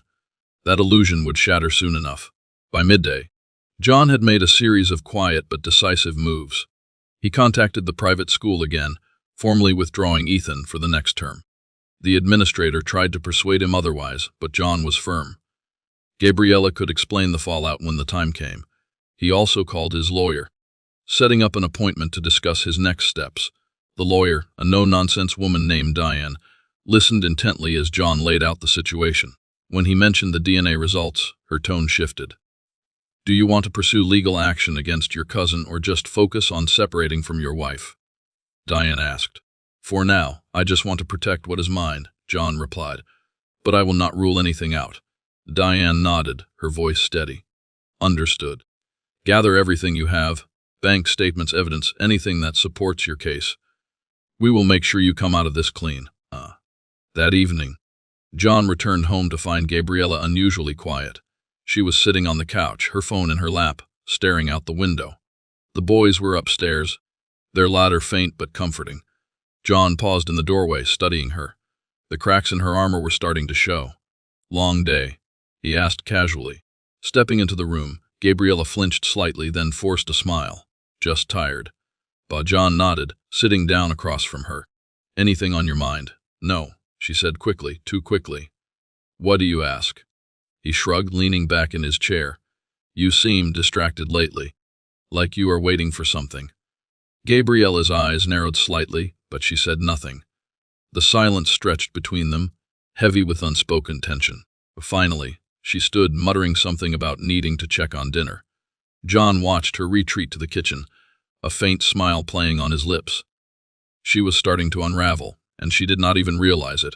That illusion would shatter soon enough. By midday, John had made a series of quiet but decisive moves. He contacted the private school again, formally withdrawing Ethan for the next term. The administrator tried to persuade him otherwise, but John was firm. Gabriella could explain the fallout when the time came. He also called his lawyer, setting up an appointment to discuss his next steps. The lawyer, a no-nonsense woman named Diane, listened intently as John laid out the situation. When he mentioned the DNA results, her tone shifted. Do you want to pursue legal action against your cousin or just focus on separating from your wife? Diane asked. For now, I just want to protect what is mine, John replied. But I will not rule anything out. Diane nodded, her voice steady. Understood. Gather everything you have, bank statements, evidence, anything that supports your case. We will make sure you come out of this clean. That evening, John returned home to find Gabriella unusually quiet. She was sitting on the couch, her phone in her lap, staring out the window. The boys were upstairs, their laughter faint but comforting. John paused in the doorway, studying her. The cracks in her armor were starting to show. Long day, he asked casually. Stepping into the room, Gabriella flinched slightly, then forced a smile. Just tired. But John nodded, sitting down across from her. Anything on your mind? No, she said quickly, too quickly. What do you ask? He shrugged, leaning back in his chair. You seem distracted lately, like you are waiting for something. Gabriella's eyes narrowed slightly, but she said nothing. The silence stretched between them, heavy with unspoken tension. Finally, she stood, muttering something about needing to check on dinner. John watched her retreat to the kitchen, a faint smile playing on his lips. She was starting to unravel, and she did not even realize it.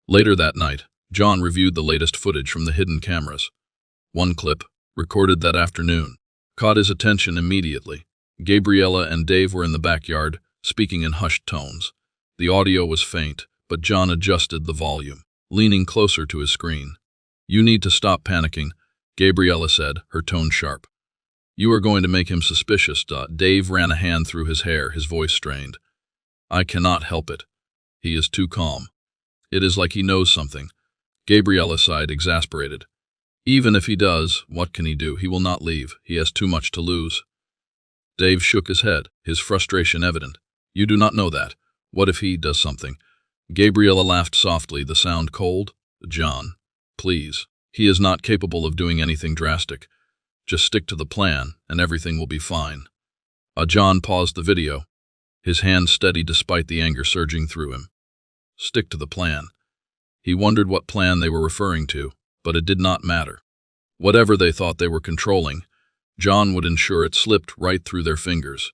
Later that night, John reviewed the latest footage from the hidden cameras. One clip, recorded that afternoon, caught his attention immediately. Gabriella and Dave were in the backyard, speaking in hushed tones. The audio was faint, but John adjusted the volume, leaning closer to his screen. You need to stop panicking, Gabriella said, her tone sharp. You are going to make him suspicious. Dave ran a hand through his hair, his voice strained. I cannot help it. He is too calm. It is like he knows something. Gabriella sighed, exasperated. Even if he does, what can he do? He will not leave. He has too much to lose. Dave shook his head, his frustration evident. You do not know that. What if he does something? Gabriella laughed softly, the sound cold. John, please. He is not capable of doing anything drastic. Just stick to the plan, and everything will be fine. John paused the video, his hand steady despite the anger surging through him. Stick to the plan. He wondered what plan they were referring to, but it did not matter. Whatever they thought they were controlling, John would ensure it slipped right through their fingers.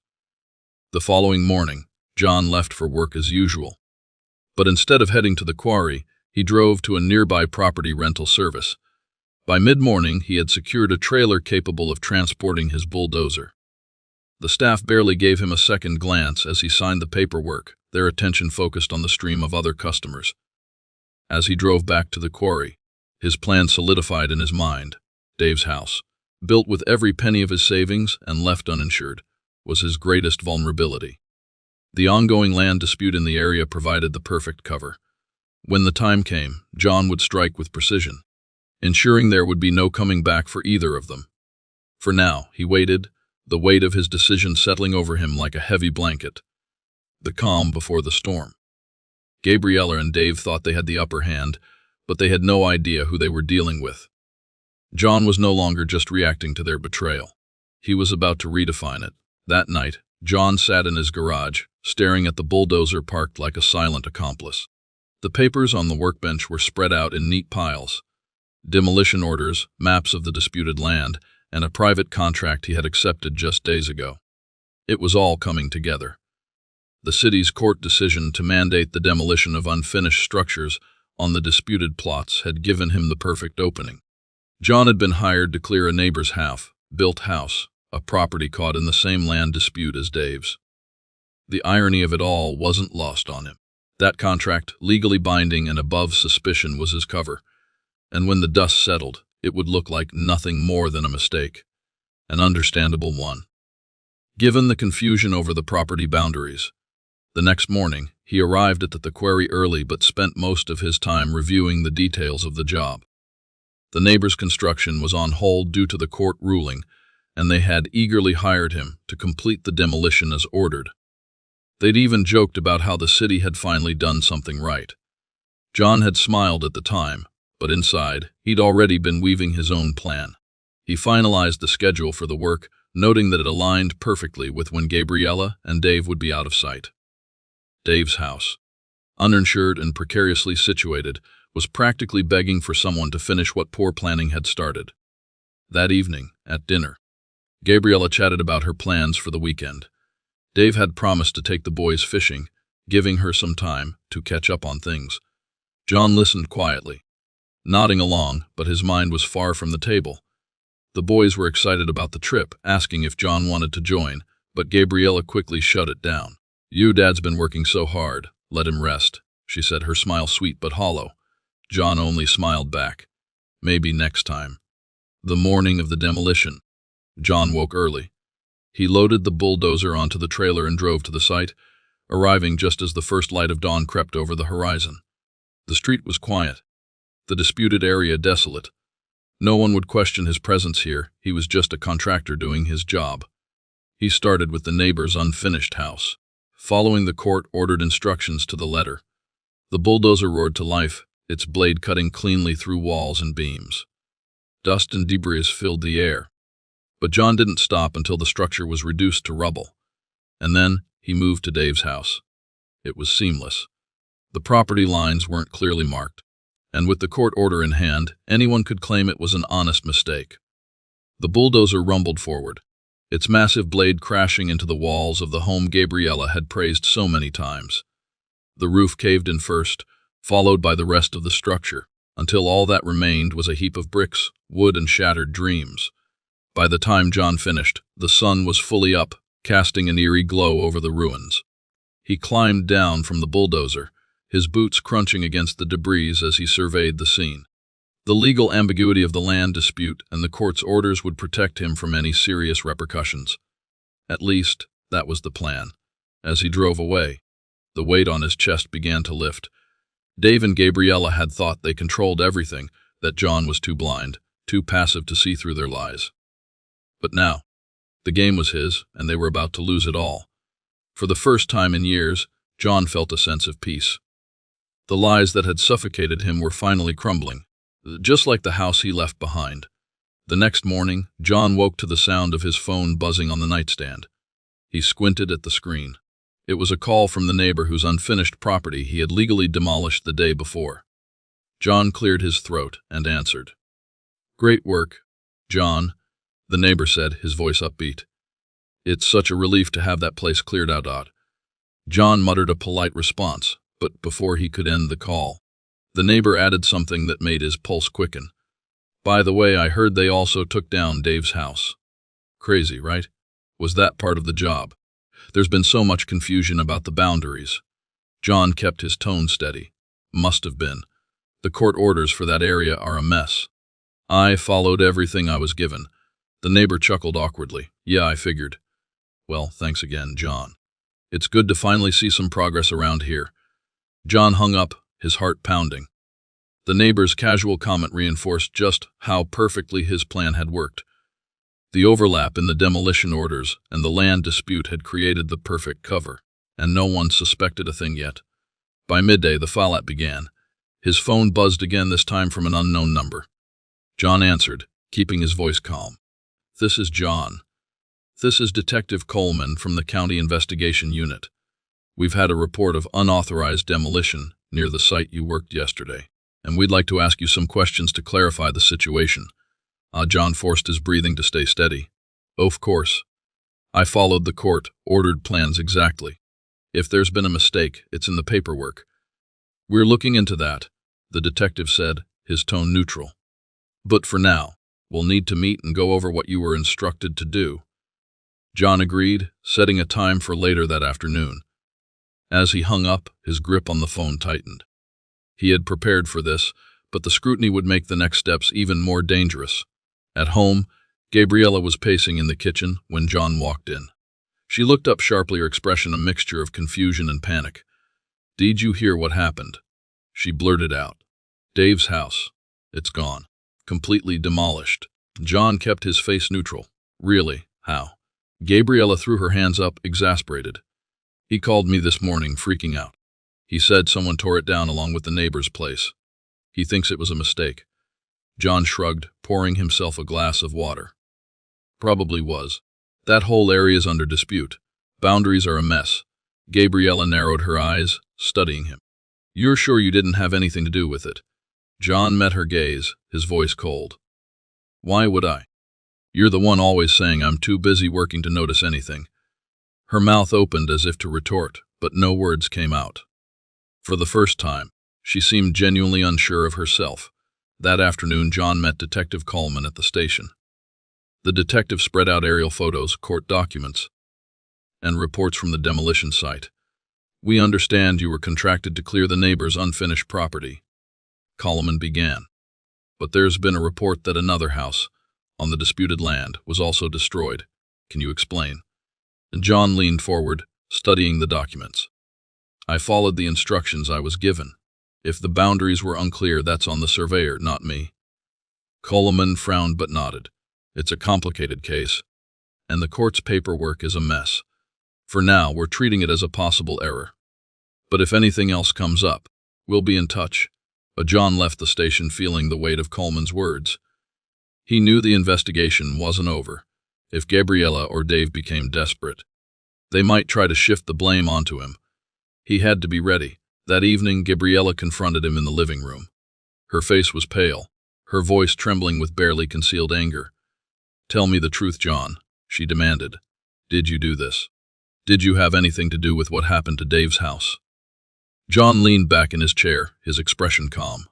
The following morning, John left for work as usual. But instead of heading to the quarry, he drove to a nearby property rental service. By mid-morning, he had secured a trailer capable of transporting his bulldozer. The staff barely gave him a second glance as he signed the paperwork, their attention focused on the stream of other customers. As he drove back to the quarry, his plan solidified in his mind. Dave's house, built with every penny of his savings and left uninsured, was his greatest vulnerability. The ongoing land dispute in the area provided the perfect cover. When the time came, John would strike with precision, ensuring there would be no coming back for either of them. For now, he waited, the weight of his decision settling over him like a heavy blanket. The calm before the storm. Gabriella and Dave thought they had the upper hand, but they had no idea who they were dealing with. John was no longer just reacting to their betrayal. He was about to redefine it. That night, John sat in his garage, staring at the bulldozer parked like a silent accomplice. The papers on the workbench were spread out in neat piles. Demolition orders, maps of the disputed land, and a private contract he had accepted just days ago. It was all coming together. The city's court decision to mandate the demolition of unfinished structures on the disputed plots had given him the perfect opening. John had been hired to clear a neighbor's half-built house, a property caught in the same land dispute as Dave's. The irony of it all wasn't lost on him. That contract, legally binding and above suspicion, was his cover, and when the dust settled, it would look like nothing more than a mistake, an understandable one. Given the confusion over the property boundaries, the next morning, he arrived at the quarry early but spent most of his time reviewing the details of the job. The neighbor's construction was on hold due to the court ruling, and they had eagerly hired him to complete the demolition as ordered. They'd even joked about how the city had finally done something right. John had smiled at the time, but inside, he'd already been weaving his own plan. He finalized the schedule for the work, noting that it aligned perfectly with when Gabriella and Dave would be out of sight. Dave's house, uninsured and precariously situated, was practically begging for someone to finish what poor planning had started. That evening, at dinner, Gabriella chatted about her plans for the weekend. Dave had promised to take the boys fishing, giving her some time to catch up on things. John listened quietly, nodding along, but his mind was far from the table. The boys were excited about the trip, asking if John wanted to join, but Gabriella quickly shut it down. Dad's been working so hard. Let him rest, she said, her smile sweet but hollow. John only smiled back. Maybe next time. The morning of the demolition, John woke early. He loaded the bulldozer onto the trailer and drove to the site, arriving just as the first light of dawn crept over the horizon. The street was quiet, the disputed area desolate. No one would question his presence here. He was just a contractor doing his job. He started with the neighbor's unfinished house, following the court-ordered instructions to the letter. The bulldozer roared to life, its blade cutting cleanly through walls and beams. Dust and debris filled the air. But John didn't stop until the structure was reduced to rubble. And then he moved to Dave's house. It was seamless. The property lines weren't clearly marked, and with the court order in hand, anyone could claim it was an honest mistake. The bulldozer rumbled forward, its massive blade crashing into the walls of the home Gabriella had praised so many times. The roof caved in first, followed by the rest of the structure, until all that remained was a heap of bricks, wood, and shattered dreams. By the time John finished, the sun was fully up, casting an eerie glow over the ruins. He climbed down from the bulldozer, his boots crunching against the debris as he surveyed the scene. The legal ambiguity of the land dispute and the court's orders would protect him from any serious repercussions. At least, that was the plan. As he drove away, the weight on his chest began to lift. Dave and Gabriella had thought they controlled everything, that John was too blind, too passive to see through their lies. But now, the game was his, and they were about to lose it all. For the first time in years, John felt a sense of peace. The lies that had suffocated him were finally crumbling, just like the house he left behind. The next morning, John woke to the sound of his phone buzzing on the nightstand. He squinted at the screen. It was a call from the neighbor whose unfinished property he had legally demolished the day before. John cleared his throat and answered. "Great work, John," the neighbor said, his voice upbeat. "It's such a relief to have that place cleared out." John muttered a polite response, but before he could end the call, the neighbor added something that made his pulse quicken. "By the way, I heard they also took down Dave's house." Crazy, right? Was that part of the job? There's been so much confusion about the boundaries. John kept his tone steady. Must have been. The court orders for that area are a mess. I followed everything I was given. The neighbor chuckled awkwardly. "Yeah, I figured." "Well, thanks again, John. It's good to finally see some progress around here." John hung up, his heart pounding. The neighbor's casual comment reinforced just how perfectly his plan had worked. The overlap in the demolition orders and the land dispute had created the perfect cover, and no one suspected a thing yet. By midday, the fallout began. His phone buzzed again, this time from an unknown number. John answered, keeping his voice calm. "This is John. This is Detective Coleman from the County Investigation Unit. We've had a report of unauthorized demolition near the site you worked yesterday, and we'd like to ask you some questions to clarify the situation." John forced his breathing to stay steady. "Of course. I followed the court-ordered plans exactly. If there's been a mistake, it's in the paperwork." "We're looking into that," the detective said, his tone neutral. "But for now, we'll need to meet and go over what you were instructed to do." John agreed, setting a time for later that afternoon. As he hung up, his grip on the phone tightened. He had prepared for this, but the scrutiny would make the next steps even more dangerous. At home, Gabriella was pacing in the kitchen when John walked in. She looked up sharply, her expression a mixture of confusion and panic. "Did you hear what happened?" She blurted out. "Dave's house. It's gone. Completely demolished." John kept his face neutral. "Really? How?" Gabriella threw her hands up, exasperated. "He called me this morning, freaking out. He said someone tore it down along with the neighbor's place. He thinks it was a mistake." John shrugged, pouring himself a glass of water. "Probably was. That whole area's under dispute. Boundaries are a mess." Gabriella narrowed her eyes, studying him. "You're sure you didn't have anything to do with it?" John met her gaze, his voice cold. "Why would I? You're the one always saying I'm too busy working to notice anything." Her mouth opened as if to retort, but no words came out. For the first time, she seemed genuinely unsure of herself. That afternoon, John met Detective Coleman at the station. The detective spread out aerial photos, court documents, and reports from the demolition site. "We understand you were contracted to clear the neighbor's unfinished property," Coleman began. "But there's been a report that another house, on the disputed land, was also destroyed. Can you explain?" John leaned forward, studying the documents. "I followed the instructions I was given. If the boundaries were unclear, that's on the surveyor, not me." Coleman frowned but nodded. "It's a complicated case, and the court's paperwork is a mess. For now, we're treating it as a possible error. But if anything else comes up, we'll be in touch." But John left the station feeling the weight of Coleman's words. He knew the investigation wasn't over. If Gabriella or Dave became desperate, they might try to shift the blame onto him. He had to be ready. That evening, Gabriella confronted him in the living room. Her face was pale, her voice trembling with barely concealed anger. "Tell me the truth, John," she demanded. "Did you do this? Did you have anything to do with what happened to Dave's house?" John leaned back in his chair, his expression calm.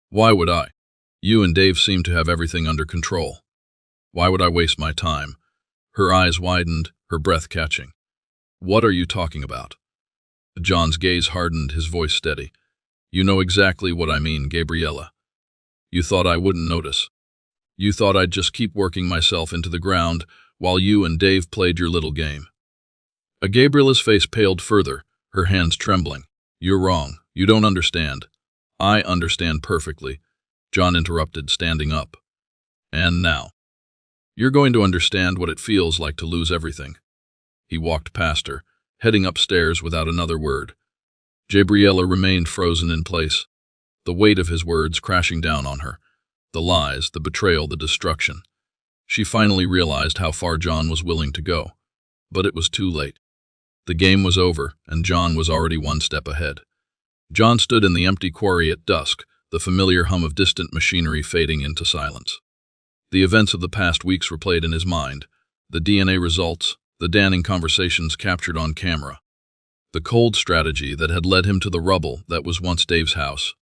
"Why would I? You and Dave seem to have everything under control. Why would I waste my time?" Her eyes widened, her breath catching. "What are you talking about?" John's gaze hardened, his voice steady. "You know exactly what I mean, Gabriella. You thought I wouldn't notice. You thought I'd just keep working myself into the ground while you and Dave played your little game." Gabriella's face paled further, her hands trembling. "You're wrong. You don't understand." "I understand perfectly," John interrupted, standing up. "And now, you're going to understand what it feels like to lose everything." He walked past her, heading upstairs without another word. Gabriella remained frozen in place, the weight of his words crashing down on her. The lies, the betrayal, the destruction. She finally realized how far John was willing to go. But it was too late. The game was over, and John was already one step ahead. John stood in the empty quarry at dusk, the familiar hum of distant machinery fading into silence. The events of the past weeks replayed in his mind, the DNA results, the damning conversations captured on camera, the cold strategy that had led him to the rubble that was once Dave's house.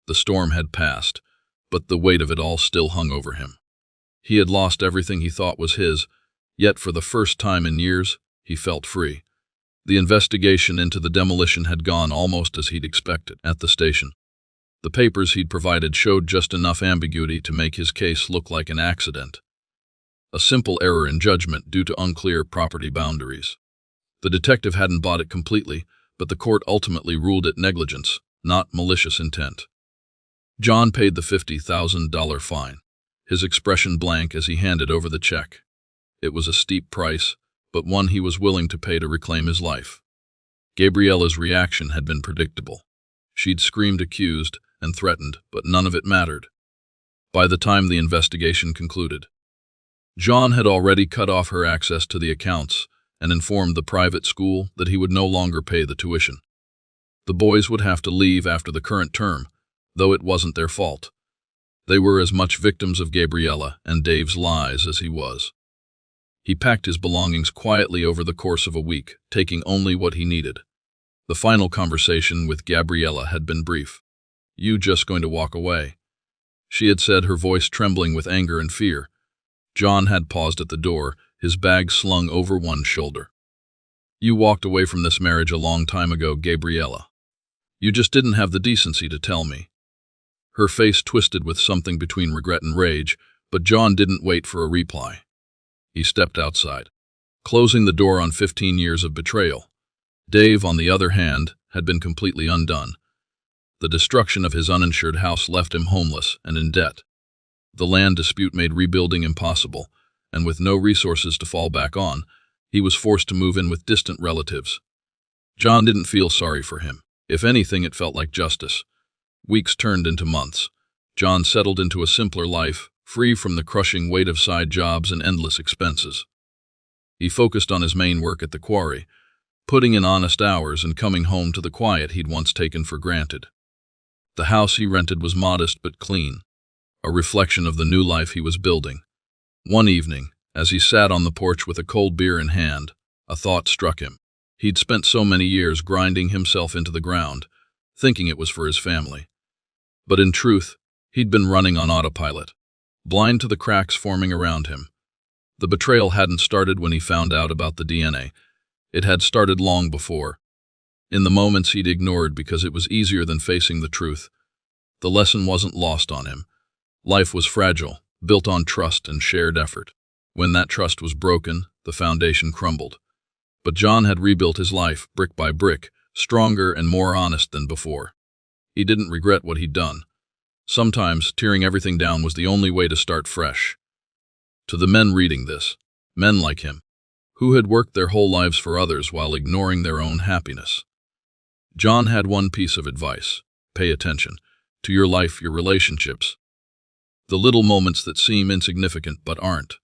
The storm had passed, but the weight of it all still hung over him. He had lost everything he thought was his, yet for the first time in years, he felt free. The investigation into the demolition had gone almost as he'd expected at the station. The papers he'd provided showed just enough ambiguity to make his case look like an accident. A simple error in judgment due to unclear property boundaries. The detective hadn't bought it completely, but the court ultimately ruled it negligence, not malicious intent. John paid the $50,000 fine, his expression blank as he handed over the check. It was a steep price, but one he was willing to pay to reclaim his life. Gabriella's reaction had been predictable. She'd screamed accused and threatened, but none of it mattered. By the time the investigation concluded, John had already cut off her access to the accounts and informed the private school that he would no longer pay the tuition. The boys would have to leave after the current term, though it wasn't their fault. They were as much victims of Gabriella and Dave's lies as he was. He packed his belongings quietly over the course of a week, taking only what he needed. The final conversation with Gabriella had been brief. "You just going to walk away?" she had said, her voice trembling with anger and fear. John had paused at the door, his bag slung over one shoulder. "You walked away from this marriage a long time ago, Gabriella. You just didn't have the decency to tell me." Her face twisted with something between regret and rage, but John didn't wait for a reply. He stepped outside, closing the door on 15 years of betrayal. Dave, on the other hand, had been completely undone. The destruction of his uninsured house left him homeless and in debt. The land dispute made rebuilding impossible, and with no resources to fall back on, he was forced to move in with distant relatives. John didn't feel sorry for him. If anything, it felt like justice. Weeks turned into months. John settled into a simpler life, free from the crushing weight of side jobs and endless expenses. He focused on his main work at the quarry, putting in honest hours and coming home to the quiet he'd once taken for granted. The house he rented was modest but clean, a reflection of the new life he was building. One evening, as he sat on the porch with a cold beer in hand, a thought struck him. He'd spent so many years grinding himself into the ground, thinking it was for his family. But in truth, he'd been running on autopilot, blind to the cracks forming around him. The betrayal hadn't started when he found out about the DNA. It had started long before. In the moments he'd ignored because it was easier than facing the truth. The lesson wasn't lost on him. Life was fragile, built on trust and shared effort. When that trust was broken, the foundation crumbled. But John had rebuilt his life, brick by brick, stronger and more honest than before. He didn't regret what he'd done. Sometimes, tearing everything down was the only way to start fresh. To the men reading this, men like him, who had worked their whole lives for others while ignoring their own happiness, John had one piece of advice: pay attention to your life, your relationships, the little moments that seem insignificant but aren't.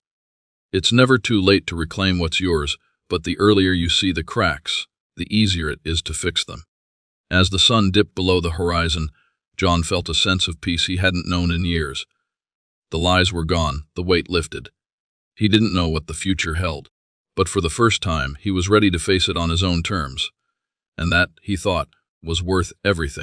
It's never too late to reclaim what's yours, but the earlier you see the cracks, the easier it is to fix them. As the sun dipped below the horizon, John felt a sense of peace he hadn't known in years. The lies were gone, the weight lifted. He didn't know what the future held, but for the first time he was ready to face it on his own terms. And that, he thought, was worth everything.